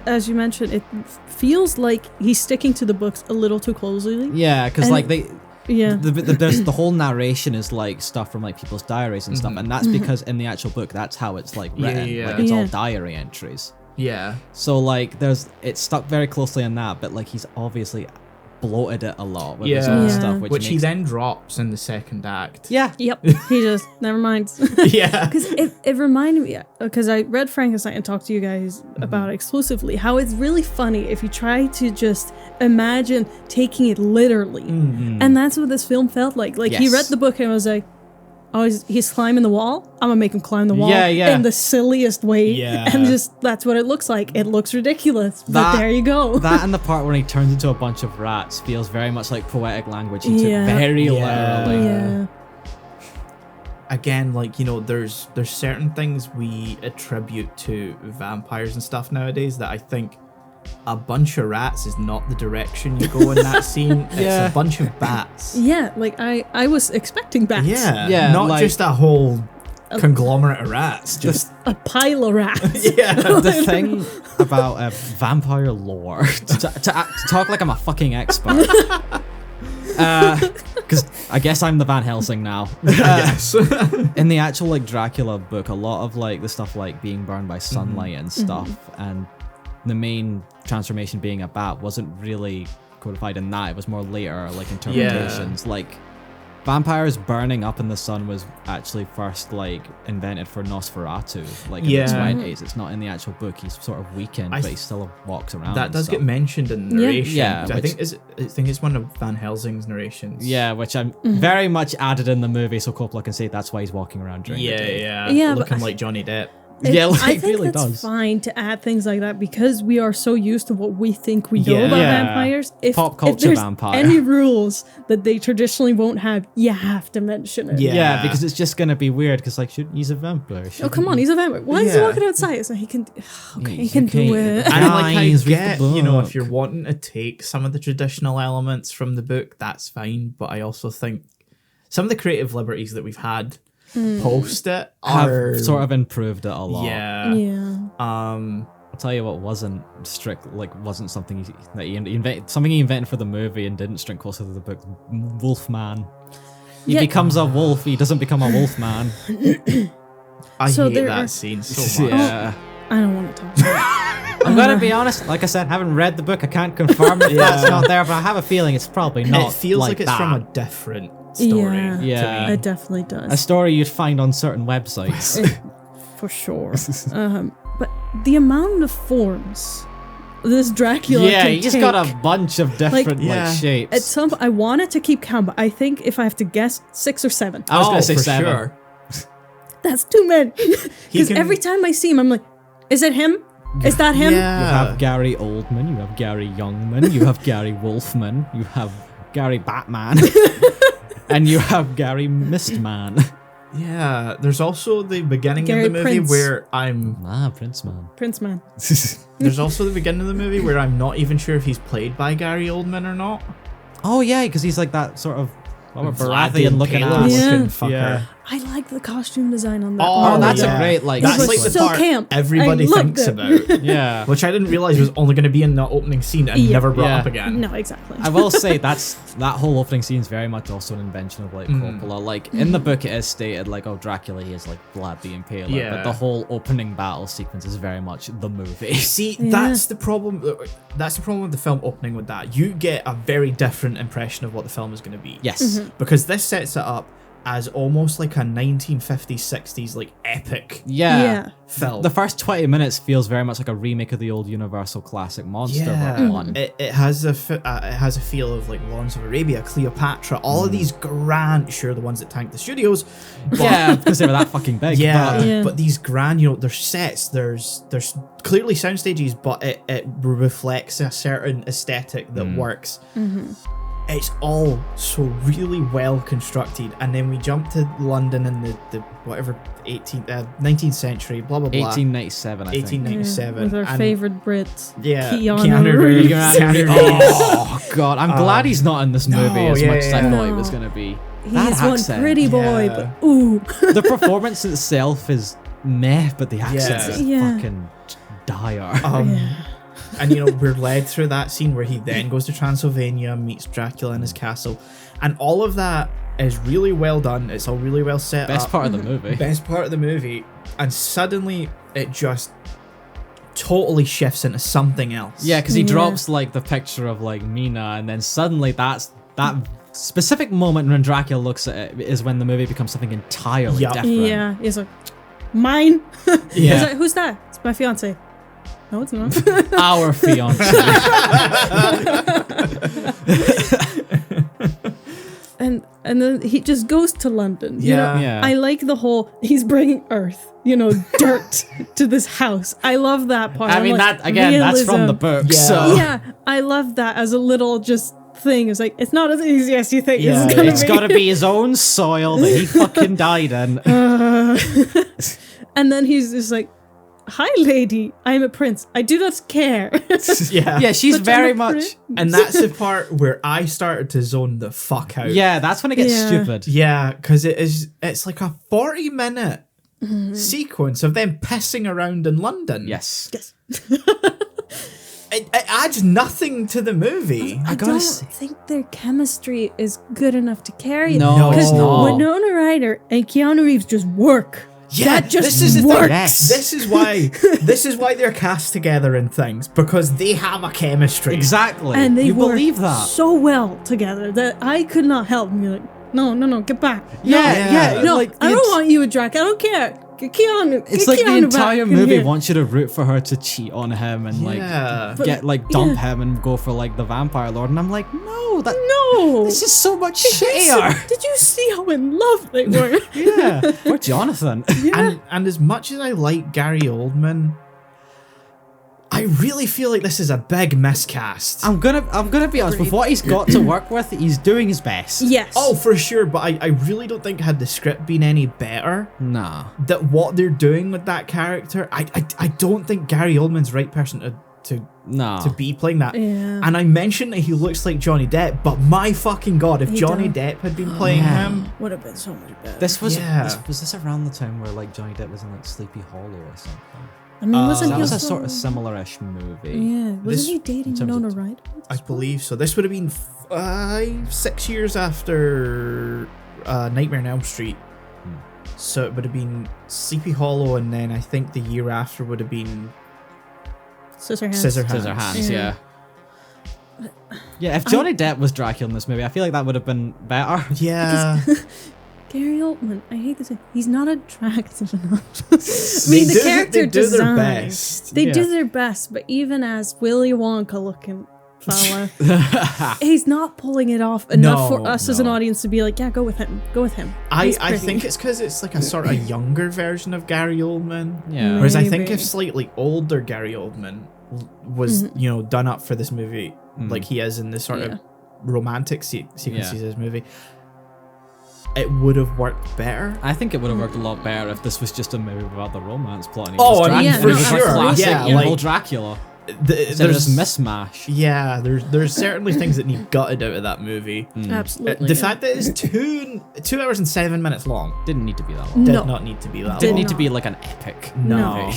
as you mentioned, it feels like he's sticking to the books a little too closely. Yeah, because And- like they. Yeah. There's the whole narration is like stuff from like people's diaries and stuff, and that's because in the actual book that's how it's like written. Yeah. Like it's all Yeah. diary entries. Yeah. So like it's stuck very closely on that, but like he's obviously bloated it a lot with his Yeah. own Yeah. stuff, Which which he makes, then drops in the second act. yeah. Yep. He just never mind. Yeah. Because it reminded me, because I read Frankenstein and talked to you guys about it exclusively, how it's really funny if you try to just imagine taking it literally. And that's what this film felt like. Like, he Yes. read the book and was like, oh, he's climbing the wall? I'm gonna make him climb the wall Yeah, yeah. in the silliest way. Yeah. And just, that's what it looks like. It looks ridiculous, but That- there you go. That and the part when he turns into a bunch of rats feels very much like poetic language. He Yeah. took very Yeah. literally. Yeah. Again, like, you know, there's certain things we attribute to vampires and stuff nowadays that I think a bunch of rats is not the direction you go in that scene. Yeah. It's a bunch of bats. Yeah, like, I was expecting bats. Yeah. Yeah, Not like- just a whole conglomerate of rats. Just A pile of rats. yeah. The thing about vampire lore, to talk like I'm a fucking expert, because I guess I'm the Van Helsing now. Yes. In the actual like Dracula book, a lot of like the stuff like being burned by sunlight and stuff, and the main transformation being a bat wasn't really codified in that. It was more later like interpretations. Like vampires burning up in the sun was actually first like invented for Nosferatu, like in the Yeah. 20s. It's not in the actual book. He's sort of weakened, but he still walks around. That and does stuff. get mentioned in the Yeah. narration. Yeah, I which- think it's one of Van Helsing's narrations. Yeah, which I'm very much added in the movie, so Coppola can say that's why he's walking around during the Yeah, day. yeah. Yeah, but Looking I- like Johnny Depp. Yeah, like, I it think really that's does. fine to add things like that because we are so used to what we think we know Yeah. about Yeah. vampires. If, Pop if culture there's vampire. any rules that they traditionally won't have, you have to mention it. Yeah. Yeah, because it's just gonna be weird. Because like, he's a vampire. Oh come on, he's a vampire. Why is he Yeah. walking outside? So he can. Okay, he You can do can't- it. And like I Guys, read the get, you know, if book. you're wanting to take some of the traditional elements from the book, that's fine. But I also think some of the creative liberties that we've had post it are have sort of improved it a lot. yeah. Yeah. I'll tell you what wasn't wasn't something that he invented. Something he invented for the movie and didn't string closer to the book. Wolfman. He Yeah. becomes a wolf. He doesn't become a wolfman. I So hate there that are- scene so much. Yeah. I don't want to talk about it. I'm gonna be honest. Like I said, haven't read the book. I can't confirm if that's Yeah. not there, but I have a feeling it's probably not. It feels like it's that. from a different story. Yeah. Yeah. To me. It definitely does. a story you'd find on certain websites. For sure. But the amount of forms this Dracula Yeah, can he's take, got a bunch of different Yeah. like shapes. At some, I wanted to keep count, but I think if I have to guess, 6 or 7. I was gonna Oh, say for 7. sure. That's too many. Because can- every time I see him, I'm like, is it him? Is that him? You Yeah. have Gary Oldman, you have Gary Youngman, you have Gary Wolfman, you have Gary Batman, and you have Gary Mistman. Yeah. There's also the beginning Gary of the movie Prince. where I'm Prince Man. Prince Man. there's also the beginning of the movie where I'm not even sure if he's played by Gary Oldman or not. Oh yeah, because he's like that sort of Vlad Baratheon looking Impaler ass. Yeah. looking fucker. Yeah. I like the costume design on that. Oh, one. that's yeah. a great like. That's was like the so part camp. everybody I loved thinks it. about. yeah. Which I didn't realize was only going to be in the opening scene and Yeah. never brought Yeah. up again. No, exactly. I will say that whole opening scene is very much also an invention of like Coppola. Like in the book, it is stated like, oh, Dracula, he is like Vlad the Impaler, Yeah. but the whole opening battle sequence is very much the movie. See, Yeah. that's the problem. That's the problem with the film opening with that. You get a very different impression of what the film is going to be. Yes. Because this sets it up as almost like a 1950s, 60s like epic Yeah. film. The first 20 minutes feels very much like a remake of the old Universal classic monster one. It has a feel of like Lawrence of Arabia, Cleopatra, all of these grand, sure, the ones that tanked the studios, but Yeah, because they were that fucking big. yeah, but- Yeah. but these grand, you know, there's sets, there's clearly sound stages, but it reflects a certain aesthetic that works. It's all so really well constructed, and then we jump to London in the whatever 19th century, blah blah blah. 1897, I think. 1897 With our and- favorite Brit. Yeah, Keanu Reeves. Keanu Reeves. Oh god, I'm glad he's not in this movie no, as yeah, much as I yeah. thought he was No. gonna be. He's That one accent. pretty boy, Yeah. but ooh. The performance itself is meh, but the accent is Yeah. fucking dire. Yeah. And you know, we're led through that scene where he then goes to Transylvania, meets Dracula in his castle, and all of that is really well done. It's all really well set Best up. part of the movie. Best part of the movie, and suddenly it just totally shifts into something else. Yeah, because he Yeah. drops like the picture of like Mina, and then suddenly that specific moment when Dracula looks at it is when the movie becomes something entirely Yeah. different. Yeah, he's like, mine. Yeah. He's like, who's that? It's my fiance. No, it's not. Our fiance. and then he just goes to London. You know? Yeah. Yeah. I like the whole he's bringing earth, dirt to this house. I love that part. I I'm mean, like, that again, that's from the realism. book. Yeah. So Yeah, I love that as a little just thing. It's like it's not as easy as you think Yeah, it's gonna it's be. got to be his own soil that he fucking died in. And then he's just like, "Hi, lady. I am a prince. I do not care." Yeah. Yeah, she's But I'm very a much. prince. And that's the part where I started to zone the fuck out. Yeah, that's when it gets Yeah. stupid. Yeah, because it's like a 40-minute sequence of them pissing around in London. Yes. Yes. It adds nothing to the movie. I gotta don't say- think their chemistry is good enough to carry it. No, because it's not. Winona Ryder and Keanu Reeves just work. Yeah, that just this is the works. thing. Yes. This is why they're cast together in things, because they have a chemistry. Exactly. And they you work believe that? so well together that I could not help and be like, no, get back. Yeah, yeah. No, like, I don't want you with Drac. I don't care. Get Keanu. It's get like the Keanu entire back in movie here. wants you to root for her to cheat on him and Yeah. like dump him and go for like the vampire lord, and I'm like, no, No. this is so much Did shittier. you see how in love they were? Yeah, or Jonathan. And as much as I like Gary Oldman, I really feel like this is a big miscast. I'm gonna be honest. With what he's got to work with, he's doing his best. Yes. Oh, for sure, but I really don't think had the script been any better, Nah. that what they're doing with that character, I don't think Gary Oldman's the right person to Nah. be playing that. Yeah. And I mentioned that he looks like Johnny Depp, but my fucking god, if He Johnny does. Depp had been playing him, Would have been so much better. This was Yeah. was this around the time where like Johnny Depp was in like Sleepy Hollow or something? I mean, wasn't That he was a also- sort of similar-ish movie. Yeah, wasn't This- he dating in terms of Winona Ryder? I believe so. This would have been 6 years after Nightmare on Elm Street. So it would have been Sleepy Hollow, and then I think the year after would have been Scissorhands. Scissorhands. Scissorhands, Yeah. yeah. Yeah, if Johnny Depp was Dracula in this movie, I feel like that would have been better. Yeah. Gary Oldman, I hate to say, he's not attractive enough. I They mean, the do- character they do their design. best. They Yeah. do their best, but even as Willy Wonka looking fella, he's not pulling it off enough for No, us as an no. audience to be like, yeah, go with him. Go with him. He's I pretty. think it's because it's like a sort of younger version of Gary Oldman. Yeah. Whereas I think Maybe. if slightly older Gary Oldman was, done up for this movie, like he is in this sort Yeah. of romantic sequences Yeah. of this movie, it would have worked better. I think it would have worked a lot better if this was just a movie about the romance plot. And he Oh, was I mean, Yeah, Dracula. for He was like sure. classic Yeah, evil like- Dracula. There's There's mismatch. yeah, there's certainly things that need gutted out of that movie. Absolutely. The fact that it's 2 hours and 7 minutes long Didn't need to be that long. did No. not need to be that Did Didn't long. need to be like an epic. No.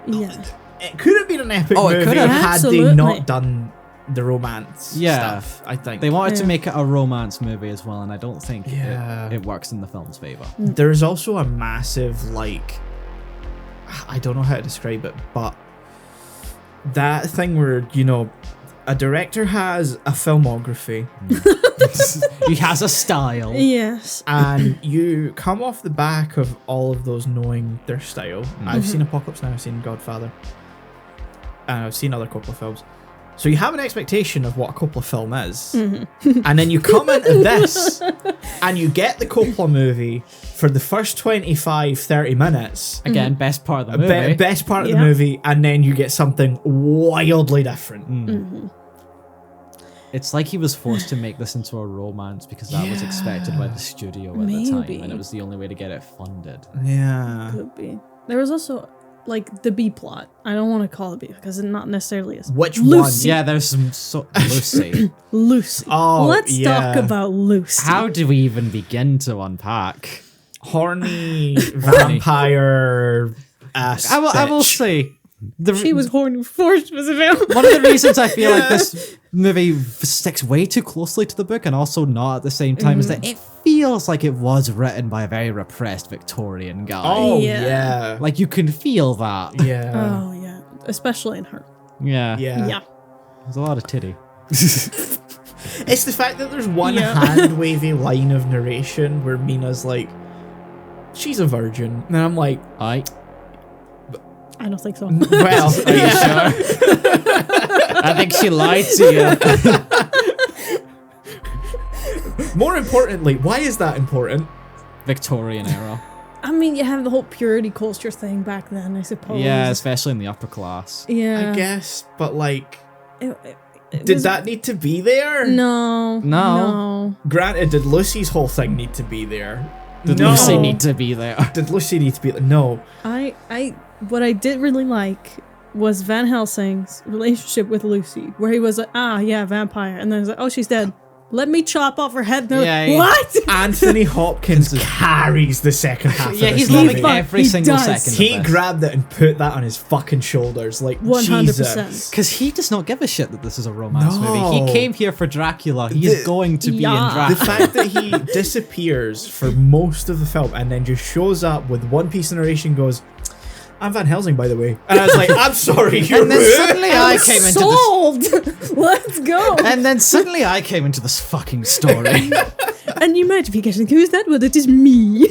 Yeah. It could have been an epic Oh, it movie could have. had they Absolutely. not done the romance Yeah. stuff, I think. They wanted to Yeah. make it a romance movie as well, and I don't think Yeah. it works in the film's favor. There's also a massive, like, I don't know how to describe it, but that thing where, a director has a filmography He has a style. Yes. and you come off the back of all of those knowing their style. I've seen Apocalypse Now, I've seen Godfather, and I've seen other Coppola films. So you have an expectation of what a Coppola film is. And then you come into this and you get the Coppola movie for the first 25, 30 minutes. Again, best part of the Be- movie. best part of the Yeah. movie, and then you get something wildly different. It's like he was forced to make this into a romance because that was expected by the studio at the time, Maybe. and it was the only way to get it funded. Yeah. Could be. There was also like the B plot. I don't want to call it B because it's not necessarily as Which Lucy. Yeah, there's some Lucy. Lucy. Oh, Let's talk yeah. about Lucy. How do we even begin to unpack? Horny vampire ass. I will bitch. say, she was horny before she was available. one of the reasons I feel like this movie sticks way too closely to the book and also not at the same time is that it feels like it was written by a very repressed Victorian guy. Oh, Yeah. yeah. Like you can feel that. Yeah. Oh yeah. especially in her. Yeah. Yeah. There's a lot of titty. It's the fact that there's one Yeah. hand-wavy line of narration where Mina's like, she's a virgin. And I'm like, I I don't think so. well, yeah. I think she lied to you. More importantly, why is that important? Victorian era. I mean, you have the whole purity culture thing back then, I suppose. Yeah, especially in the upper class. Yeah. I guess, but like, It did was- that need to be there? No. No. Granted, did Lucy's whole thing need to be there? Did No. Lucy need to be there? Did Lucy need to be there? No. What I did really like was Van Helsing's relationship with Lucy, where he was like, yeah, vampire, and then he's like, oh, she's dead. Let me chop off her head. And they're Yeah, like, yeah. what? Anthony Hopkins carries the second half Yeah, of he's this loving movie. every He single does. second He of this. grabbed it and put that on his fucking shoulders, like 100%. Jesus. Because he does not give a shit that this is a romance No. movie. He came here for Dracula. He's The- going to be in Yeah. The Dracula. fact that he disappears for most of the film and then just shows up with one piece of narration, goes, I'm Van Helsing, by the way. And I was like, I'm sorry, you're And then rude. suddenly I came into this. Sold. Let's go. And then suddenly I came into this fucking story. And you might be getting who's that? Well, it is me.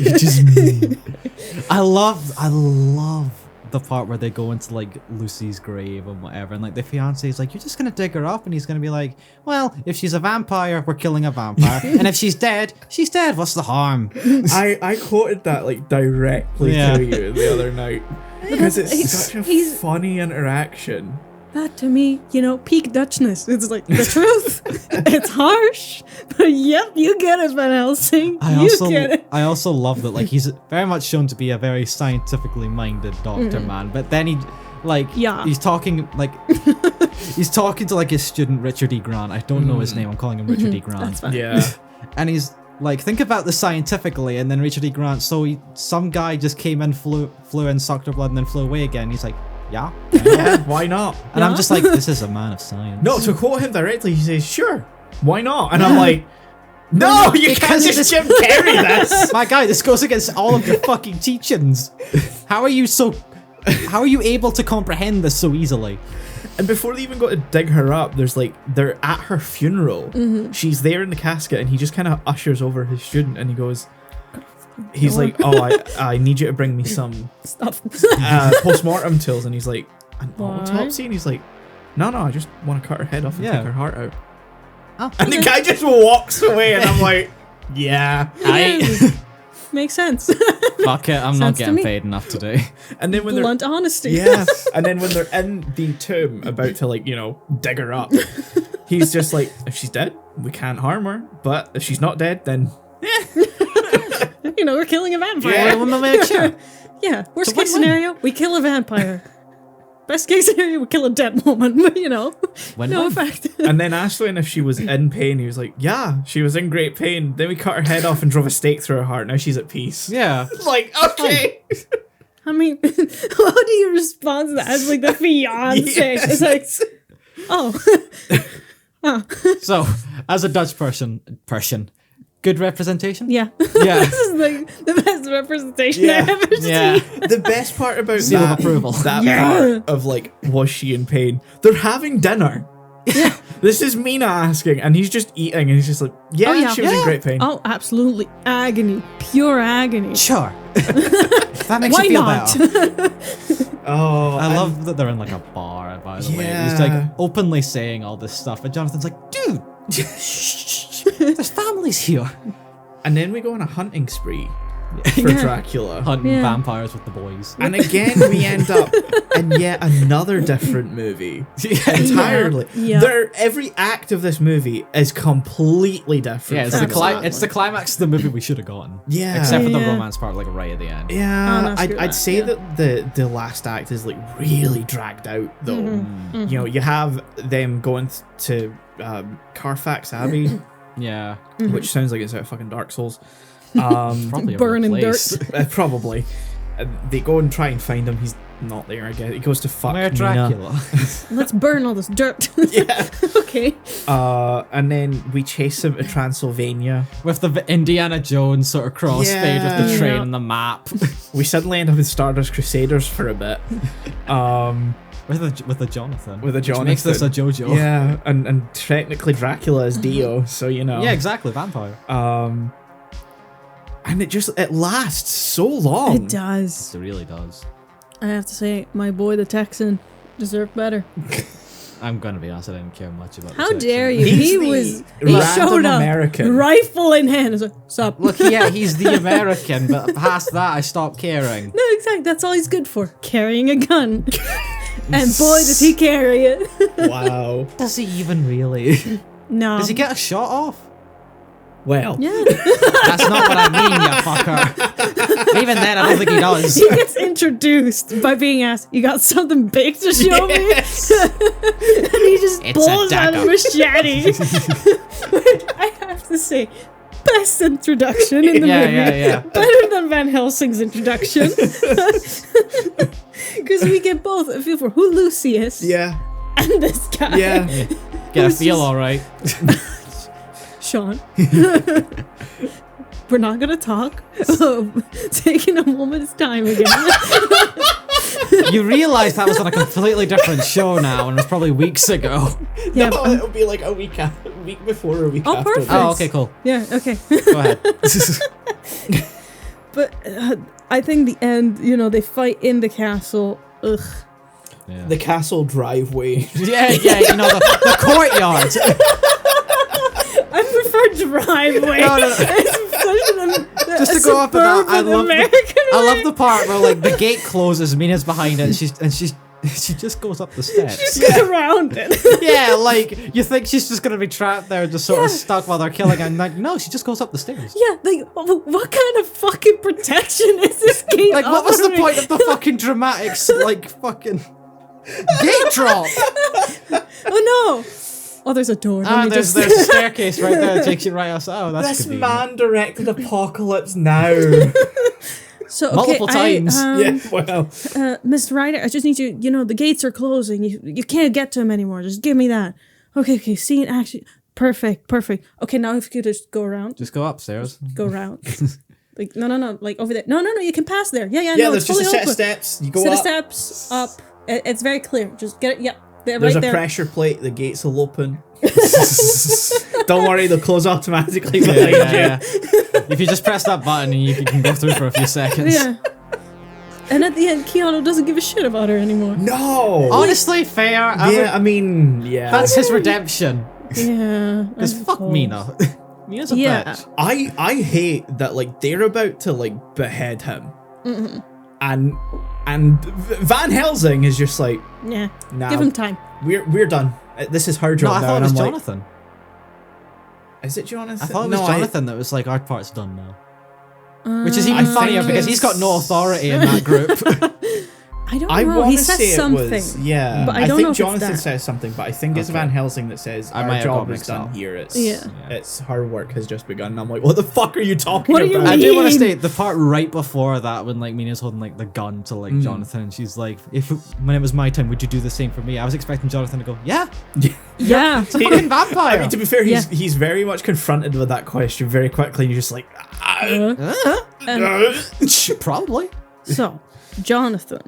I love the part where they go into like Lucy's grave and whatever, and like the fiance is like, "You're just gonna dig her up," and he's gonna be like, "Well, if she's a vampire, we're killing a vampire, and if she's dead, she's dead. What's the harm?" I quoted that like directly Yeah. to you the other night. Because it's He's- such a he's- funny interaction. That to me, peak Dutchness. It's like the truth. It's harsh, but yep, you get it, Van Helsing. You get it. I also love that like he's very much shown to be a very scientifically minded doctor man, but then Yeah. he's talking like he's talking to like his student Richard E. Grant. I don't know his name. I'm calling him Richard E. Grant. That's fine. Yeah. And he's like, think about this scientifically, and then Richard E. Grant. So some guy just came in, flew in, sucked her blood, and then flew away again. He's like, yeah. Yeah, why not? And I'm Yeah. just like, this is a man of science. No, to quote him directly, he says, sure, why not? And I'm like, no, you can't Because just this- Jim Carrey this. My guy, this goes against all of your fucking teachings. How are you able to comprehend this so easily? And before they even go to dig her up, they're at her funeral. She's there in the casket, and he just kind of ushers over his student, and he's like, oh, I need you to bring me some Stuff. post-mortem tools. And he's like, an What? autopsy? And he's like, no, I just want to cut her head off and Yeah. take her heart out. Oh. And the guy just walks away, and I'm like, yeah. Makes sense. Fuck it, I'm Sounds not to getting me. paid enough today. And then when they're Blunt honesty. yeah, and then when they're in the tomb about to dig her up, he's just like, if she's dead, we can't harm her. But if she's not dead, then We're killing a vampire. Yeah. We'll make sure. Yeah. Worst So case win-win. scenario, we kill a vampire. Best case scenario, we kill a dead woman. But no Win-win. effect. and then asked when if she was in pain, he was like, yeah, she was in great pain. Then we cut her head off and drove a stake through her heart. Now she's at peace. Yeah. It's like, okay. I mean, how do you respond to that as like the fiance? Yes. It's like, oh, So, as a Dutch person, good representation? yeah. Yeah. This is like the best representation Yeah. I've ever Yeah. seen. The best part about Seal of that, approval. that Yeah. part of was she in pain? They're having dinner. Yeah. This is Mina asking, and he's just eating, and he's just like, yeah, Oh, yeah. she was in Yeah. great pain. Oh, absolutely. Agony. Pure agony. Sure. That makes Why you feel not? better. Oh, I and- love that they're in like a bar, by the way. He's Yeah. like openly saying all this stuff, and Jonathan's like, dude, shh, there's families here. And then we go on a hunting spree for Yeah. Dracula. Hunting Yeah. vampires with the boys. And again, we end up in yet another different movie. Entirely. Yeah. Every act of this movie is completely different. Yeah, it's from the, Absolutely. it's the climax of the movie we should have gotten. Yeah. Except for the Yeah. romance part, like right at the end. Yeah, Oh, no, screw I'd that, say yeah. that the last act is really dragged out though. Mm-hmm. You have them going to Carfax Abbey, Yeah. which sounds like it's out of fucking Dark Souls. Probably a Burning real place. Probably. They go and try and find him. He's not there, I guess. He goes to fuck Where Mina. Dracula? Let's burn all this dirt. Yeah. Okay. And then we chase him to Transylvania. With the Indiana Jones sort of crossfade with the Yeah. train Yeah. and the map. We suddenly end up in Stardust Crusaders for a bit. With the Jonathan. With a Which makes this a Jonathan. JoJo. Yeah, and technically Dracula is Dio, so you know. Yeah, exactly. Vampire. And it lasts so long. It does. It really does. I have to say, my boy the Texan deserved better. I'm gonna be honest. I didn't care much about. How the dare Texan. you? He's He the was. He random showed up, American. rifle in hand. I was like, "Sup?" Look, yeah, he's the American, but past that, I stopped caring. No, exactly. That's all he's good for. Carrying a gun. And boy, does he carry it. Wow. Does he even really? No. Does he get a shot off? Well. Yeah. That's not what I mean, you fucker. Even then, I don't think he does. He gets introduced by being asked, "You got something big to show me?" And he just It's a pulls out a dagger. machete. Which I have to say, best introduction in the movie. Yeah. Better than Van Helsing's introduction. Because we get both a feel for who Lucy is Yeah. and this guy. Yeah. Get a Who's feel just- alright. Sean. We're not gonna talk. Taking a moment's time again. You realise that was on a completely different show now, and it was probably weeks ago. Yeah. No, it'll be like a week before or a week Oh, after. perfect. Oh, okay, cool. Yeah. Okay. Go ahead. But I think the end. They fight in the castle. Ugh. Yeah. The castle driveway. Yeah, the courtyard. I prefer driveway. No. It's such Just to go off of that, I love American the part where like the gate closes, Mina's behind it, and she just goes up the steps. Just go around it. Yeah, like you think she's just gonna be trapped there, just sort of stuck while they're killing her. And like, no, she just goes up the stairs. Yeah, like what kind of fucking protection is this gate? Like, what was the offering? point of the fucking dramatics? Like, fucking gate drop. Oh no! Oh, there's a door. Let me There's just- a staircase right there that takes you right outside. Oh, that's This convenient. man directed Apocalypse Now. So okay, Multiple times. Yeah, well. Miss Ryder, I just need you. The gates are closing. You can't get to him anymore. Just give me that. Okay. Scene action. Perfect. Okay, now if you could just go around. Just go upstairs. Go around. Like no, like over there. No, you can pass there. Yeah. Yeah, No, there's it's just a fully set of open. steps. You go Set of up. steps up. It's very clear. Just get it. Yep. They're There's right a there. pressure plate. The gates will open. Don't worry, they'll close automatically behind Yeah. If you just press that button, and you can go through for a few seconds. Yeah. And at the end, Keanu doesn't give a shit about her anymore. you. No. Honestly, fair. Yeah, I mean, yeah. That's his redemption. Yeah. Because I fuck suppose. Mina. Mina's a Yeah. bitch. I hate that like they're about to like behead him, and Van Helsing is just like, Yeah. nah, Give him time. we're done. This is her No, job I now. thought it and was I'm like, Jonathan. is it Jonathan? I thought it was No, Jonathan that was like, our part's done now. Which is I even think funnier because he's got no it's- authority in that group. I don't I know. want He to says say something. it was, yeah. but I don't think know if it's Jonathan that. says something, but I think it's Okay. Van Helsing that says I our might have job got is mixed done up. here. It's Yeah. it's her work has just begun. And I'm like, what the fuck are you talking What do you about? I do want to mean? state the part right before that when like Mina's holding like the gun to like Jonathan and she's like, when it was my time, would you do the same for me? I was expecting Jonathan to go, yeah, Yeah. it's a fucking vampire. I mean, to be fair, Yeah. he's very much confronted with that question very quickly, and you're just like, Probably. So, Jonathan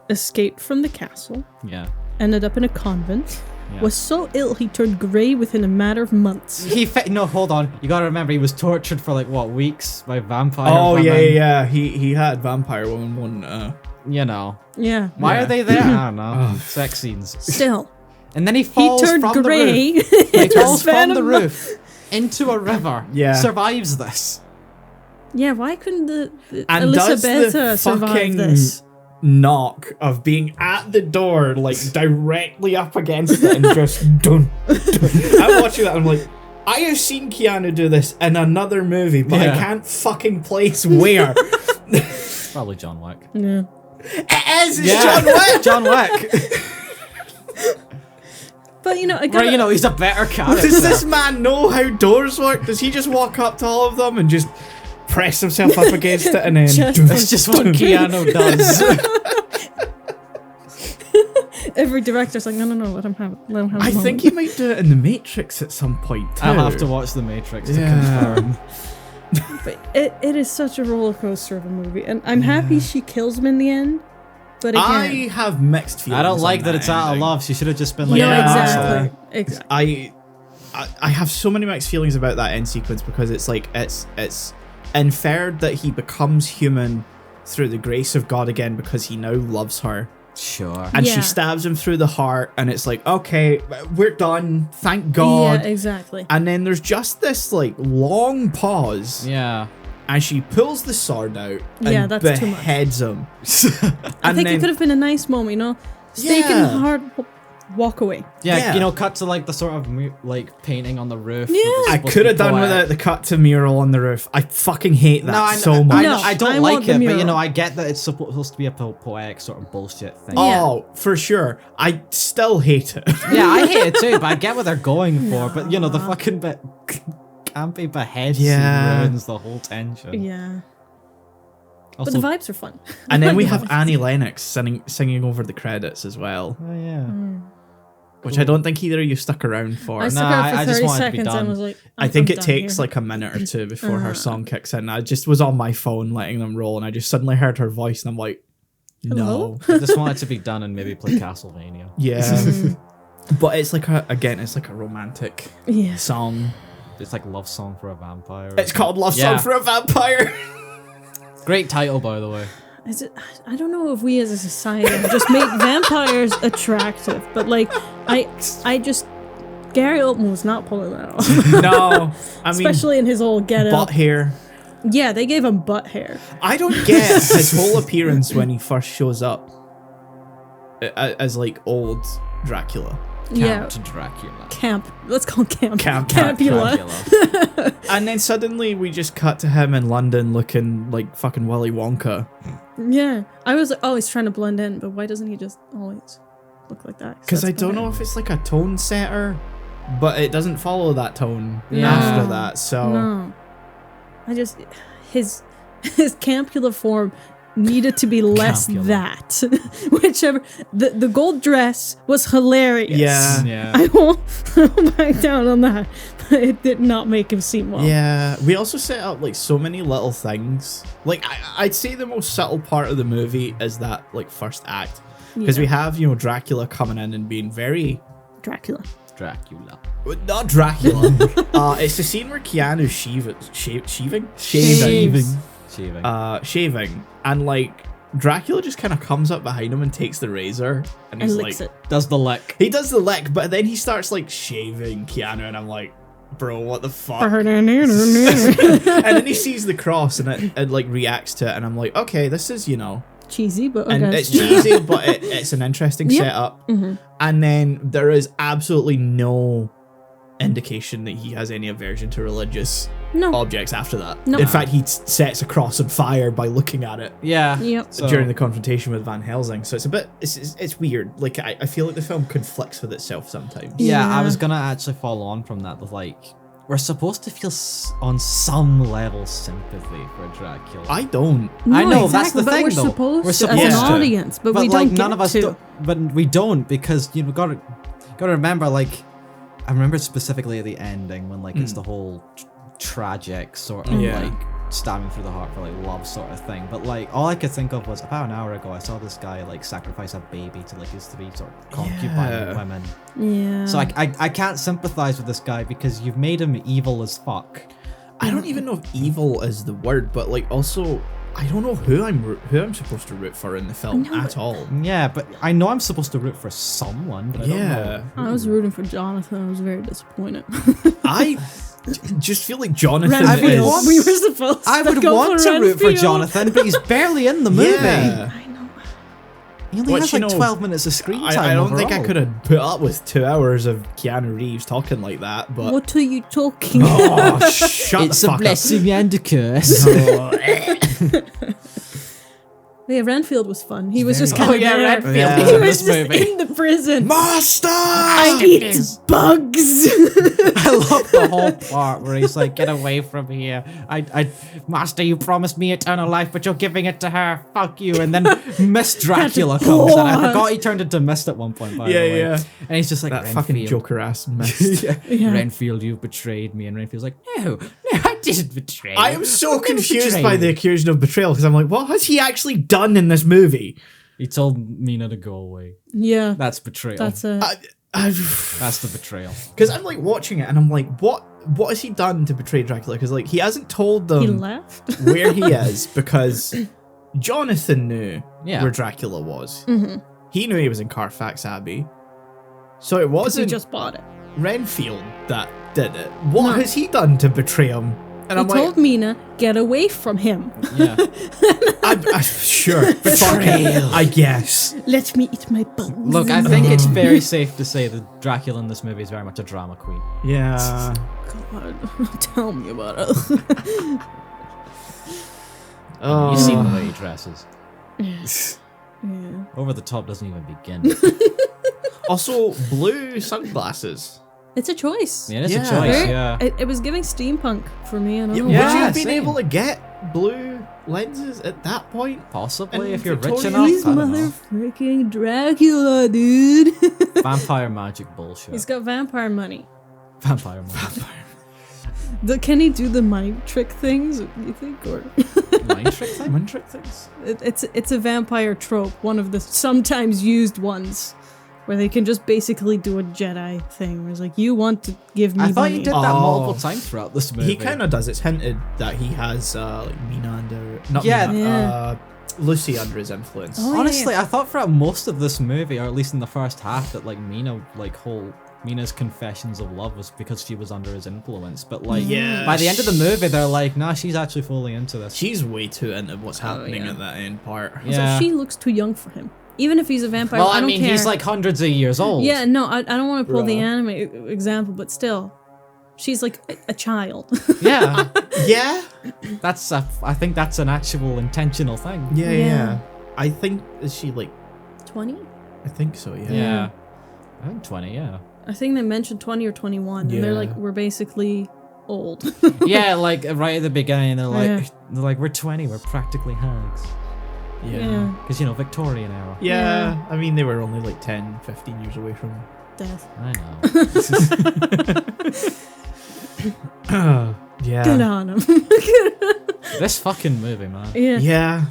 escaped from the castle, Yeah. ended up in a convent, Yeah. was so ill he turned grey within a matter of months. No, hold on. You gotta remember he was tortured for like what, weeks by vampire oh women. yeah. He had vampire woman one. You know. Yeah. Why Yeah. are they there? I don't know. Sex scenes. Still, And then he he falls turned from the grey. roof. He in a falls span from the of roof into a river. Yeah. Survives this. Yeah, why couldn't the And does Elisabetta the survive fucking this? knock of being at the door, like directly up against it, and just dun. I'm watching that. I'm like, I have seen Keanu do this in another movie, but Yeah. I can't fucking place where. Probably John Wick. Yeah. It is. It's John Wick. John Wick. But I Right, got he's a better character. Does this man know how doors work? Does he just walk up to all of them and just press himself up against it and then? That's just what Keanu does. every director's like, no, let him have it. Let him have it. I think he might do it in the Matrix at some point too. I'll have to watch The Matrix to Yeah. confirm. But it is such a roller coaster of a movie, and I'm happy she kills him in the end. But again, I have mixed feelings. I don't like on that it's out of ending. love. She should have just been like, no, Yeah. exactly. I have so many mixed feelings about that end sequence because it's like it's inferred that he becomes human through the grace of God again because he now loves her. Sure. And Yeah. she stabs him through the heart and it's like, okay, we're done. Thank God. Yeah, exactly. And then there's just this like long pause Yeah. and she pulls the sword out and Yeah, that's too much. beheads him. I think it could have been a nice moment, you know? Stake in Yeah. the heart, walk away. Yeah, Yeah. you know, cut to like the sort of like painting on the roof. Yeah. I could have done without the cut to mural on the roof. I fucking hate that so much. No, I don't I want like the it, but you mural. know, I get that it's supposed to be a poetic sort of bullshit thing. Oh, for sure. I still hate it. Yeah, I hate it too, but I get what they're going for. But you know, the fucking bit campy behead Yeah. scene ruins the whole tension. Yeah. Also, But the vibes are fun. And then we The have vibes. Annie Lennox singing over the credits as well, oh yeah. which I don't think either of you stuck around for. I stuck Nah, out for I just 30 wanted to be seconds and done. was like, I think I'm it done takes here. like a minute or two before her song kicks in. I just was on my phone letting them roll and I just suddenly heard her voice and I'm like, no. I just want it to be done and maybe play Castlevania. Yeah. But it's like it's like a romantic Yeah. song. It's like Love Song for a Vampire. It's called Love Yeah. Song for a Vampire. Great title, by the way. I don't know if we as a society just make vampires attractive, but like, I just, Gary Oldman was not pulling that off. No. I mean, Especially in his old get butt up. hair. Yeah, they gave him butt hair. I don't get his whole appearance when he first shows up as like old Dracula. Yeah. Count Dracula. Camp. Let's call him Camp. Camp Campula. Dracula. And then suddenly we just cut to him in London looking like fucking Willy Wonka. Yeah. I was like, oh, he's trying to blend in, but why doesn't he just always look like that? Because I that's don't better. know if it's like a tone setter, but it doesn't follow that tone No. after that. So No. I just, his Campula form needed to be less Campula. that. Whichever. The gold dress was hilarious. Yeah. Yeah. I won't back down on that, but it did not make him seem well. yeah, we also set up like so many little things. Like I'd say the most subtle part of the movie is that like first act. Because we have, you know, Dracula coming in and being very Dracula. Dracula. not Dracula. It's the scene where Keanu's shaving, shaving, and like Dracula just kind of comes up behind him and takes the razor and he's And like, licks it. Does the lick. he does the lick, but then he starts like shaving Keanu, and I'm like, bro, what the fuck? And then he sees the cross and it like reacts to it, and I'm like, okay, this is, you know, Cheesy, but and okay. it's cheesy, but it's an interesting Yep. setup. And then there is absolutely no indication that he has any aversion to religious No. objects after that. No. In fact, he sets a cross on fire by looking at it Yeah. Yep. So- during the confrontation with Van Helsing. So it's a bit, it's weird. Like I feel like the film conflicts with itself sometimes. Yeah, I Yeah. was gonna actually follow on from that with like, we're supposed to feel on some level sympathy for Dracula. I don't. No, I know, that's exactly, the but thing, we're though. supposed We're to supposed as an to. audience, but we like don't none get of us to. do, but we don't because you know gotta remember like I remember specifically at the ending when like it's the whole tragic sort of Yeah. like stabbing through the heart for like love sort of thing, but like all I could think of was about an hour ago I saw this guy like sacrifice a baby to like his 3 sort of concubine Yeah. women. Yeah. So I can't sympathize with this guy because you've made him evil as fuck. I don't even know if evil is the word, but like also I don't know who I'm supposed to root for in the film No, at all. Yeah, but I know I'm supposed to root for someone, but I don't know. Yeah, I was rooting for Jonathan. I was very disappointed. I just feel like Jonathan Renfield. is. We were supposed I to would go want for to root for Renfield. Jonathan, but he's barely in the movie. Yeah. I know. He only Which, has you like know, 12 minutes of screen time. I don't think I overall. could have put up with 2 hours of Keanu Reeves talking like that, but What are you talking oh, shut It's the a fuck blessing and a curse. Yeah, Renfield was fun. He was just very- kind of Oh, yeah, there. Renfield Yeah. was He in was this just movie. in the prison. up. Master! I eat bugs. I love the whole part where he's like, "Get away from here! Master, you promised me eternal life, but you're giving it to her. Fuck you!" And then Miss Dracula comes, and I forgot he turned into Mist at one point. By the way. Yeah. And he's just like, That fucking "Renfield, Joker ass mist. Yeah. Renfield, you've betrayed me." And Renfield's like, "No, I didn't betray you. I am so never confused betrayed by the you." accusation of betrayal because I'm like, what has he actually done in this movie? He told Mina to go away. Yeah, That's betrayal. that's a. That's the betrayal. Because I'm like watching it and I'm like, what has he done to betray Dracula? Because like he hasn't told them He left. where he is because Jonathan knew Yeah. where Dracula was. Mm-hmm. He knew he was in Carfax Abbey. So it He wasn't just bought it. Renfield that did it. What No. has he done to betray him? And He told Mina, get away from him. Yeah. I'm sure. Betrayal. I guess. Let me eat my bones. Look, I think it's very safe to say that Dracula in this movie is very much a drama queen. Yeah. God, tell me about it. Oh. You see the way he dresses. Yeah. Over the top doesn't even begin. Also, blue sunglasses. It's a choice. Yeah, it's Yeah. a choice, Very- yeah. It was giving steampunk for me. I don't know. Would Yeah, you have been same. able to get blue lenses at that point? Possibly, And if you're rich Victorian- enough. He's I don't know. motherfucking Dracula, dude. Vampire magic bullshit. He's got vampire money. Vampire magic. Can he do the mind trick things? You think, or Mind trick thing? Mind trick things? it's a vampire trope, one of the sometimes used ones, where they can just basically do a Jedi thing. Where it's like, you want to give me I thought money. you did that Oh. multiple times throughout this movie. He kind of does. It's hinted that he has like Mina under, not Yeah. Mina, Yeah. Lucy under his influence. Oh, Honestly, yeah. I thought throughout most of this movie, or at least in the first half, that like Mina's confessions of love was because she was under his influence. But like Yeah. by the end of the movie, they're like, nah, she's actually fully into this. She's way too into what's happening yeah. at that end part. Yeah. So she looks too young for him. Even if he's a vampire, Well, I I don't mean, care. he's like hundreds of years old. Yeah, no, I don't want to pull the Bruh. anime example, but still, she's like a child. Yeah. Yeah. I think that's an actual intentional thing. Yeah, Yeah. yeah. I think, is she like, 20? I think so, yeah. Yeah. I think 20, yeah. I think they mentioned 20 or 21, and they're like, Yeah. we're basically old. Yeah, like right at the beginning, they're like, Yeah. we're 20, we're practically hags. Yeah. Because, you know, Victorian era. Yeah. I mean, they were only like 10, 15 years away from Death. I know. yeah. Good on him. This fucking movie, man. yeah. Yeah.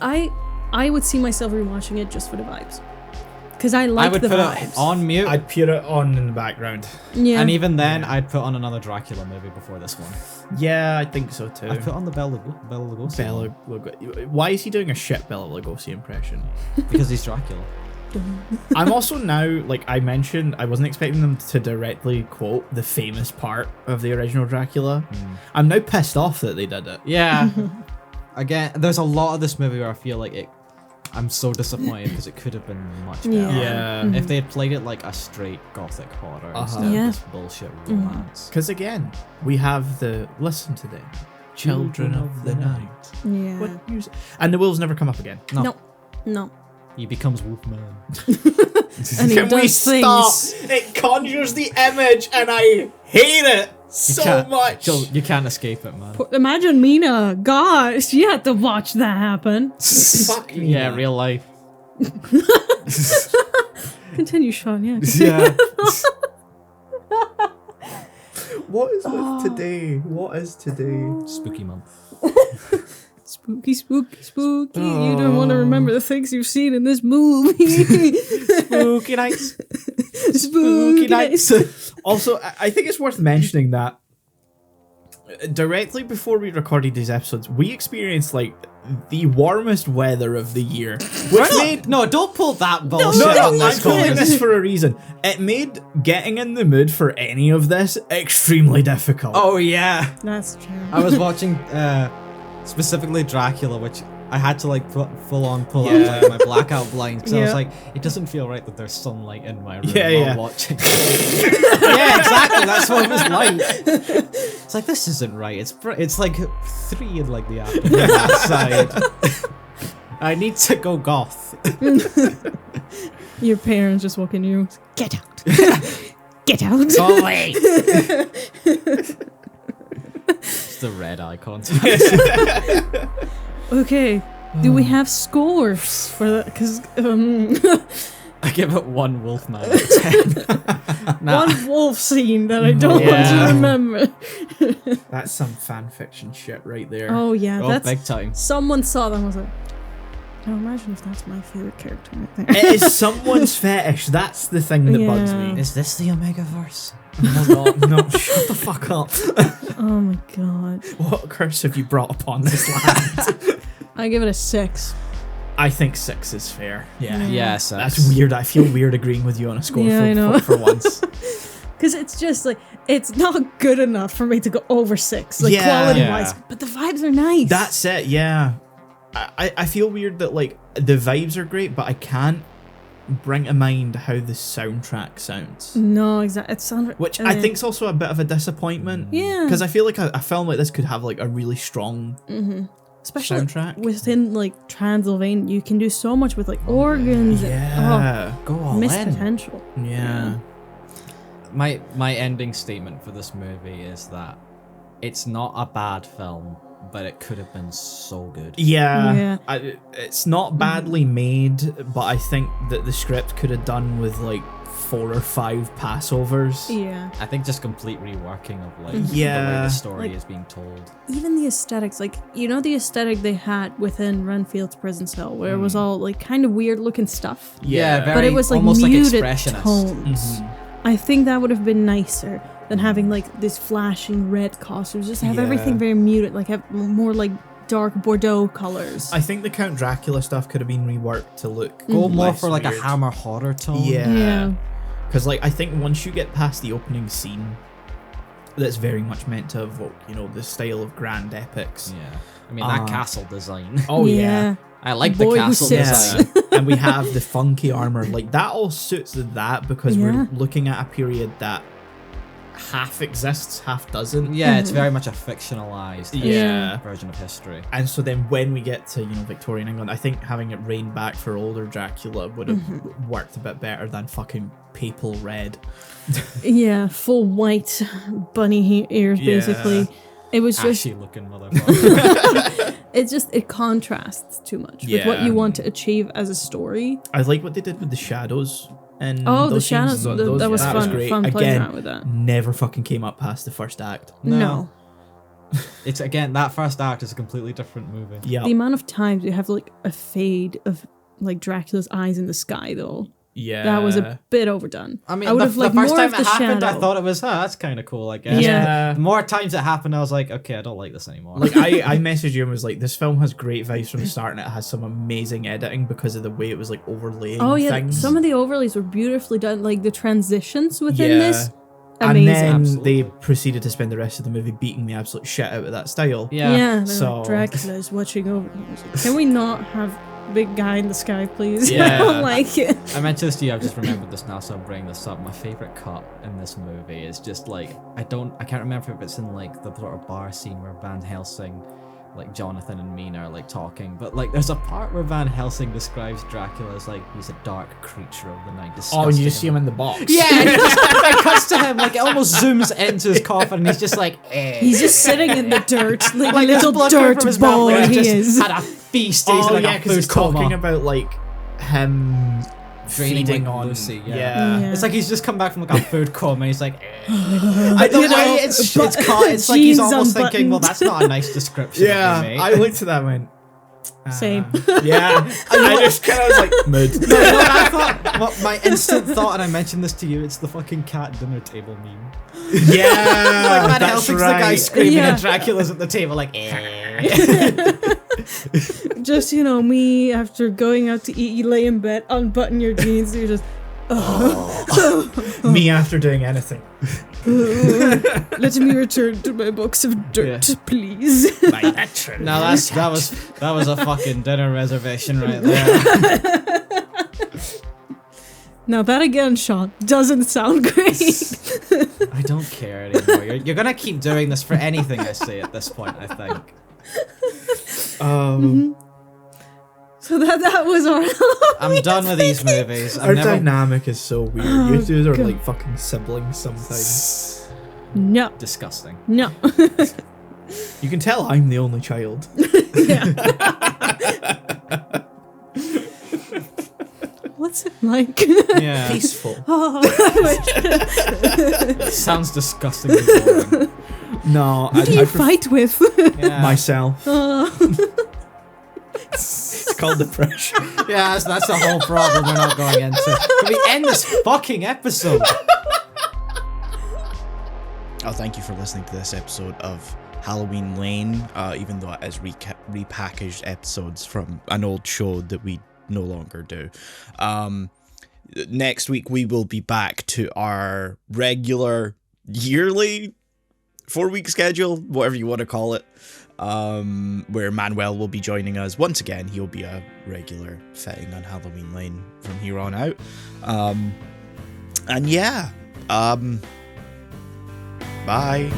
I would see myself rewatching it just for the vibes. Because I like I would the put vibes. it on mute. I'd put it on in the background. Yeah. And even then, I'd put on another Dracula movie before this one. Yeah, I think so too. I'd put on the Bela Lugosi Bela one, Lugosi. Why is he doing a shit Bela Lugosi impression? because he's Dracula. I'm also now, like I mentioned, I wasn't expecting them to directly quote the famous part of the original Dracula. I'm now pissed off that they did it. Yeah. Again, there's a lot of this movie where I feel like I'm so disappointed because it could have been much better. Yeah. If they had played it like a straight gothic horror Uh-huh. instead Yeah. of this bullshit romance. Because again, we have the listen to them, children of the night. Yeah. What music? And the wolves never come up again. No. No. He becomes Wolfman. And he Can we does stop? things. It conjures the image, and I hate it so much. You can't escape it, man. Imagine Mina. Gosh, you had to watch that happen. Fuck me. Yeah, real life. Continue, Sean. Yeah. Yeah. What is with today? What is today? Spooky month. Spooky, spooky, spooky. You don't want to remember the things you've seen in this movie. Spooky nights. Spooky nights. Also, I think it's worth mentioning that directly before we recorded these episodes, we experienced like the warmest weather of the year, which made No, don't pull that bullshit no, on I'm this calling podcast. this for a reason. It made getting in the mood for any of this extremely difficult. Oh, yeah. That's true. I was watching specifically Dracula, which I had to like full on pull Yeah. out like my blackout blinds because I was Yeah. like, it doesn't feel right that there's sunlight in my room Yeah, while yeah. watching. Yeah, exactly. That's what it was like. It's like this isn't right. It's like 3 in like the afternoon outside. I need to go goth. Your parents just walk in your room. Get out. Get out. Oh wait. It's the red eye contact. Okay. Do we have scores for that? Because I give it 1 Wolfman out of 10. Nah. one wolf scene that I don't Yeah. want to remember. That's some fan fiction shit right there. Oh yeah, Oh, that's big time. someone saw that and was like, Now imagine if that's my favorite character right there. It is someone's fetish. That's the thing that bugs Yeah. me. Is this the Omegaverse? Oh no, no, shut the fuck up. Oh my god. What curse have you brought upon this land? I give it a 6. I think 6 is fair. Yeah. Yes. That's weird. I feel weird agreeing with you on a score Yeah, I know. for once. Because it's just like, it's not good enough for me to go over 6, like Yeah. quality-wise. Yeah. But the vibes are nice. That's it, yeah. I feel weird that like the vibes are great, but I can't bring to mind how the soundtrack sounds. No, exactly. It sounds... Which I think is also a bit of a disappointment. Yeah. Because I feel like a film like this could have like a really strong Especially soundtrack. within like Transylvania, you can do so much with like organs. Yeah. Go And, all missed in. potential. Yeah. My ending statement for this movie is that it's not a bad film, but it could have been so good. Yeah. Yeah. It's not badly made, but I think that the script could have done with like 4 or 5 passovers. Yeah. I think just complete reworking of like the way Yeah. the story Like- is being told. Even the aesthetics, like, you know, the aesthetic they had within Renfield's prison cell, where it was all like kind of weird looking stuff. Yeah. very, But it was like almost muted like expressionist. tones. I think that would have been nicer than having like this flashing red costumes. Just have Yeah. everything very muted, like have more like dark Bordeaux colors. I think the Count Dracula stuff could have been reworked to look Go more less for like weird. a Hammer horror tone. Yeah. Because like I think once you get past the opening scene, that's very much meant to evoke, you know, the style of grand epics. Yeah. I mean that Uh, castle design. Oh yeah. I like Boy the who castle sits. design. And we have the funky armor. Like that all suits that because Yeah. we're looking at a period that half exists, half doesn't. Yeah, it's very much a fictionalized Yeah. version of history. And so then when we get to, you know, Victorian England, I think having it rein back for older Dracula would have worked a bit better than fucking papal red. Yeah, full white bunny ears, Yeah. basically. It was just, Ashy looking motherfucker. it contrasts too much with what Yeah. you want to achieve as a story. I like what they did with the shadows. And Oh, the those scenes. shadows, that was that fun, great. fun playing Again, around with that. never fucking came up past the first act. No. It's again that first act is a completely different movie. Yeah. The amount of times you have like a fade of like Dracula's eyes in the sky, though. Yeah. That was a bit overdone. I mean, would the, have liked the first more time of it the happened, I shadow. thought it was, that's kind of cool, I guess. Yeah. The more times it happened, I was like, okay, I don't like this anymore. Like I messaged you and was like, this film has great vibes from the start and it has some amazing editing because of the way it was like overlaying Oh yeah, things. some of the overlays were beautifully done. Like the transitions within Yeah. this, and amazing. then Absolutely. they proceeded to spend the rest of the movie beating the absolute shit out of that style. yeah, they're so- like, Dracula is watching over. I was like, can we not have big guy in the sky, please? Yeah. like I mentioned this to you, I've just remembered this now, so I'm bringing this up. My favorite cut in this movie is just like, I can't remember if it's in like the sort of bar scene where Van Helsing, like Jonathan and Mina are like talking, but like there's a part where Van Helsing describes Dracula as like, he's a dark creature of the night. Oh, and you disgusting just see him and- in the box. Yeah, and it cuts to him, like it almost zooms into his coffin and he's just like, eh. he's just sitting in the dirt, like, like a there's little blood coming dirt from his mouth, boy like, he he's is. just had a feast, he's Oh like yeah, a because food he's talking coma. about like him Draining feeding like on Lucy, yeah. Yeah. It's like he's just come back from like a food coma and he's like, I don't You know, know, it's but- caught, it's like he's jeans almost thinking, well, unbuttoned. that's not a nice description Yeah, of me, mate. I looked at that and went, Same. yeah. And I just kind of was like, mid. No, you know what I thought? What my instant thought, and I mentioned this to you, it's the fucking cat dinner table meme. Yeah, Like Van that's Helsing's the guy right. screaming Yeah. and Dracula's at the table like, eh. Just, you know, me after going out to eat, you lay in bed, unbutton your jeans, you're just, Me after doing anything. let me return to my box of dirt, please. Like, naturally. No, that was a fucking dinner reservation right there. Now that again, Sean, doesn't sound great. I don't care anymore. You're gonna keep doing this for anything I say at this point, I think. So that was our I'm done with these movies. Our I'm never dynamic is so weird. Oh, You two are God. like fucking siblings sometimes. No, disgusting. no. You can tell I'm the only child. What's it like? Yeah. Peaceful. Sounds disgustingly boring. No, Who do you fight with? Yeah. myself. Oh. called depression. Yeah, that's the whole problem we're not going into. Can we end this fucking episode? Oh, thank you for listening to this episode of Halloween Lane, even though it is repackaged episodes from an old show that we no longer do. Next week we will be back to our regular yearly 4-week schedule, whatever you want to call it, where Manuel will be joining us once again. He'll be a regular fitting on Halloween Lane from here on out. And yeah, bye.